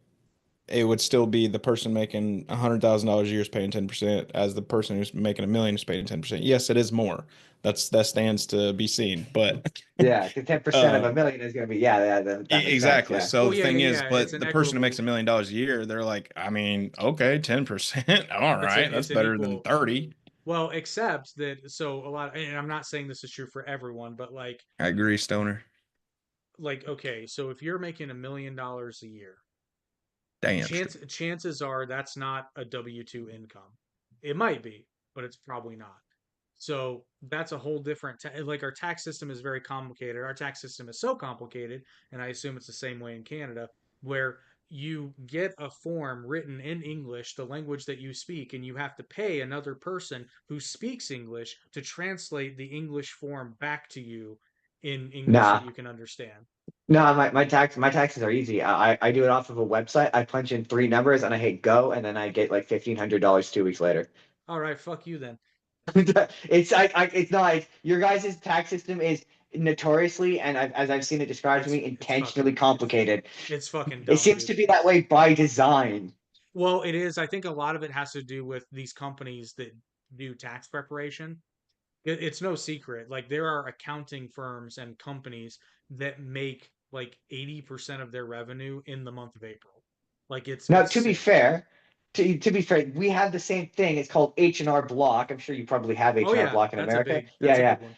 Speaker 2: it would still be the person making $100,000 a year is paying 10% as the person who's making a million is paying 10%. Yes, it is more. That stands to be seen. But
Speaker 3: Yeah, because 10% of
Speaker 2: uh,
Speaker 3: a million is going to be, yeah, that makes sense.
Speaker 2: exactly.
Speaker 3: Yeah.
Speaker 2: So
Speaker 1: well,
Speaker 2: the
Speaker 1: yeah,
Speaker 2: thing
Speaker 1: yeah,
Speaker 2: is,
Speaker 1: yeah. It's
Speaker 2: but
Speaker 1: an
Speaker 2: the person who makes
Speaker 1: equitable.
Speaker 2: $1 million a year, they're like, I mean, okay, 10%. All right, that's
Speaker 1: It's an
Speaker 2: better than
Speaker 1: equal.
Speaker 2: 30.
Speaker 1: Well, except that so a lot, and I'm not saying this is true for everyone, but like
Speaker 2: I agree, Stoner.
Speaker 1: like, okay, so if you're making $1 million a year,
Speaker 2: Damn straight.
Speaker 1: chances are that's not a W-2 income. It might be, but it's probably not. So that's a whole different like our tax system is very complicated. Our tax system is so complicated, and I assume it's the same way in Canada, where you get a form written in English, the language that you speak, and you have to pay another person who speaks English to translate the English form back to you in English that
Speaker 3: Nah.
Speaker 1: you can understand.
Speaker 3: No, my taxes are easy. I do it off of a website. I punch in three numbers and I hit go, and then I get like $1,500 2 weeks later.
Speaker 1: All right, fuck you then.
Speaker 3: It's not like your guys' tax system is notoriously, and as I've seen it described to me,
Speaker 1: It's
Speaker 3: intentionally
Speaker 1: fucking
Speaker 3: complicated.
Speaker 1: it's fucking
Speaker 3: It
Speaker 1: dumb,
Speaker 3: seems
Speaker 1: dude.
Speaker 3: to be that way by design.
Speaker 1: Well, it is. I think a lot of it has to do with these companies that do tax preparation. It's no secret. Like there are accounting firms and companies that make like 80% of their revenue in the month of April. Like
Speaker 3: Now,
Speaker 1: it's
Speaker 3: to be
Speaker 1: sick.
Speaker 3: fair, to be fair, we have the same thing. It's called H&R Block. I'm sure you probably have
Speaker 1: Oh
Speaker 3: H&R
Speaker 1: yeah,
Speaker 3: Block in America.
Speaker 1: that's
Speaker 3: Yeah,
Speaker 1: a
Speaker 3: yeah.
Speaker 1: big one.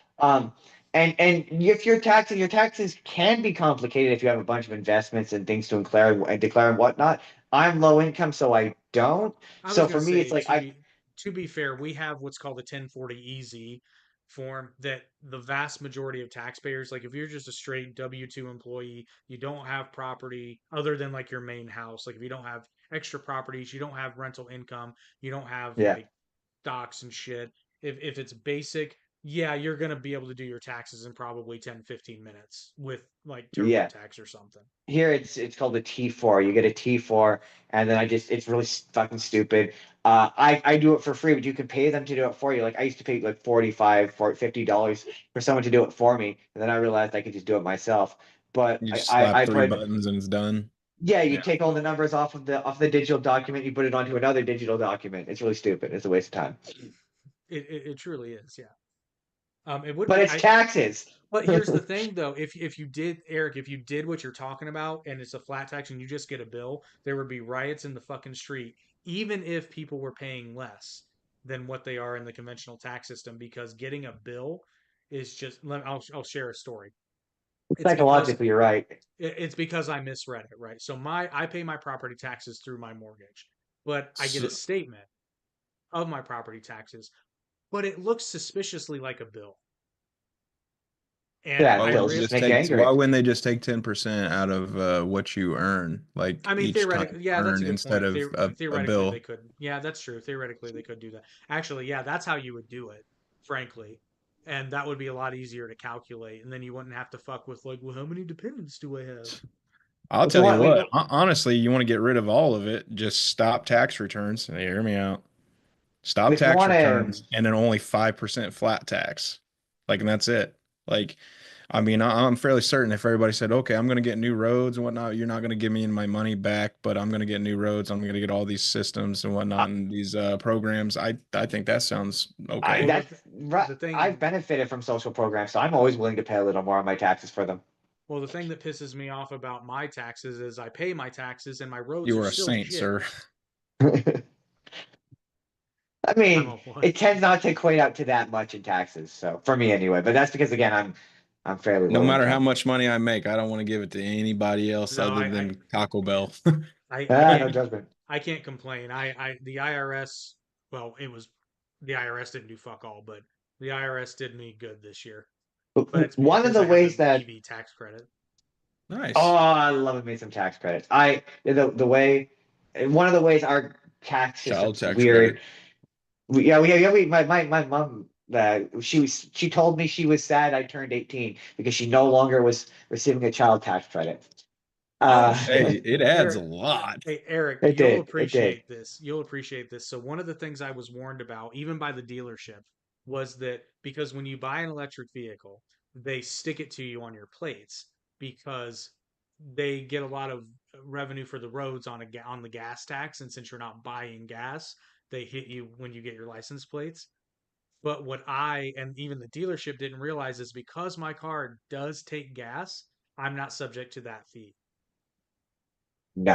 Speaker 3: And if your taxes can be complicated if you have a bunch of investments and things to declare and whatnot. I'm low income, so I don't.
Speaker 1: I was
Speaker 3: So
Speaker 1: gonna
Speaker 3: for me, it's
Speaker 1: say
Speaker 3: like I
Speaker 1: to be fair, we have what's called a 1040 EZ form that the vast majority of taxpayers, like if you're just a straight W-2 employee, you don't have property other than like your main house. Like if you don't have extra properties, you don't have rental income, you don't have
Speaker 3: yeah.
Speaker 1: like stocks and shit. If it's basic, yeah, you're gonna be able to do your taxes in probably 10, 15 minutes with like
Speaker 3: Yeah.
Speaker 1: TurboTax or something.
Speaker 3: Here it's called a T4. You get a T4, and then it's really fucking stupid. I do it for free, but you can pay them to do it for you. Like I used to pay like 45 for $50 for someone to do it for me, and then I realized I could just do it myself. But
Speaker 2: You just slap
Speaker 3: I
Speaker 2: three
Speaker 3: put
Speaker 2: buttons and it's done.
Speaker 3: yeah, you
Speaker 1: Yeah.
Speaker 3: take all the numbers off the digital document, you put it onto another digital document. It's really stupid. It's a waste of time.
Speaker 1: It truly is, yeah. It would
Speaker 3: But
Speaker 1: be
Speaker 3: it's taxes.
Speaker 1: but here's the thing though, if you did, Eric, if you did what you're talking about and it's a flat tax and you just get a bill, there would be riots in the fucking street, even if people were paying less than what they are in the conventional tax system, because getting a bill is just I'll share a story. It's because
Speaker 3: Psychologically, you're right.
Speaker 1: it's because I misread it, right? So I pay my property taxes through my mortgage, but I get a
Speaker 2: So,
Speaker 1: statement of my property taxes, but it looks suspiciously like a bill. And
Speaker 3: Yeah,
Speaker 2: why
Speaker 1: I
Speaker 2: wouldn't
Speaker 3: bills
Speaker 2: they
Speaker 1: real
Speaker 3: just
Speaker 2: just
Speaker 3: make you
Speaker 2: take
Speaker 3: angry.
Speaker 2: why wouldn't they just take 10% out of what you earn, like
Speaker 1: I mean,
Speaker 2: each time
Speaker 1: theoretically,
Speaker 2: you
Speaker 1: yeah, that's a
Speaker 2: earn
Speaker 1: good
Speaker 2: instead
Speaker 1: point.
Speaker 2: of a
Speaker 1: Theoretically, they
Speaker 2: bill?
Speaker 1: could. Yeah, that's true. Theoretically, they could do that. Actually, yeah, that's how you would do it, frankly. And that would be a lot easier to calculate. And then you wouldn't have to fuck with like, well, how many dependents do I have?
Speaker 2: I'll
Speaker 3: If you
Speaker 2: tell you
Speaker 3: want,
Speaker 2: what, honestly, you want to get rid of all of it, just stop tax returns. Hey, hear me out. Stop
Speaker 3: if you
Speaker 2: tax
Speaker 3: want to,
Speaker 2: returns and then only 5% flat tax. Like, and that's it. Like, I mean, I'm fairly certain if everybody said, okay, I'm going to get new roads and whatnot, you're not going to give me my money back, but I'm going to get new roads. I'm going to get all these systems and whatnot and these programs. I think that sounds okay.
Speaker 1: Well,
Speaker 3: that's right.
Speaker 1: the thing
Speaker 3: I've benefited from social programs, so I'm always willing to pay a little more on my taxes for them.
Speaker 1: well, the thing that pisses me off about my taxes is I pay my taxes and my roads
Speaker 2: You
Speaker 1: are
Speaker 2: are a
Speaker 1: still
Speaker 2: saint,
Speaker 1: shit.
Speaker 2: sir.
Speaker 3: I
Speaker 1: I'm
Speaker 3: mean,
Speaker 1: a what?
Speaker 3: it tends not to equate out to that much in taxes, so for me anyway. But that's because again, I'm fairly
Speaker 2: No
Speaker 3: low
Speaker 2: matter how
Speaker 3: income.
Speaker 2: much money I make, I don't want to give it to anybody else
Speaker 1: No,
Speaker 2: other than Taco Bell.
Speaker 1: I
Speaker 3: No
Speaker 1: can't
Speaker 3: judgment.
Speaker 1: I can't complain. The IRS, well, it was the IRS didn't do fuck all, but the IRS did me good this year. But it's
Speaker 3: One of
Speaker 1: because
Speaker 3: the
Speaker 1: I have the
Speaker 3: ways that
Speaker 1: EV tax credit.
Speaker 3: oh,
Speaker 2: Nice.
Speaker 3: I love me some tax credits. The way one of the ways our tax
Speaker 2: Child
Speaker 3: system's
Speaker 2: tax credit.
Speaker 3: weird. My mom she told me she was sad I turned 18 because she no longer was receiving a child tax credit.
Speaker 1: Oh
Speaker 3: Uh,
Speaker 2: Hey,
Speaker 1: shit.
Speaker 2: it adds a
Speaker 1: Eric,
Speaker 2: lot.
Speaker 1: hey Eric,
Speaker 3: it
Speaker 1: you'll
Speaker 3: did, it did.
Speaker 1: appreciate this. You'll appreciate this. So one of the things I was warned about, even by the dealership, was that because when you buy an electric vehicle, they stick it to you on your plates because they get a lot of revenue for the roads on the gas tax, and since you're not buying gas, they hit you when you get your license plates. But what I and even the dealership didn't realize is because my car does take gas, I'm not subject to that fee.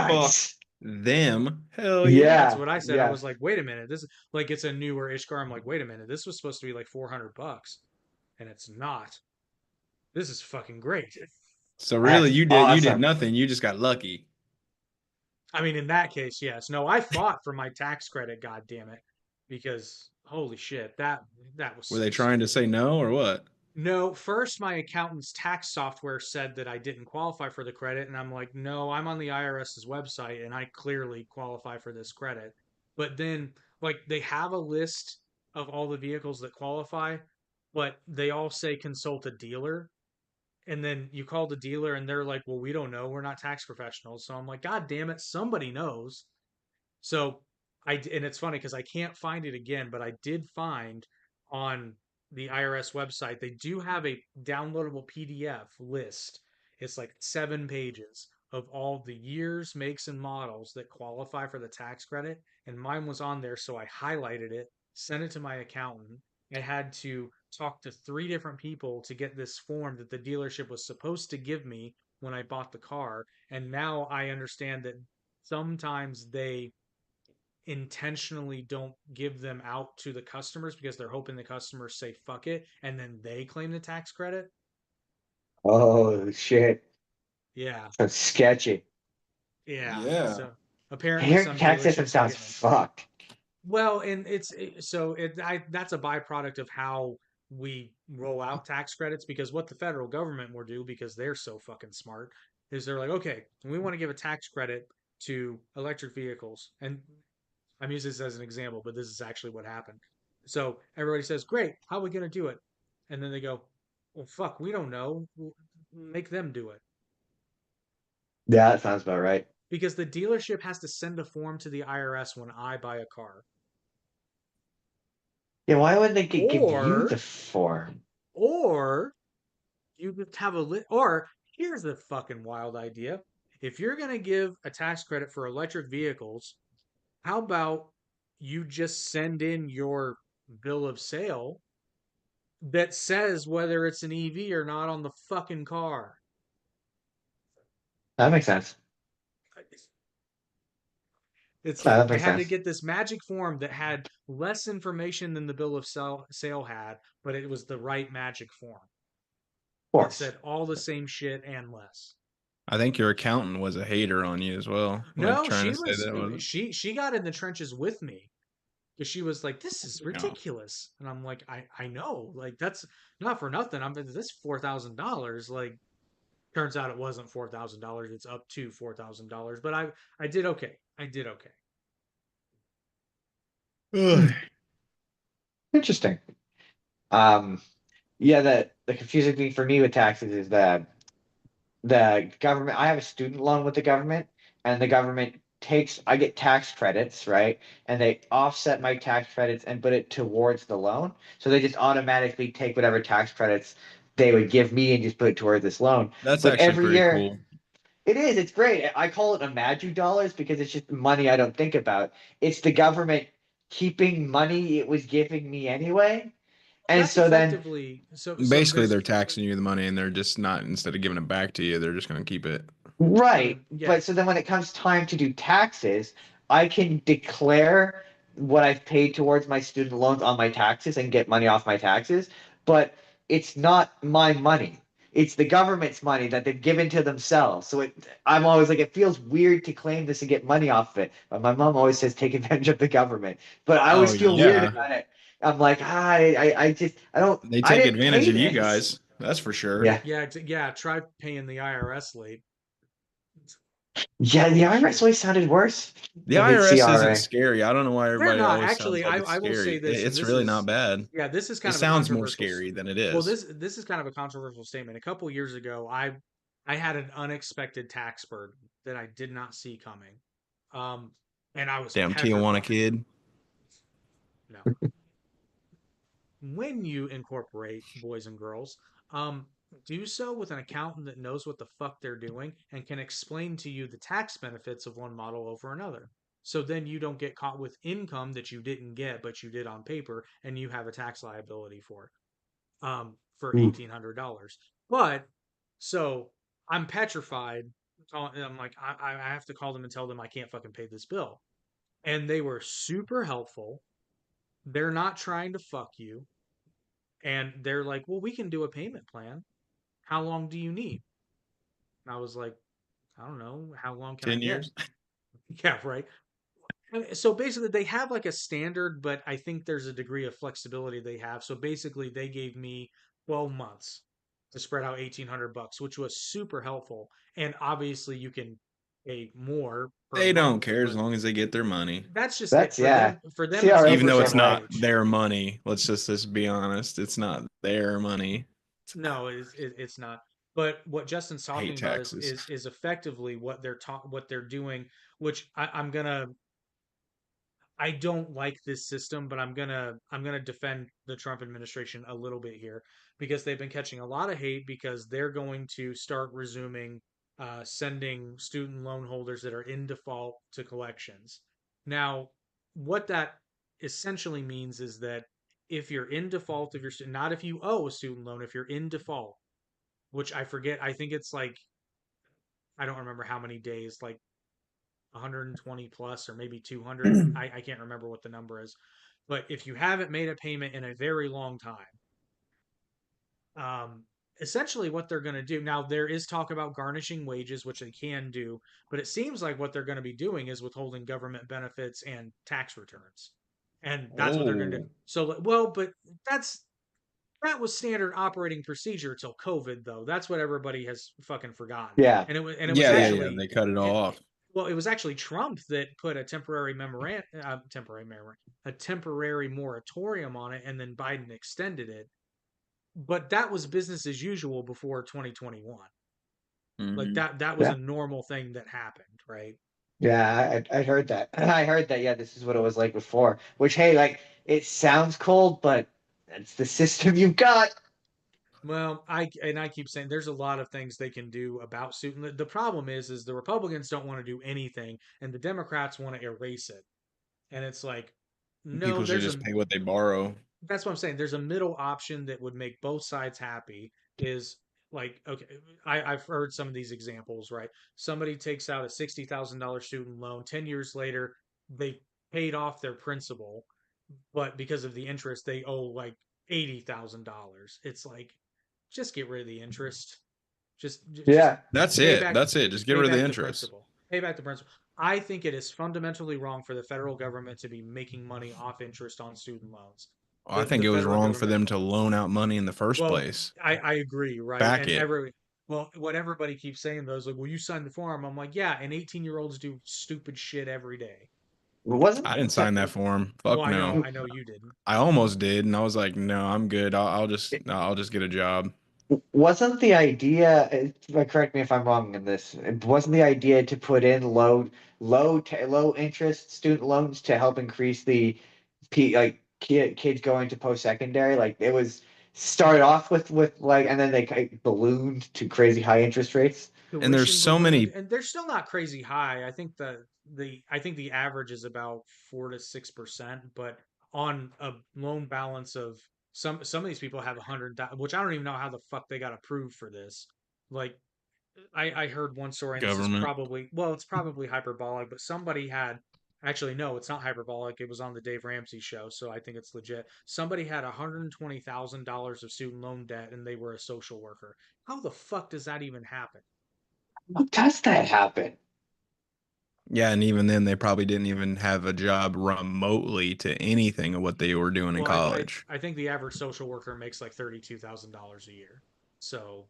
Speaker 2: Fuck
Speaker 3: Nice.
Speaker 2: them. Hell
Speaker 1: That's
Speaker 2: yeah.
Speaker 3: Yeah,
Speaker 1: what I said. I
Speaker 3: yeah.
Speaker 1: was like, wait a minute, this is like it's a newer ish car. I'm like, wait a minute, this was supposed to be like $400, and it's not. This is fucking great.
Speaker 2: So really,
Speaker 3: That's
Speaker 2: you did
Speaker 3: awesome.
Speaker 2: nothing. You just got lucky.
Speaker 1: I mean, in that case, yes. No, I fought for my tax credit, god damn it, because holy shit, that was
Speaker 2: Were
Speaker 1: so
Speaker 2: they trying to
Speaker 1: stupid.
Speaker 2: say no or what?
Speaker 1: No, first my accountant's tax software said that I didn't qualify for the credit, and I'm like, no, I'm on the IRS's website and I clearly qualify for this credit. But then, like, they have a list of all the vehicles that qualify, but they all say consult a dealer. And then you call the dealer and they're like, well, we don't know. We're not tax professionals. So I'm like, God damn it, somebody knows. So and it's funny because I can't find it again, but I did find on the IRS website, they do have a downloadable PDF list. It's like 7 pages of all the years, makes, and models that qualify for the tax credit. And mine was on there. So I highlighted it, sent it to my accountant. I had to talk to 3 different people to get this form that the dealership was supposed to give me when I bought the car. And now I understand that sometimes they intentionally don't give them out to the customers because they're hoping the customers say fuck it and then they claim the tax credit.
Speaker 3: Oh shit.
Speaker 1: Yeah.
Speaker 3: That's sketchy.
Speaker 1: Yeah.
Speaker 2: Yeah.
Speaker 1: So apparently
Speaker 3: Your
Speaker 1: some
Speaker 3: tax system
Speaker 1: dealerships are
Speaker 3: sounds
Speaker 1: getting in trouble.
Speaker 3: fucked.
Speaker 1: Well, and that's a byproduct of how we roll out tax credits because what the federal government will do because they're so fucking smart is they're like, okay, we want to give a tax credit to electric vehicles. And I'm using this as an example, but this is actually what happened. So everybody says, great, how are we going to do it? And then they go, well, fuck, we don't know. Make them do it.
Speaker 3: Yeah, that sounds about right.
Speaker 1: Because the dealership has to send a form to the IRS when I buy a car.
Speaker 3: Yeah, why wouldn't they give you the
Speaker 1: Or,
Speaker 3: form?
Speaker 1: or you could have or here's the fucking wild idea. If you're going to give a tax credit for electric vehicles, how about you just send in your bill of sale that says whether it's an EV or not on the fucking car.
Speaker 3: That makes sense.
Speaker 1: It's
Speaker 3: Yeah,
Speaker 1: like
Speaker 3: that
Speaker 1: I
Speaker 3: makes
Speaker 1: had to
Speaker 3: sense.
Speaker 1: get this magic form that had less information than the bill of sale had, but it was the right magic form.
Speaker 3: Of
Speaker 1: It
Speaker 3: course.
Speaker 1: said all the same shit and less.
Speaker 2: I think your accountant was a hater on you as well, like
Speaker 1: No,
Speaker 2: trying
Speaker 1: she
Speaker 2: to say
Speaker 1: was
Speaker 2: that was.
Speaker 1: she got in the trenches with me because she was like, "This is
Speaker 2: No.
Speaker 1: ridiculous," and I'm like, "I know, like that's not for nothing. I'm this $4,000. Like, turns out it wasn't $4,000. It's up to $4,000, but I did okay. I did okay.
Speaker 3: Hmm,
Speaker 2: Ugh.
Speaker 3: interesting. Um, yeah, the confusing thing for me with taxes is that the government, I have a student loan with the government, and the government takes, I get tax credits, right? And they offset my tax credits and put it towards the loan. So they just automatically take whatever tax credits they would give me and just put it towards this loan.
Speaker 2: That's
Speaker 3: But
Speaker 2: actually
Speaker 3: every
Speaker 2: pretty
Speaker 3: year,
Speaker 2: cool.
Speaker 3: it is, it's great. I call it Imagine dollars because it's just money I don't think about. It's the government keeping money it was giving me anyway. And
Speaker 1: That's
Speaker 3: so then,
Speaker 1: effectively so
Speaker 2: Basically,
Speaker 1: there's
Speaker 2: they're taxing you the money, and they're just not instead of giving it back to you, they're just going to keep it.
Speaker 3: right.
Speaker 1: yeah.
Speaker 3: But so then when it comes time to do taxes, I can declare what I've paid towards my student loans on my taxes and get money off my taxes. But it's not my money. It's the government's money that they've given to themselves. So I'm always like, it feels weird to claim this and get money off of it. But my mom always says, take advantage of the government. But I
Speaker 2: Oh
Speaker 3: always feel weird
Speaker 2: yeah,
Speaker 3: about it. I'm like, I don't,
Speaker 2: they
Speaker 3: I
Speaker 2: take
Speaker 3: didn't
Speaker 2: advantage
Speaker 3: pay
Speaker 2: of you
Speaker 3: this.
Speaker 2: guys. That's for sure.
Speaker 3: Yeah.
Speaker 1: Yeah, try paying the IRS late.
Speaker 3: Yeah, the
Speaker 1: Holy
Speaker 3: IRS
Speaker 1: shit.
Speaker 3: always sounded worse
Speaker 2: The
Speaker 3: than the
Speaker 2: IRS isn't
Speaker 3: CRA.
Speaker 2: scary. I don't know why
Speaker 1: They're
Speaker 2: everybody
Speaker 1: not
Speaker 2: always sounds
Speaker 1: actually.
Speaker 2: like it's
Speaker 1: I will say
Speaker 2: scary.
Speaker 1: this, and
Speaker 2: It's
Speaker 1: this
Speaker 2: really not
Speaker 1: is
Speaker 2: bad.
Speaker 1: yeah, this is
Speaker 2: It
Speaker 1: kind of a
Speaker 2: sounds more
Speaker 1: controversial.
Speaker 2: scary than it
Speaker 1: Well,
Speaker 2: is.
Speaker 1: this is kind of a controversial statement. A couple years ago, I had an unexpected tax burden that I did not see coming, um, and I was
Speaker 2: Damn Tijuana
Speaker 1: petrified.
Speaker 2: kid.
Speaker 1: No, when you incorporate boys and girls, um, do so with an accountant that knows what the fuck they're doing and can explain to you the tax benefits of one model over another. So then you don't get caught with income that you didn't get, but you did on paper, and you have a tax liability for
Speaker 3: Ooh.
Speaker 1: $1,800. But so I'm petrified. I'm like, I have to call them and tell them I can't fucking pay this bill. And they were super helpful. They're not trying to fuck you. And they're like, well, we can do a payment plan. How long do you need? And I was like, I don't know, how long can I
Speaker 2: 10
Speaker 1: get?
Speaker 2: years?
Speaker 1: Yeah, right. So basically, they have like a standard, but I think there's a degree of flexibility they have. So basically, they gave me 12 months to spread out $1,800, which was super helpful. And obviously, you can pay more per
Speaker 2: They don't
Speaker 1: month,
Speaker 2: care as
Speaker 1: but
Speaker 2: long as they get their money.
Speaker 1: that's just it
Speaker 3: That's
Speaker 1: for
Speaker 3: yeah.
Speaker 1: them. For them, it's
Speaker 3: CRA
Speaker 2: Even though it's
Speaker 1: minimum
Speaker 3: percent
Speaker 2: not
Speaker 3: right.
Speaker 1: wage.
Speaker 2: their money. Let's just be honest. It's not their money.
Speaker 1: No, it's not. But what Justin's
Speaker 2: I hate
Speaker 1: talking about is
Speaker 2: taxes.
Speaker 1: is is effectively what they're doing, which I don't like this system, but I'm gonna defend the Trump administration a little bit here because they've been catching a lot of hate because they're going to start resuming sending student loan holders that are in default to collections. Now, what that essentially means is that if you're in default of your student, not if you owe a student loan, if you're in default, which I forget, I think it's like I don't remember how many days, like 120 plus or maybe 200. I can't remember what the number is. But if you haven't made a payment in a very long time, um, essentially what they're going to do now, there is talk about garnishing wages, which they can do, but it seems like what they're going to be doing is withholding government benefits and tax returns. And that's what they're going to do.
Speaker 2: Oh.
Speaker 1: So, well, but that was standard operating procedure till COVID, though. That's what everybody has fucking forgotten.
Speaker 3: Yeah.
Speaker 1: And it was
Speaker 2: Yeah, yeah,
Speaker 3: Yeah.
Speaker 2: yeah.
Speaker 1: actually
Speaker 2: They cut it all
Speaker 1: it,
Speaker 2: off.
Speaker 1: well, it was actually Trump that put a temporary moratorium on it, and then Biden extended it. But that was business as usual before 2021. Like
Speaker 2: Hmm.
Speaker 1: that was a
Speaker 3: Yeah.
Speaker 1: normal thing that happened, right?
Speaker 3: Yeah, I heard that. I heard that, yeah, this is what it was like before. Which, hey, like, it sounds cold, but that's the system you've got.
Speaker 1: Well, I keep saying there's a lot of things they can do about student. The problem is the Republicans don't want to do anything, and the Democrats want to erase it. And it's like, no,
Speaker 2: People should just pay what they borrow.
Speaker 1: that's what I'm saying. There's a middle option that would make both sides happy. Is like, okay, I've heard some of these examples, right? Somebody takes out a $60,000 student loan. 10 years later, they paid off their principal, but because of the interest, they owe like $80,000. It's like, just get rid of the interest. Just
Speaker 3: Yeah.
Speaker 2: That's
Speaker 1: pay
Speaker 2: it.
Speaker 1: back
Speaker 2: That's it. Just get
Speaker 1: pay
Speaker 2: rid of the
Speaker 1: back the
Speaker 2: interest.
Speaker 1: principal. Pay back the principal. I think it is fundamentally wrong for the federal government to be making money off interest on student loans.
Speaker 2: I
Speaker 1: The
Speaker 2: think it was
Speaker 1: federal
Speaker 2: wrong for
Speaker 1: government,
Speaker 2: them to loan out money in the first
Speaker 1: well,
Speaker 2: place.
Speaker 1: I agree, right?
Speaker 2: Back
Speaker 1: And
Speaker 2: it.
Speaker 1: what everybody keeps saying though is like, well, you signed the form. I'm like, yeah, and 18-year-olds do stupid shit every day.
Speaker 3: Wasn't
Speaker 2: I didn't sign that form.
Speaker 1: Well,
Speaker 2: Fuck no.
Speaker 1: I know you didn't.
Speaker 2: I almost did, and I was like, no, I'm good. I'll just get a job.
Speaker 3: wasn't the idea, correct me if I'm wrong in this, wasn't the idea to put in low interest student loans to help increase the kids going to post secondary? Like it was started off with like, and then they ballooned to crazy high interest rates.
Speaker 2: And there's
Speaker 1: Tuition
Speaker 2: so
Speaker 1: ballooned,
Speaker 2: many
Speaker 1: and they're still not crazy high. I think the average is about 4 to 6%, but on a loan balance of some of these people have 100, which I don't even know how the fuck they got approved for this. Like I heard one story, and this is
Speaker 2: government.
Speaker 1: probably, well, it's probably hyperbolic, but somebody had, actually no, it's not hyperbolic. It was on the Dave Ramsey show, so I think it's legit. Somebody had $120,000 of student loan debt, and they were a social worker. How the fuck does that even happen?
Speaker 3: How does that happen?
Speaker 2: Yeah, and even then, they probably didn't even have a job remotely to anything of what they were doing in
Speaker 1: Well,
Speaker 2: college.
Speaker 1: I think the average social worker makes like $32,000 a year. So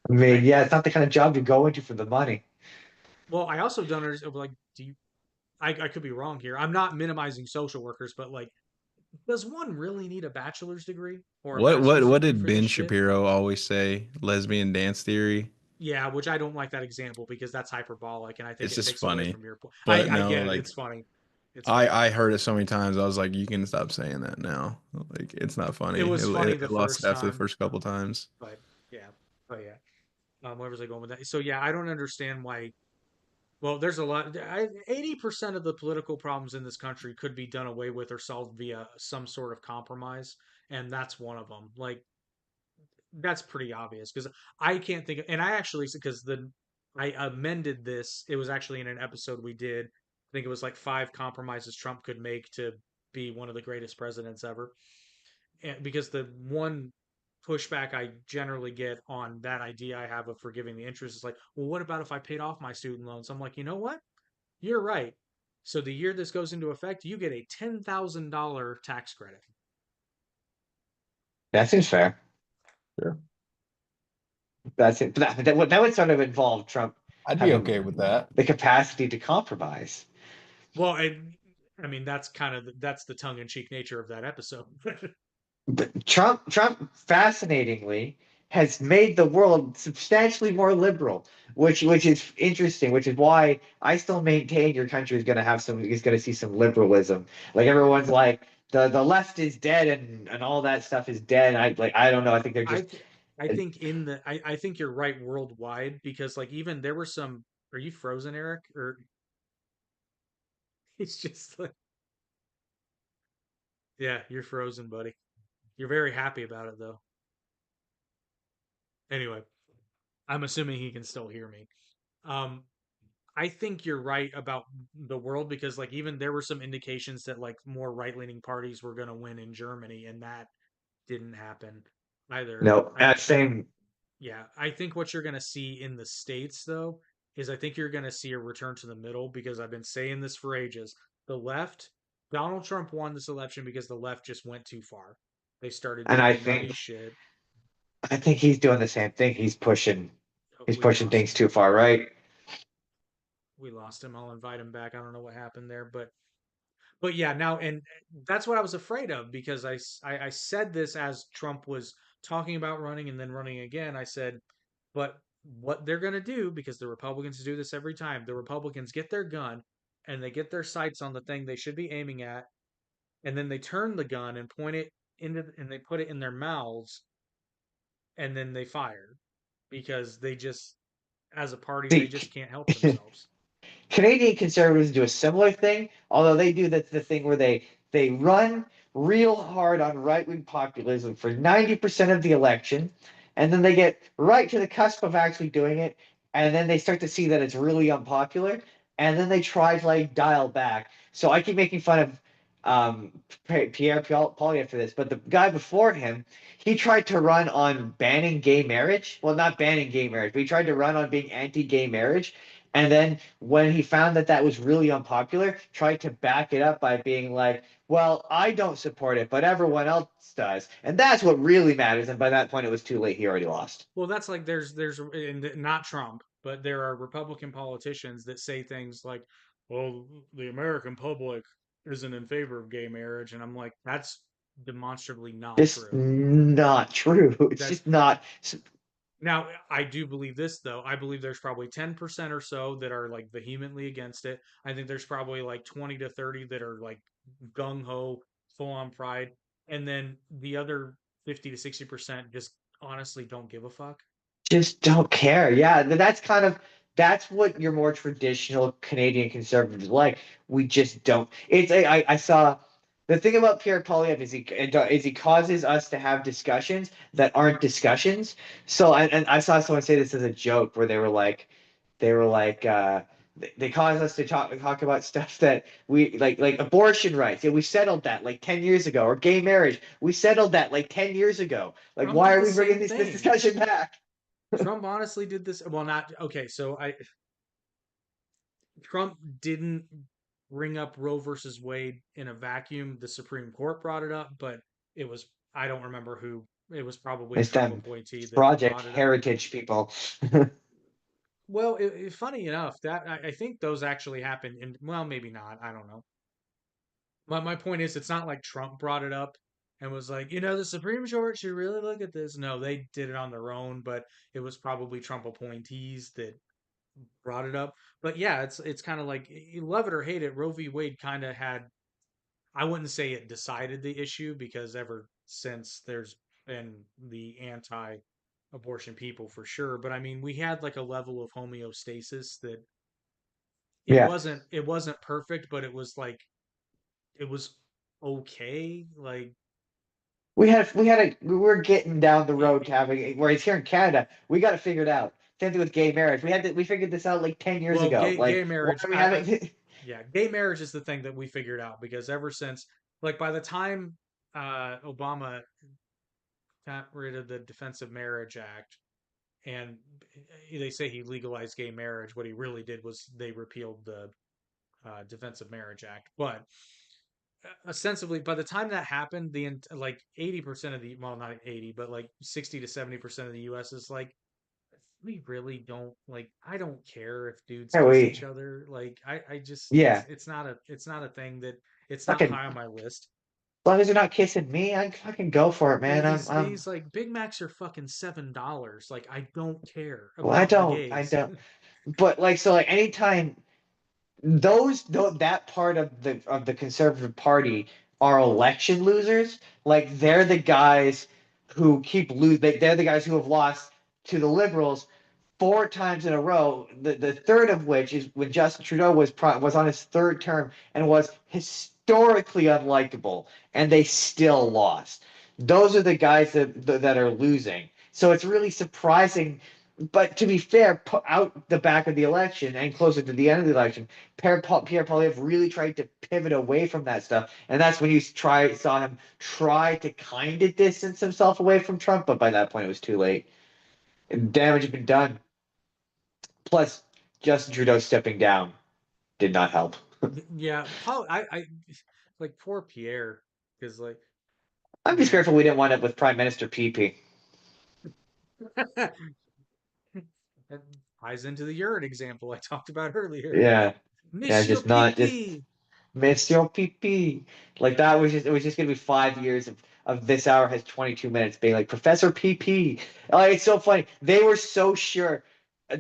Speaker 3: I mean,
Speaker 1: I
Speaker 3: yeah, it's not the kind of job you go into for the money.
Speaker 1: well, I also don't understand. Like, do you? I could be wrong here. I'm not minimizing social workers, but like, does one really need a bachelor's degree or a
Speaker 2: What what
Speaker 1: master's
Speaker 2: what
Speaker 1: degree
Speaker 2: did
Speaker 1: for this
Speaker 2: Ben
Speaker 1: shit?
Speaker 2: Shapiro always say? Lesbian dance theory.
Speaker 1: Yeah, which I don't like that example because that's hyperbolic, and I think
Speaker 2: It's
Speaker 1: it
Speaker 2: just
Speaker 1: takes away
Speaker 2: funny.
Speaker 1: from your point.
Speaker 2: But
Speaker 1: I
Speaker 2: no,
Speaker 1: get it.
Speaker 2: like
Speaker 1: It's funny. It's
Speaker 2: I
Speaker 1: funny.
Speaker 2: I heard it so many times. I was like, you can stop saying that now. Like it's not
Speaker 1: It
Speaker 2: funny.
Speaker 1: was funny the
Speaker 2: It lost
Speaker 1: first
Speaker 2: it after the
Speaker 1: time,
Speaker 2: first couple times.
Speaker 1: but yeah, but yeah. Where was I going with that? So yeah, I don't understand why. Well, there's a lot. 80% of the political problems in this country could be done away with or solved via some sort of compromise, and that's one of them. Like that's pretty obvious because I can't think of, and I actually, because I amended this. It was actually in an episode we did. I think it was like 5 compromises Trump could make to be one of the greatest presidents ever. And because the one pushback I generally get on that idea I have of forgiving the interest is like, well, what about if I paid off my student loans? I'm like, you know what? You're right. So the year this goes into effect, you get a $10,000 tax credit.
Speaker 3: That seems fair.
Speaker 2: Sure.
Speaker 3: That's it. But that would sort of involve Trump
Speaker 2: I'd be
Speaker 3: having
Speaker 2: okay with that.
Speaker 3: the capacity to compromise.
Speaker 1: Well, I mean, that's kind of that's the tongue-in-cheek nature of that episode.
Speaker 3: But Trump fascinatingly has made the world substantially more liberal, which is interesting, which is why I still maintain your country is going to see some liberalism. Like everyone's like the left is dead and all that stuff is dead. And I don't know. I think they're
Speaker 1: I
Speaker 3: just
Speaker 1: th- I think I think you're right worldwide because like even there were some. Are you frozen, Eric? Or it's just like yeah, you're frozen, buddy. You're very happy about it though. Anyway, I'm assuming he can still hear me. Um, I think you're right about the world because like even there were some indications that like more right-leaning parties were going to win in Germany and that didn't happen either.
Speaker 3: no same.
Speaker 1: Yeah, I think what you're going to see in the States, though, is I think you're going to see a return to the middle because I've been saying this for ages. The left, Donald Trump won this election because the left just went too far. They started
Speaker 3: And
Speaker 1: doing nutty shit.
Speaker 3: I think he's doing the same thing.
Speaker 1: Oh,
Speaker 3: He's pushing things too far, right?
Speaker 1: We lost him. I'll invite him back. I don't know what happened there, but yeah, now and that's what I was afraid of because I said this as Trump was talking about running and then running again. I said, but what they're going to do because the Republicans do this every time. The Republicans get their gun and they get their sights on the thing they should be aiming at, and then they turn the gun and point it and they put it in their mouths, and then they fire because they just as a party they
Speaker 3: See,
Speaker 1: just can't help themselves.
Speaker 3: Canadian conservatives do a similar thing, although they do the thing where they run real hard on right wing populism for 90% of the election, and then they get right to the cusp of actually doing it, and then they start to see that it's really unpopular, and then they try to like dial back. So I keep making fun of Pierre Poilievre for this, but the guy before him, he tried to run on banning gay marriage. Well, not banning gay marriage, but he tried to run on being anti-gay marriage. And then when he found that that was really unpopular, tried to back it up by being like, "Well, I don't support it, but everyone else does," and that's what really matters. And by that point, it was too late. He already lost.
Speaker 1: Well, that's like there's and not Trump, but there are Republican politicians that say things like, "Well, the American public isn't in favor of gay marriage," and I'm like, that's demonstrably not
Speaker 3: Just
Speaker 1: true.
Speaker 3: not true. It's
Speaker 1: That's
Speaker 3: just not.
Speaker 1: now I do believe this though. I believe there's probably 10% or so that are like vehemently against it. I think there's probably like 20 to 30 that are like gung ho, full on pride, and then the other 50 to 60% just honestly don't give a fuck.
Speaker 3: Just don't care. Yeah, that's what your more traditional Canadian conservatives like. We just don't. I saw the thing about Pierre Poilievre is he causes us to have discussions that aren't discussions. So and I saw someone say this as a joke where they were like they cause us to talk about stuff that we like abortion rights. Yeah, we settled that like 10 years ago, or gay marriage. We settled that like 10 years ago. Like,
Speaker 1: Trump
Speaker 3: why
Speaker 1: did
Speaker 3: are
Speaker 1: the
Speaker 3: we bringing
Speaker 1: same
Speaker 3: this
Speaker 1: thing.
Speaker 3: discussion back?
Speaker 1: Trump honestly did this. Well, not okay. So Trump didn't bring up Roe versus Wade in a vacuum. The Supreme Court brought it up, but it was I don't remember who. It was probably a
Speaker 3: It's
Speaker 1: Trump
Speaker 3: them
Speaker 1: appointee that
Speaker 3: Project
Speaker 1: brought it up.
Speaker 3: Heritage people.
Speaker 1: Well, funny enough, that I think those actually happened. And well, maybe not. I don't know. My point is, it's not like Trump brought it up and was like, the Supreme Court should really look at this. No, they did it on their own, but it was probably Trump appointees that brought it up. But yeah, it's kind of like you love it or hate it. Roe v. Wade kind of had. I wouldn't say it decided the issue because ever since there's been the anti-abortion people for sure. But I mean, we had like a level of homeostasis that
Speaker 3: Yeah,
Speaker 1: it wasn't perfect, but it was like it was okay. Like
Speaker 3: we were getting down the road
Speaker 1: it,
Speaker 3: to having. Whereas here in Canada, we got it figured out. Same thing with gay marriage. We figured this out like 10 years
Speaker 1: well,
Speaker 3: ago.
Speaker 1: gay
Speaker 3: Like, why
Speaker 1: marriage.
Speaker 3: are we having?
Speaker 1: Yeah, gay marriage is the thing that we figured out because ever since like by the time Obama got rid of the Defense of Marriage Act, and they say he legalized gay marriage. What he really did was they repealed the Defense of Marriage Act. But ostensibly, by the time that happened, like 80% of the, well, not 80, but like 60 to 70% of the U.S. is like, we really don't like. I don't care if dudes
Speaker 3: Yeah,
Speaker 1: kiss each other. Like, I just,
Speaker 3: yeah,
Speaker 1: it's not a thing that it's not
Speaker 3: fucking,
Speaker 1: high on my list.
Speaker 3: as long as you're not kissing me, I fucking go for it, man.
Speaker 1: He's like, Big Macs are fucking $7. Like, I don't care
Speaker 3: Well, I
Speaker 1: about the
Speaker 3: don't, I
Speaker 1: gays.
Speaker 3: don't. But like, so like, anytime that part of the Conservative Party are election losers. Like they're the guys who keep lose. They're the guys who have lost to the Liberals 4 times in a row. The third of which is when Justin Trudeau was on his third term and was historically unlikable, and they still lost. Those are the guys that are losing. So it's really surprising. But to be fair, out the back of the election and closer to the end of the election, Pierre Poilievre really tried to pivot away from that stuff, and that's when you saw him try to kind of distance himself away from Trump. But by that point, it was too late. Damage had been done. Plus, Justin Trudeau stepping down did not help.
Speaker 1: Yeah, Paul, I like poor Pierre because like,
Speaker 3: I'm just
Speaker 1: man,
Speaker 3: grateful we didn't wind up with Prime Minister PP.
Speaker 1: that ties into the urine example I talked about earlier.
Speaker 3: Yeah, yeah,
Speaker 1: Monsieur
Speaker 3: just not just
Speaker 1: Pipi.
Speaker 3: Monsieur PP. Like that was just it was just gonna be 5 years of this hour has 22 minutes being like Professor PP. Like it's so funny. They were so sure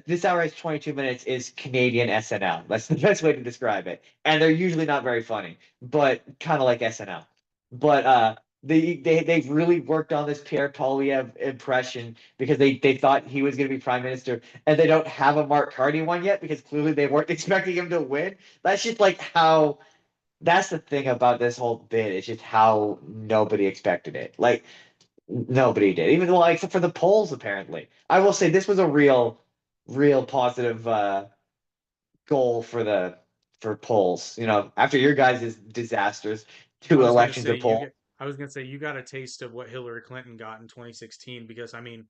Speaker 3: this hour has 22 minutes is Canadian SNL. That's the best way to describe it. And they're usually not very funny, but kind of like SNL. But they've really worked on this Pierre Poilievre impression because they thought he was going to be prime minister, and they don't have a Mark Carney one yet because clearly they weren't expecting him to win. That's just like how that's the thing about this whole bit. It's just how nobody expected it. Like nobody did, even well, except for the polls. Apparently, I will say this was a real positive goal for polls. You know, after your guys' disasters,
Speaker 1: I
Speaker 3: two
Speaker 1: was gonna
Speaker 3: elections
Speaker 1: say
Speaker 3: of
Speaker 1: you
Speaker 3: poll.
Speaker 1: get. I was gonna say you got a taste of what Hillary Clinton got in 2016 because I mean,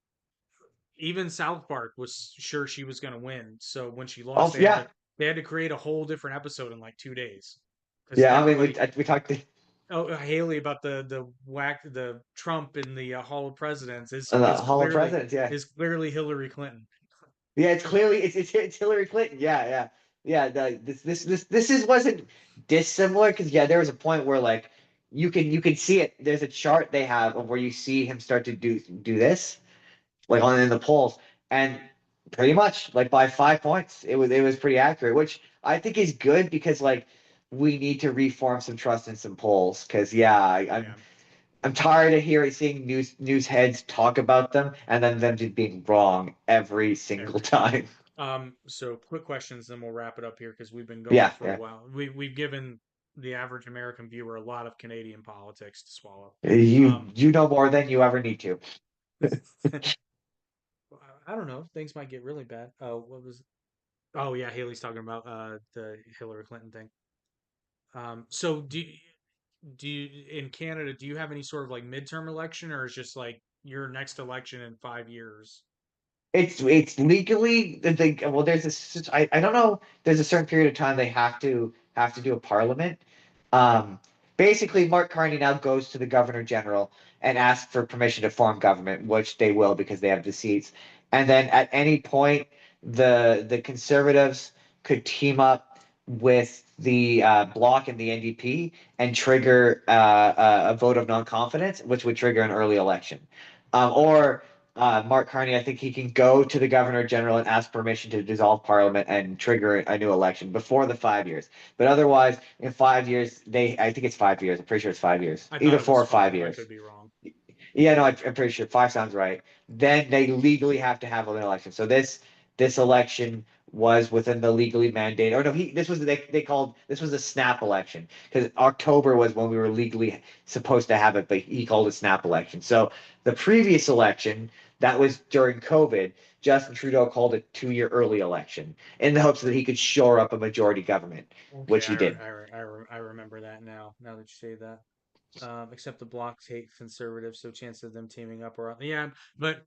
Speaker 1: even South Park was sure she was gonna win. So when she lost,
Speaker 3: Oh yeah,
Speaker 1: they had to create a whole different episode in like 2 days because
Speaker 3: yeah. I mean,
Speaker 1: everybody.
Speaker 3: we talked.
Speaker 1: Haley about the Trump in the Hall of Presidents
Speaker 3: The Hall of Presidents. Yeah,
Speaker 1: is clearly Hillary Clinton.
Speaker 3: yeah. It's clearly it's Hillary Clinton. Yeah, yeah, yeah. This is wasn't dissimilar because yeah, there was a point where like you can see it. There's a chart they have of where you see him start to do this like on in the polls, and pretty much like by 5 points, it was pretty accurate, which I think is good because like we need to reform some trust in some polls because yeah,
Speaker 1: Yeah.
Speaker 3: I'm tired of seeing news heads talk about them and then them just being wrong every single
Speaker 1: Every time.
Speaker 3: time.
Speaker 1: So quick questions, then we'll wrap it up here because we've been going
Speaker 3: Yeah,
Speaker 1: for a
Speaker 3: yeah.
Speaker 1: while. We've given the average American viewer a lot of Canadian politics to swallow.
Speaker 3: You
Speaker 1: Um,
Speaker 3: you know more than you ever need to.
Speaker 1: I don't know. Things might get really bad. What was? Oh yeah, Haley's talking about the Hillary Clinton thing. So do you in Canada? Do you have any sort of like midterm election, or is just like your next election in 5 years?
Speaker 3: It's legally well there's I don't know there's a certain period of time they have to do a parliament. Um, Basically, Mark Carney now goes to the Governor General and asks for permission to form government, which they will because they have the seats. And then at any point, the Conservatives could team up with the Bloc and the NDP and trigger a vote of non-confidence, which would trigger an early election. Or Mark Carney, I think he can go to the Governor General and ask permission to dissolve Parliament and trigger a new election before the 5 years. But otherwise, in 5 years, I think it's 5 years. I'm pretty sure it's 5 years,
Speaker 1: I thought
Speaker 3: either
Speaker 1: it
Speaker 3: four
Speaker 1: was
Speaker 3: or five
Speaker 1: five. I
Speaker 3: years.
Speaker 1: could be wrong.
Speaker 3: Yeah, no, I'm pretty sure five sounds right. Then they legally have to have an election. So this election was within the legally mandated. Or no, this was they called this was a snap election because October was when we were legally supposed to have it, but he called it snap election. So the previous election that was during COVID, Justin Trudeau called a 2 year early election in the hopes that he could shore up a majority government,
Speaker 1: Okay,
Speaker 3: which he did.
Speaker 1: I remember that now. Now that you say that. Except the blocks hate conservatives, so chance of them teaming up are yeah. But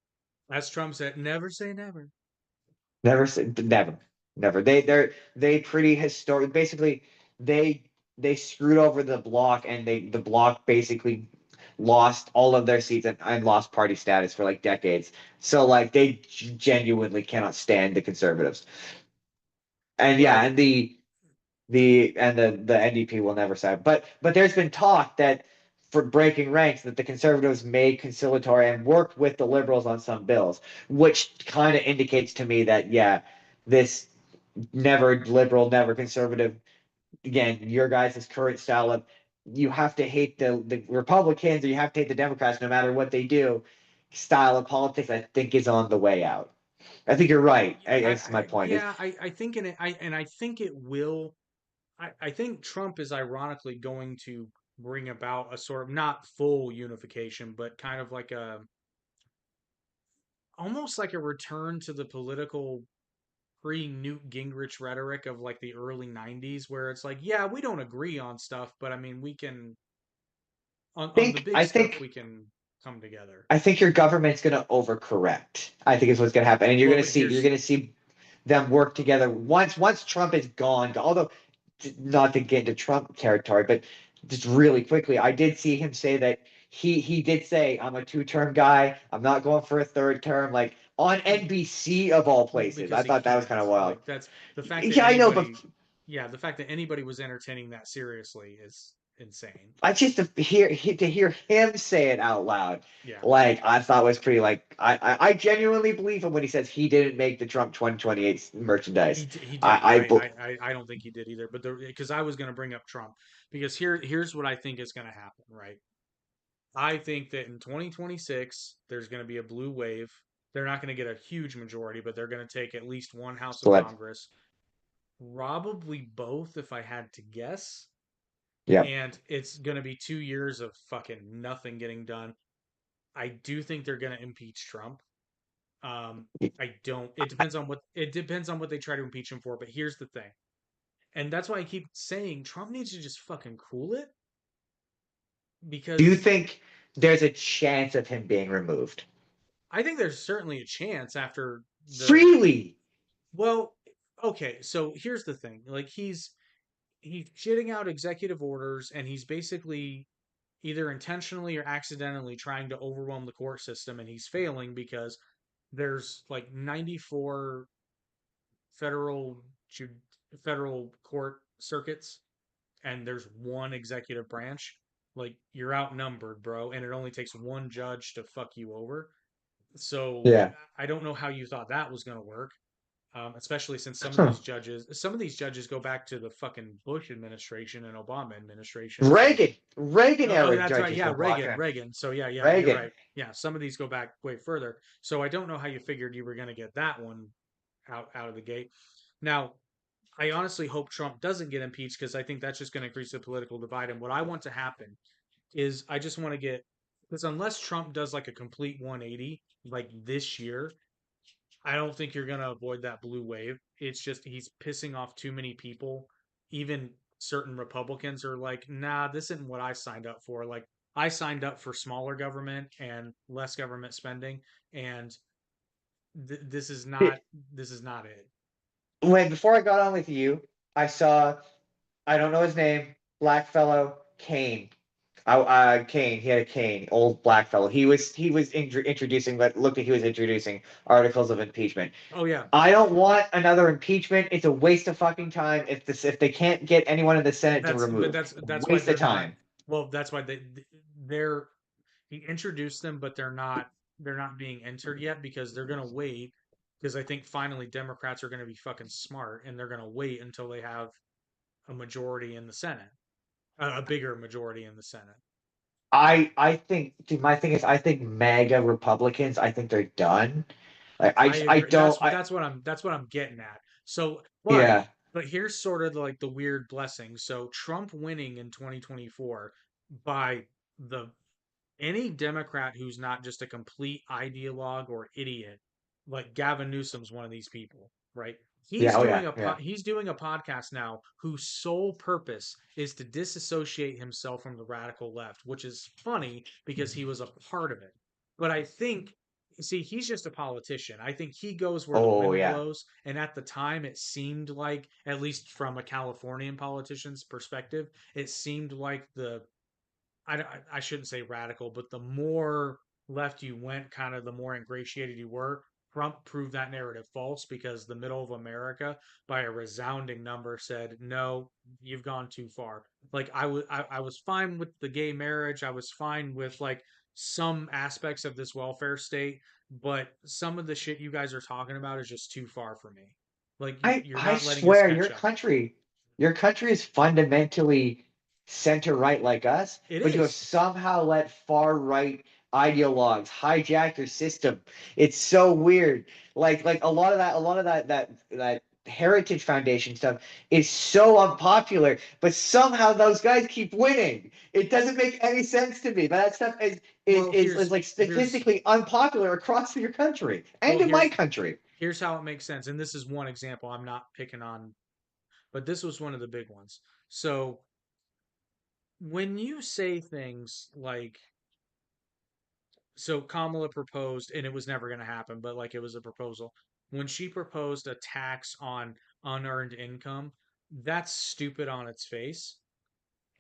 Speaker 1: as Trump said, never say never.
Speaker 3: Never said never, never. They pretty historic. Basically, they they screwed over the bloc, and the bloc basically lost all of their seats and lost party status for like decades. So like they genuinely cannot stand the conservatives. And yeah,
Speaker 1: Right.
Speaker 3: and the NDP will never side. But there's been talk that for breaking ranks that the conservatives may conciliatory and work with the liberals on some bills, which kind of indicates to me that yeah, this never liberal, never conservative. Again, your guys' current style of you have to hate the Republicans or you have to hate the Democrats no matter what they do. Style of politics, I think, is on the way out. I think you're right. That's my point. Is
Speaker 1: Yeah, I think in it, I think it will. I think Trump is ironically going to bring about a sort of not full unification, but kind of like a almost like a return to the political pre-Newt Gingrich rhetoric of like the early 90s where it's like, yeah, we don't agree on stuff, but I mean, we can on the big
Speaker 3: I
Speaker 1: stuff
Speaker 3: think
Speaker 1: we can come together.
Speaker 3: I think your government's going to overcorrect. I think is what's going to happen, and
Speaker 1: Well, but
Speaker 3: you're
Speaker 1: here's
Speaker 3: going to see them work together once Trump is gone. Although not to get into Trump territory, but just really quickly, I did see him say that he did say I'm a two-term guy. I'm not going for a third term. Like on NBC of all
Speaker 1: well,
Speaker 3: places,
Speaker 1: because
Speaker 3: I
Speaker 1: he
Speaker 3: thought that was
Speaker 1: can't.
Speaker 3: kind of wild.
Speaker 1: Like that's the fact that
Speaker 3: Yeah, I know, but
Speaker 1: anybody yeah, the fact that anybody was entertaining that seriously is insane.
Speaker 3: I just to hear him say it out loud,
Speaker 1: Yeah.
Speaker 3: like I thought was pretty like I genuinely believe him when he says he didn't make the Trump 2028 merchandise.
Speaker 1: He didn't.
Speaker 3: I
Speaker 1: I don't think he did either. But because I was going to bring up Trump because here's what I think is going to happen. Right. I think that in 2026 there's going to be a blue wave. They're not going to get a huge majority, but they're going to take at least one House of
Speaker 3: select
Speaker 1: Congress, probably both, if I had to guess.
Speaker 3: yeah.
Speaker 1: And it's going to be 2 years of fucking nothing getting done. I do think they're going to impeach Trump. I don't. It depends on what they try to impeach him for. But here's the thing, and that's why I keep saying Trump needs to just fucking cool it
Speaker 3: Do you
Speaker 1: because
Speaker 3: think there's a chance of him being removed
Speaker 1: I think there's certainly a chance after the
Speaker 3: freely?
Speaker 1: well, okay. So here's the thing, like he's shitting out executive orders, and he's basically either intentionally or accidentally trying to overwhelm the court system, and he's failing because there's like 94 federal federal court circuits and there's one executive branch, like you're outnumbered, bro, and it only takes one judge to fuck you over. So
Speaker 3: Yeah.
Speaker 1: I don't know how you thought that was going to work, especially since
Speaker 3: Huh.
Speaker 1: some of these judges go back to the fucking Bush administration and Obama administration. So,
Speaker 3: Reagan
Speaker 1: oh,
Speaker 3: era
Speaker 1: that's right,
Speaker 3: judges
Speaker 1: yeah,
Speaker 3: were blocking
Speaker 1: Reagan,
Speaker 3: him.
Speaker 1: Reagan. So yeah, you're
Speaker 3: Reagan.
Speaker 1: right. Yeah, some of these go back way further. So I don't know how you figured you were going to get that one out of the gate. Now, I honestly hope Trump doesn't get impeached because I think that's just going to increase the political divide. And what I want to happen is I just want to get because unless Trump does like a complete 180 like this year, I don't think you're going to avoid that blue wave. It's just he's pissing off too many people. Even certain Republicans are like, nah, this isn't what I signed up for. Like, I signed up for smaller government and less government spending, and this is not it.
Speaker 3: When before I got on with you, I saw I don't know his name, black fellow Kane. Kane. He had a cane, old black fellow. He was introducing, but looked like he was introducing articles of impeachment.
Speaker 1: Oh yeah,
Speaker 3: I don't want another impeachment. It's a waste of fucking time. If they can't get anyone in the Senate to remove,
Speaker 1: that's why
Speaker 3: waste of
Speaker 1: they're not.
Speaker 3: time.
Speaker 1: Well, that's why they're he introduced them, but they're not being entered yet because they're gonna wait because I think finally Democrats are gonna be fucking smart and they're gonna wait until they have a majority in the Senate, a bigger majority in the Senate.
Speaker 3: I think dude, my thing is I think MAGA Republicans, I think they're done. Like
Speaker 1: I
Speaker 3: I
Speaker 1: agree.
Speaker 3: don't I
Speaker 1: That's what I'm getting at. So,
Speaker 3: yeah.
Speaker 1: but here's sort of like the weird blessing. So Trump winning in 2024 by the any Democrat who's not just a complete ideologue or idiot, like Gavin Newsom's one of these people, right? He's
Speaker 3: Yeah, oh
Speaker 1: doing
Speaker 3: yeah,
Speaker 1: a
Speaker 3: yeah.
Speaker 1: he's doing a podcast now whose sole purpose is to disassociate himself from the radical left, which is funny because he was a part of it. But I think, see, he's just a politician. I think he goes where the
Speaker 3: Oh
Speaker 1: wind
Speaker 3: yeah.
Speaker 1: blows, and at the time it seemed like, at least from a Californian politician's perspective, it seemed like I shouldn't say radical, but the more left you went, kind of the more ingratiated you were. Trump proved that narrative false because the middle of America, by a resounding number, said, no, you've gone too far. Like, I was fine with the gay marriage. I was fine with like some aspects of this welfare state, but some of the shit you guys are talking about is just too far for me. Like, you're
Speaker 3: I
Speaker 1: not letting us
Speaker 3: swear
Speaker 1: catch up.
Speaker 3: your country is fundamentally center right like us,
Speaker 1: It
Speaker 3: but you have
Speaker 1: is.
Speaker 3: somehow let far right ideologues hijack your system. It's so weird. Like a lot of that Heritage Foundation stuff is so unpopular, but somehow those guys keep winning. It doesn't make any sense to me. But that stuff
Speaker 1: Well,
Speaker 3: is like
Speaker 1: here's
Speaker 3: statistically unpopular across your country and
Speaker 1: well
Speaker 3: in my
Speaker 1: here's
Speaker 3: country.
Speaker 1: here's how it makes sense. And this is one example. I'm not picking on, but this was one of the big ones. So when you say things like, so Kamala proposed, and it was never going to happen, but like it was a proposal. When she proposed a tax on unearned income, that's stupid on its face.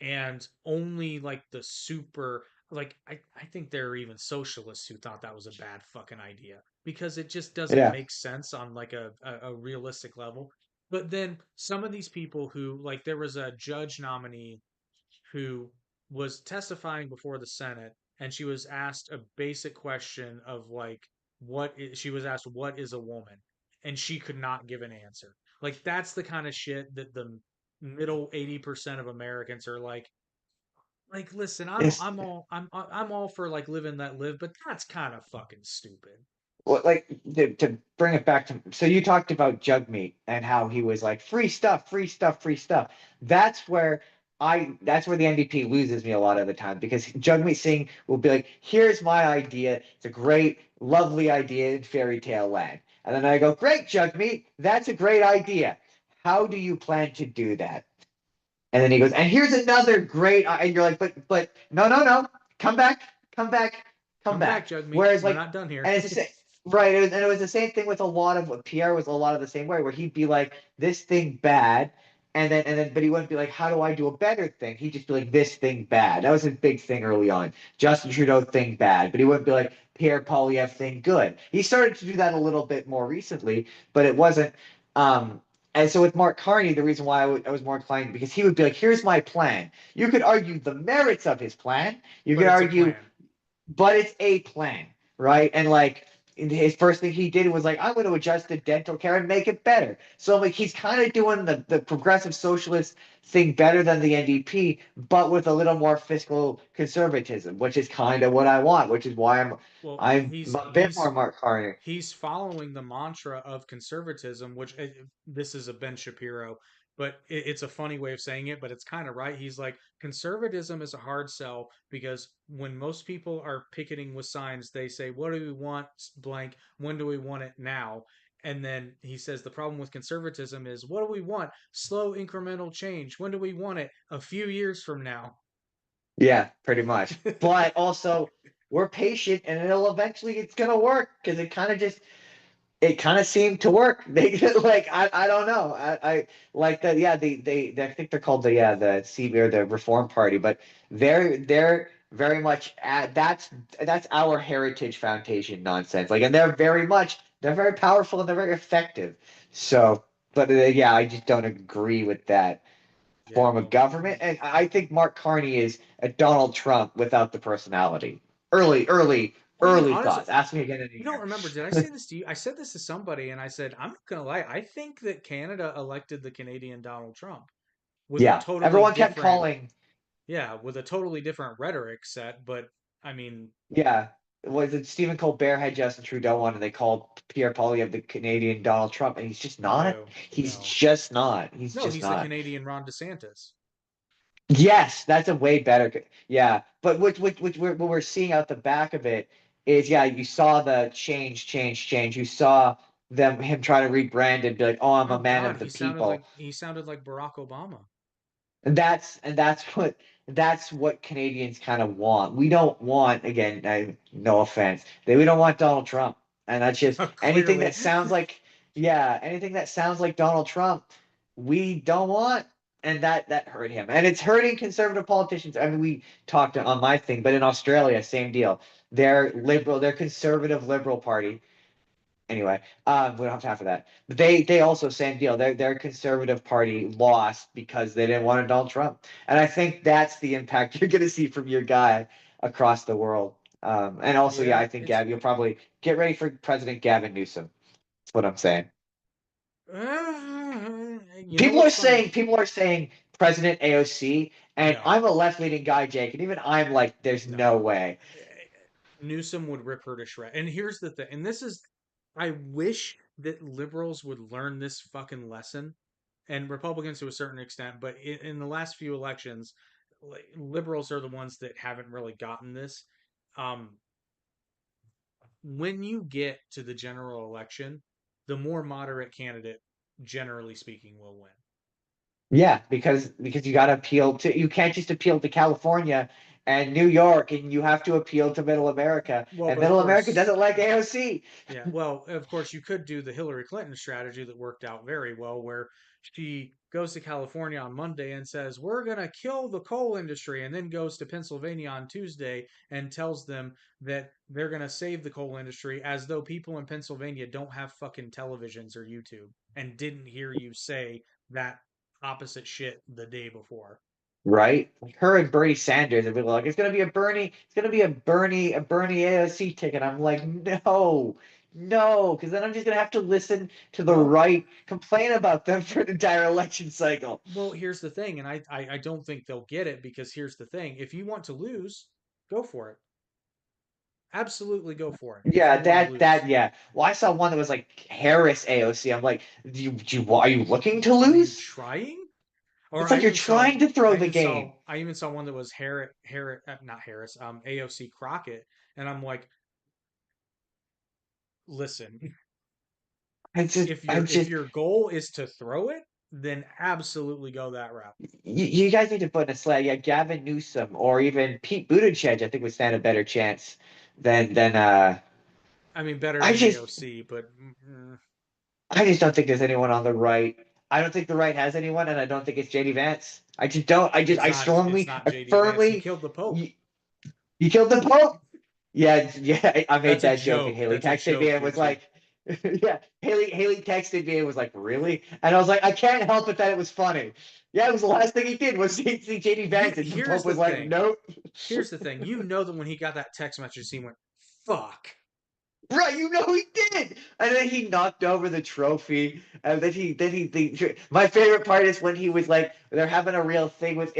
Speaker 1: And only like the super, like, I think there are even socialists who thought that was a bad fucking idea because it just doesn't
Speaker 3: Yeah.
Speaker 1: make sense on like a realistic level. But then some of these people who, like, there was a judge nominee who was testifying before the Senate, and she was asked a basic question of like, she was asked, what is a woman? And she could not give an answer. Like, that's the kind of shit that the middle 80% of Americans are like, listen,
Speaker 3: It's
Speaker 1: I'm all for like living that live, but that's kind of fucking stupid.
Speaker 3: well, like to bring it back to, so you talked about Jugmeat and how he was like free stuff, free stuff, free stuff. That's where that's where the NDP loses me a lot of the time because Jugmeat Singh will be like, here's my idea. It's a great, lovely idea in fairy tale land. And then I go, great, Jugmeat, that's a great idea. How do you plan to do that? And then he goes, and here's another great, and you're like, but no, no, no, come back, come back, come
Speaker 1: Come back,
Speaker 3: back.
Speaker 1: Jug Meat.
Speaker 3: Whereas
Speaker 1: We're
Speaker 3: like,
Speaker 1: not done here.
Speaker 3: and it's the same, right? And it was the same thing with a lot of Pierre was a lot of the same way, where he'd be like, this thing bad, but he wouldn't be like, how do I do a better thing? He'd just be like, this thing bad. That was his big thing early on. Justin Trudeau thing bad, but he wouldn't be like Pierre Poilievre thing good. He started to do that a little bit more recently, but it wasn't. And so with Mark Carney, the reason why I was more inclined because he would be like, "Here's my plan." You could argue the merits of his plan. You
Speaker 1: But
Speaker 3: could
Speaker 1: it's a
Speaker 3: argue,
Speaker 1: plan.
Speaker 3: but it's a plan, right? And like his first thing he did was like, "I'm going to adjust the dental care and make it better." So like he's kind of doing the progressive socialist thing better than the NDP, but with a little more fiscal conservatism, which is kind of what I want. Which is why
Speaker 1: Well,
Speaker 3: I'm a bit more Mark Carney.
Speaker 1: he's following the mantra of conservatism, which this is a Ben Shapiro, but it's a funny way of saying it, but it's kind of right. He's like, conservatism is a hard sell because when most people are picketing with signs, they say, what do we want, blank, when do we want it now? And then he says the problem with conservatism is, what do we want? Slow incremental change. When do we want it? A few years from now.
Speaker 3: Yeah, pretty much. But also, we're patient, and it's gonna work because it kind of seemed to work. They like I don't know. I like that. Yeah, they I think they're called the CB or the Reform Party, but they're very much that's our Heritage Foundation nonsense. Like, and they're very powerful and they're very effective. So, but yeah, I just don't agree with that
Speaker 1: Yeah,
Speaker 3: form of
Speaker 1: well,
Speaker 3: government. And I think Mark Carney is a Donald Trump without the personality.
Speaker 1: I mean,
Speaker 3: Early
Speaker 1: honestly,
Speaker 3: thoughts. Ask me again in a
Speaker 1: you don't
Speaker 3: year.
Speaker 1: remember, did I say this to you? I said this to somebody and I said, I'm not gonna lie, I think that Canada elected the Canadian Donald Trump with a
Speaker 3: Yeah,
Speaker 1: totally
Speaker 3: everyone kept
Speaker 1: different,
Speaker 3: calling.
Speaker 1: yeah, with a totally different rhetoric set, but I mean,
Speaker 3: Yeah, was it Stephen Colbert had Justin Trudeau on, and they called Pierre Poilievre the Canadian Donald Trump, and he's just not.
Speaker 1: no,
Speaker 3: He's
Speaker 1: no.
Speaker 3: just not. He's
Speaker 1: No,
Speaker 3: just
Speaker 1: he's the
Speaker 3: not.
Speaker 1: Canadian Ron DeSantis.
Speaker 3: Yes, that's a way better. Yeah, but what we're seeing out the back of it is, yeah, you saw the change. You saw him trying to rebrand and be like, "Oh, I'm
Speaker 1: Oh
Speaker 3: a man
Speaker 1: God,
Speaker 3: of the people."
Speaker 1: he sounded like Barack Obama.
Speaker 3: And that's what Canadians kind of want. We don't want, again, no offense, we don't want Donald Trump. And that's just anything
Speaker 1: Clearly.
Speaker 3: that sounds like, yeah, anything that sounds like Donald Trump, we don't want. And that hurt him. And it's hurting conservative politicians. I mean, we talked on my thing, but in Australia, same deal. They're conservative liberal party. Anyway, we don't have time for that. But they also same deal. Their conservative party lost because they didn't want a Donald Trump, and I think that's the impact you're going to see from your guy across the world. And also, yeah,
Speaker 1: Yeah,
Speaker 3: I think
Speaker 1: it's
Speaker 3: Gavin, you'll probably get ready for President Gavin Newsom. That's what I'm saying.
Speaker 1: you know
Speaker 3: People are
Speaker 1: what's funny?
Speaker 3: saying people are saying President AOC, and
Speaker 1: No,
Speaker 3: I'm a left leaning guy, Jake, and even I'm like, there's
Speaker 1: no.
Speaker 3: no way.
Speaker 1: Newsom would rip her to shred. And here's the thing, and this is, I wish that liberals would learn this fucking lesson, and Republicans to a certain extent, but in the last few elections, liberals are the ones that haven't really gotten this. Um, when you get to the general election, the more moderate candidate, generally speaking, will win.
Speaker 3: Yeah, because you got to appeal to you can't just appeal to California and New York, and you have to appeal to Middle America,
Speaker 1: Well,
Speaker 3: and
Speaker 1: but of
Speaker 3: Middle America
Speaker 1: course,
Speaker 3: doesn't like AOC.
Speaker 1: yeah, well, of course, you could do the Hillary Clinton strategy that worked out very well, where she goes to California on Monday and says, "We're going to kill the coal industry," and then goes to Pennsylvania on Tuesday and tells them that they're going to save the coal industry, as though people in Pennsylvania don't have fucking televisions or YouTube and didn't hear you say that opposite shit the day before.
Speaker 3: Right? Like her and Bernie Sanders have been like, it's gonna be a Bernie AOC ticket. I'm like, no, no, because then I'm just gonna have to listen to the
Speaker 1: Well,
Speaker 3: right complain about them for an entire election cycle.
Speaker 1: Well, here's the thing, and I don't think they'll get it because here's the thing. If you want to lose, go for it. Absolutely go for it if
Speaker 3: Yeah,
Speaker 1: you want to lose.
Speaker 3: yeah. Well, I saw one that was like Harris AOC. I'm like, are you looking to
Speaker 1: Are you
Speaker 3: lose?
Speaker 1: trying? Or
Speaker 3: It's like you're trying to throw the game.
Speaker 1: I even saw one that was not Harris, AOC Crockett, and I'm like, listen,
Speaker 3: I
Speaker 1: if
Speaker 3: just,
Speaker 1: your goal is to throw it, then absolutely go that route.
Speaker 3: you guys need to put in a slate. Yeah, Gavin Newsom or even Pete Buttigieg, I think would stand a better chance than.
Speaker 1: I mean, better
Speaker 3: I
Speaker 1: than
Speaker 3: just,
Speaker 1: AOC, but
Speaker 3: I just don't think there's anyone on the right. I don't think the right has anyone, and I don't think it's JD Vance. I just don't. I
Speaker 1: it's
Speaker 3: strongly,
Speaker 1: not
Speaker 3: I
Speaker 1: JD Vance. He
Speaker 3: firmly.
Speaker 1: killed the Pope.
Speaker 3: You killed the Pope. Yeah, yeah. I made
Speaker 1: That's a
Speaker 3: that joke, and
Speaker 1: joke.
Speaker 3: Haley
Speaker 1: That's a
Speaker 3: texted me
Speaker 1: joke,
Speaker 3: and was
Speaker 1: Richie.
Speaker 3: like, "Yeah." Haley texted me and was like, "Really?" And I was like, "I can't help it that it was funny." Yeah, it was the last thing he did was see JD Vance, and the
Speaker 1: Here's
Speaker 3: Pope
Speaker 1: the
Speaker 3: was like,
Speaker 1: thing.
Speaker 3: "Nope."
Speaker 1: Here's the thing. You know that when he got that text message, he went, "Fuck."
Speaker 3: Right, you know he did, and then he knocked over the trophy, and my favorite part is when he was like, they're having a real thing with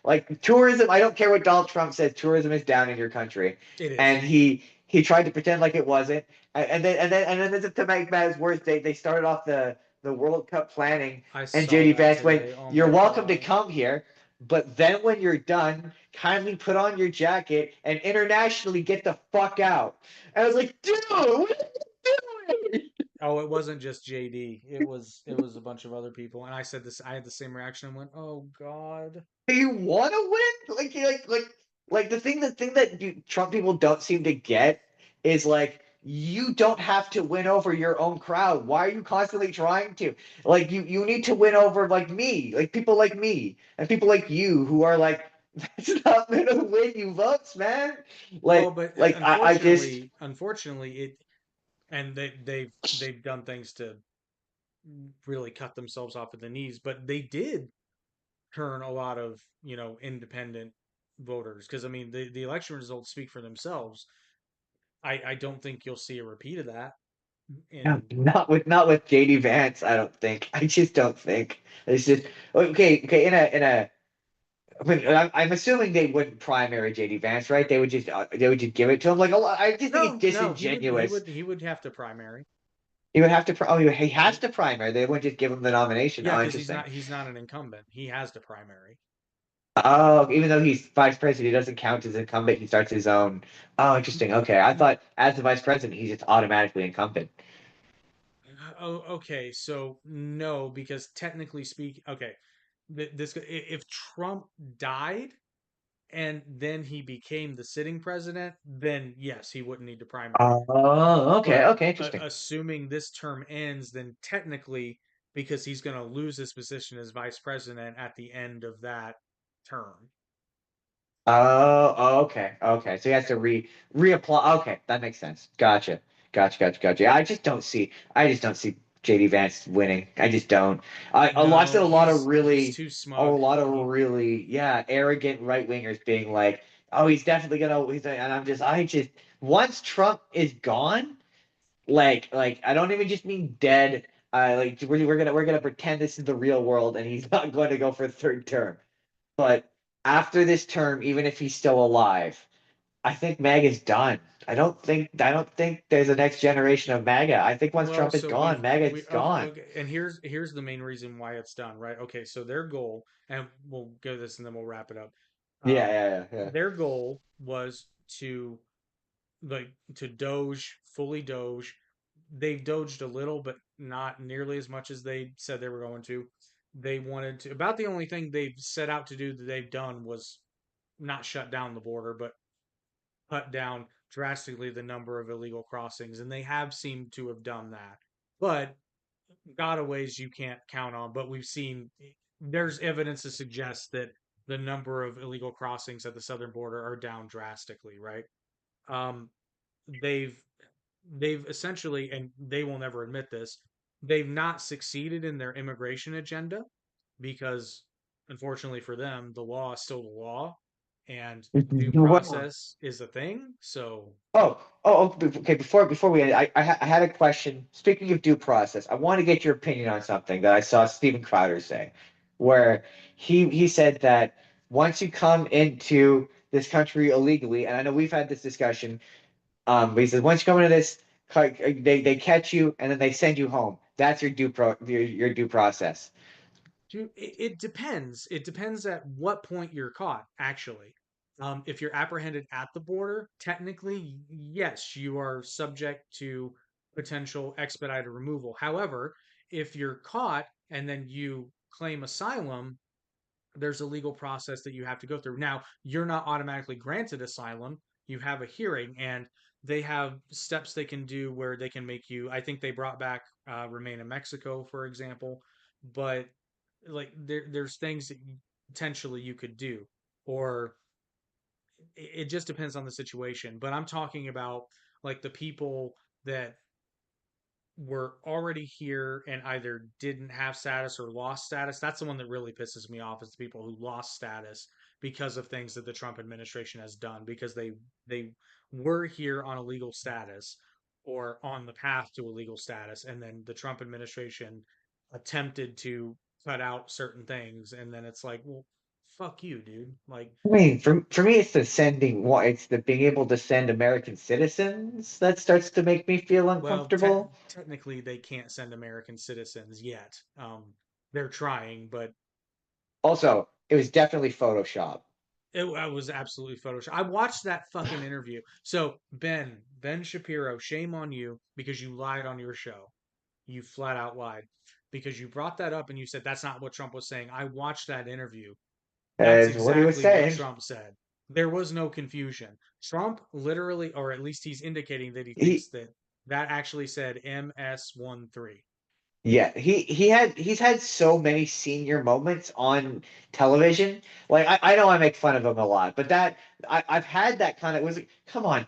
Speaker 3: like tourism. I don't care what Donald Trump says, tourism is down in your country,
Speaker 1: It is.
Speaker 3: and he tried to pretend like it wasn't, and then to make matters worse, they started off the World Cup planning,
Speaker 1: I
Speaker 3: and
Speaker 1: saw
Speaker 3: JD
Speaker 1: that
Speaker 3: Vance went,
Speaker 1: today. Oh
Speaker 3: "You're
Speaker 1: my
Speaker 3: welcome to
Speaker 1: God.
Speaker 3: come here." But then when you're done, kindly put on your jacket and internationally get the fuck out. And I was like, dude, what are you doing?
Speaker 1: Oh, it wasn't just JD. It was a bunch of other people. And I said this. I had the same reaction and went, "Oh God."
Speaker 3: Do you want to win? Like the thing that Trump people don't seem to get is like you don't have to win over your own crowd. Why are you constantly trying to? Like you need to win over like me, like people like me, and people like you who are like that's not gonna win you votes, man.
Speaker 1: Well, but
Speaker 3: I just
Speaker 1: unfortunately, and they've done things to really cut themselves off at the knees, but they did turn a lot of independent voters because I mean the election results speak for themselves. I don't think you'll see a repeat of that
Speaker 3: no,
Speaker 1: in.
Speaker 3: not with JD Vance. I don't think. I just don't think. It's just okay. In a I mean, I'm assuming they wouldn't primary JD Vance, right? They would just give it to him. Like, I just think it's
Speaker 1: No,
Speaker 3: disingenuous.
Speaker 1: he would have to primary.
Speaker 3: He would have to. He has
Speaker 1: He,
Speaker 3: to primary. They wouldn't just give him the nomination.
Speaker 1: yeah,
Speaker 3: Oh,
Speaker 1: because
Speaker 3: interesting.
Speaker 1: he's not an incumbent. He has to primary.
Speaker 3: Oh, even though he's vice president, he doesn't count as incumbent. He starts his own. Oh, interesting. Okay, I thought as the vice president, he's just automatically incumbent.
Speaker 1: okay, so no, because technically speaking, okay, if Trump died and then he became the sitting president, then yes, he wouldn't need to primary.
Speaker 3: Oh, okay,
Speaker 1: But
Speaker 3: okay, interesting.
Speaker 1: assuming this term ends, then technically, because he's going to lose his position as vice president at the end of that term.
Speaker 3: Oh, okay, okay. So he has to reapply. Okay, that makes sense. Gotcha. I just don't see JD Vance winning. I just don't. I watched
Speaker 1: No,
Speaker 3: a lot of
Speaker 1: he's
Speaker 3: really,
Speaker 1: too
Speaker 3: a
Speaker 1: smug.
Speaker 3: lot of
Speaker 1: He
Speaker 3: really, yeah, arrogant right wingers being like, "Oh, he's definitely gonna." And I just, once Trump is gone, I don't even just mean dead. Like we're gonna pretend this is the real world, and he's not going to go for a third term. But after this term, even if he's still alive, I think MAGA is done. I don't think there's a next generation of MAGA. I think once
Speaker 1: well,
Speaker 3: Trump is
Speaker 1: so
Speaker 3: gone, MAGA is
Speaker 1: okay,
Speaker 3: gone.
Speaker 1: okay, and here's the main reason why it's done, right? Okay, so their goal, and we'll go this and then we'll wrap it up.
Speaker 3: Yeah,
Speaker 1: Um,
Speaker 3: yeah.
Speaker 1: their goal was to like to Doge, fully Doge. They've doged a little, but not nearly as much as they said they were going to. They wanted to, about the only thing they've set out to do that they've done was not shut down the border, but cut down drastically the number of illegal crossings. And they have seemed to have done that. But gotaways you can't count on. But we've seen there's evidence to suggest that the number of illegal crossings at the southern border are down drastically, right? Um, they've they've essentially, and they will never admit this, they've not succeeded in their immigration agenda because, unfortunately for them, the law is still the law, and due
Speaker 3: What?
Speaker 1: process is a thing. So,
Speaker 3: Okay. Before we end, I had a question. Speaking of due process, I want to get your opinion on something that I saw Stephen Crowder say, where he said that once you come into this country illegally, and I know we've had this discussion. But he says once you come into this, they catch you and then they send you home. That's your due process.
Speaker 1: it depends. It depends at what point you're caught, actually. If you're apprehended at the border, technically, yes, you are subject to potential expedited removal. However, if you're caught and then you claim asylum, there's a legal process that you have to go through. Now, you're not automatically granted asylum. You have a hearing, and they have steps they can do where they can make you. I think they brought back remain in Mexico, for example, but like there's things that potentially you could do, or it just depends on the situation. But I'm talking about like the people that were already here and either didn't have status or lost status. That's the one that really pisses me off is the people who lost status because of things that the Trump administration has done because they were here on a legal status or on the path to a legal status and then the Trump administration attempted to cut out certain things and then it's like, well, fuck you, dude. Like,
Speaker 3: I mean, for me, it's the sending. What it's the being able to send American citizens that starts to make me feel
Speaker 1: well,
Speaker 3: uncomfortable.
Speaker 1: technically they can't send American citizens yet. They're trying, but
Speaker 3: Also, it was definitely Photoshop.
Speaker 1: I was absolutely Photoshop. I watched that fucking interview. So Ben Shapiro, shame on you because you lied on your show. You flat out lied because you brought that up and you said that's not what Trump was saying. I watched that interview. That's
Speaker 3: As what he was
Speaker 1: exactly what
Speaker 3: saying.
Speaker 1: Trump said. There was no confusion. Trump literally, or at least he's indicating that he thinks
Speaker 3: He
Speaker 1: that that actually said MS-13.
Speaker 3: Yeah, he's had so many senior moments on television. Like I know I make fun of him a lot, but I've had that kind of was like, come on,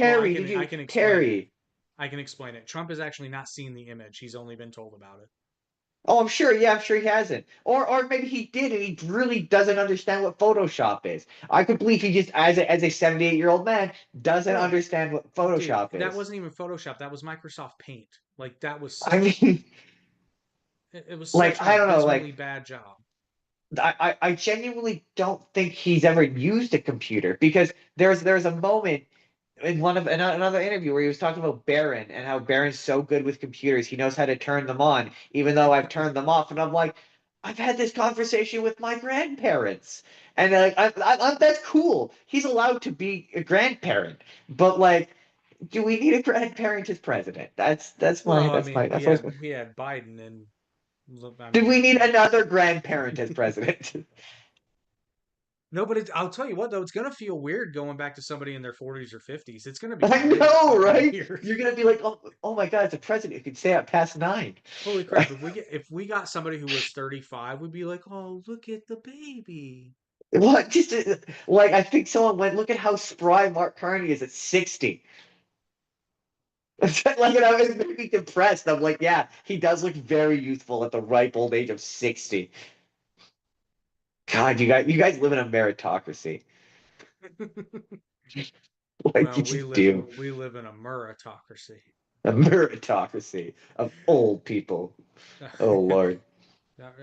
Speaker 1: Well,
Speaker 3: Terry, did
Speaker 1: I
Speaker 3: you
Speaker 1: can explain it.
Speaker 3: Terry?
Speaker 1: I can explain it. Trump has actually not seen the image. He's only been told about it.
Speaker 3: Oh, I'm sure. Yeah, I'm sure he hasn't. Or maybe he did and he really doesn't understand what Photoshop is. I could believe he just as a 78-year-old man doesn't
Speaker 1: Bro,
Speaker 3: understand what
Speaker 1: dude,
Speaker 3: Photoshop
Speaker 1: that
Speaker 3: is.
Speaker 1: wasn't even Photoshop. That was Microsoft Paint. Like that was
Speaker 3: I
Speaker 1: such
Speaker 3: mean,
Speaker 1: it was
Speaker 3: like
Speaker 1: such an
Speaker 3: I don't know,
Speaker 1: abysmally
Speaker 3: like
Speaker 1: bad job.
Speaker 3: I genuinely don't think he's ever used a computer because there's a moment in another interview where he was talking about Barron and how Barron's so good with computers he knows how to turn them on even though I've turned them off and I'm like I've had this conversation with my grandparents and like that's cool he's allowed to be a grandparent but like do we need a grandparent as president? That's my
Speaker 1: Well, I
Speaker 3: that's
Speaker 1: mean,
Speaker 3: my that's what.
Speaker 1: we had Biden, and I
Speaker 3: Do
Speaker 1: mean,
Speaker 3: we need another grandparent as president?
Speaker 1: no, but I'll tell you what, though, it's gonna feel weird going back to somebody in their 40s or 50s. It's gonna be
Speaker 3: I
Speaker 1: really
Speaker 3: know,
Speaker 1: fucking
Speaker 3: right?
Speaker 1: weird.
Speaker 3: You're gonna be like, oh my God, it's a president who can stay up past 9.
Speaker 1: Holy crap! If we got somebody who was 35, we'd be like, oh, look at the baby.
Speaker 3: What? Just like I think someone went, look at how spry Mark Carney is at 60. Like, and I was maybe depressed. I'm like, yeah, he does look very youthful at the ripe old age of 60. God, you guys live in a meritocracy. Like you
Speaker 1: Well,
Speaker 3: just do.
Speaker 1: we live in a meritocracy.
Speaker 3: A meritocracy of old people. Oh Lord.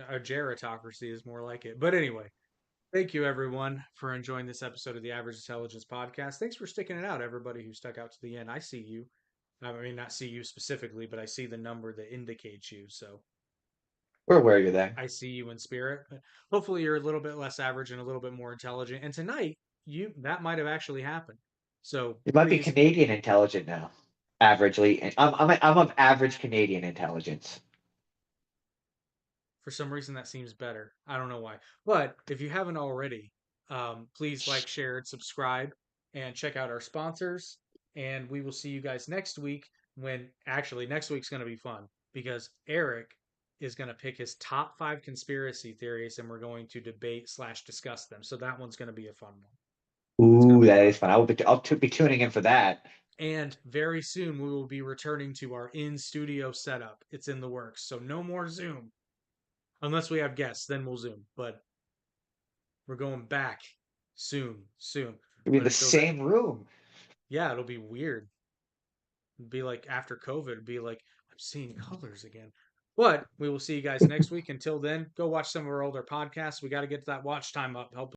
Speaker 1: A gerontocracy is more like it. But anyway, thank you everyone for enjoying this episode of the Average Intelligence Podcast. Thanks for sticking it out, everybody who stuck out to the end. I see you. I mean, not see you specifically, but I see the number that indicates you. So
Speaker 3: Where were you there?
Speaker 1: I see you in spirit. Hopefully, you're a little bit less average and a little bit more intelligent. And tonight, that might have actually happened. So
Speaker 3: You might be
Speaker 1: please,
Speaker 3: Canadian intelligent now. Averagely. And I'm of average Canadian intelligence.
Speaker 1: for some reason, that seems better. I don't know why. But if you haven't already, please like, share, and subscribe, and check out our sponsors. And we will see you guys next week. When actually next week's going to be fun because Eric is going to pick his top 5 conspiracy theories, and we're going to debate/discuss them. So that one's going to be a fun one. It's going
Speaker 3: Ooh,
Speaker 1: to be
Speaker 3: that
Speaker 1: fun.
Speaker 3: is fun. I'll be tuning in for that.
Speaker 1: And very soon we will be returning to our in-studio setup. It's in the works. So no more Zoom. Unless we have guests, then we'll Zoom. But we're going back soon.
Speaker 3: It'll be
Speaker 1: But
Speaker 3: the
Speaker 1: until then,
Speaker 3: same room.
Speaker 1: yeah, it'll be weird. It'll be like after COVID, it'll be like, I'm seeing colors again. But we will see you guys next week. Until then, go watch some of our older podcasts. We got to get that watch time up. Help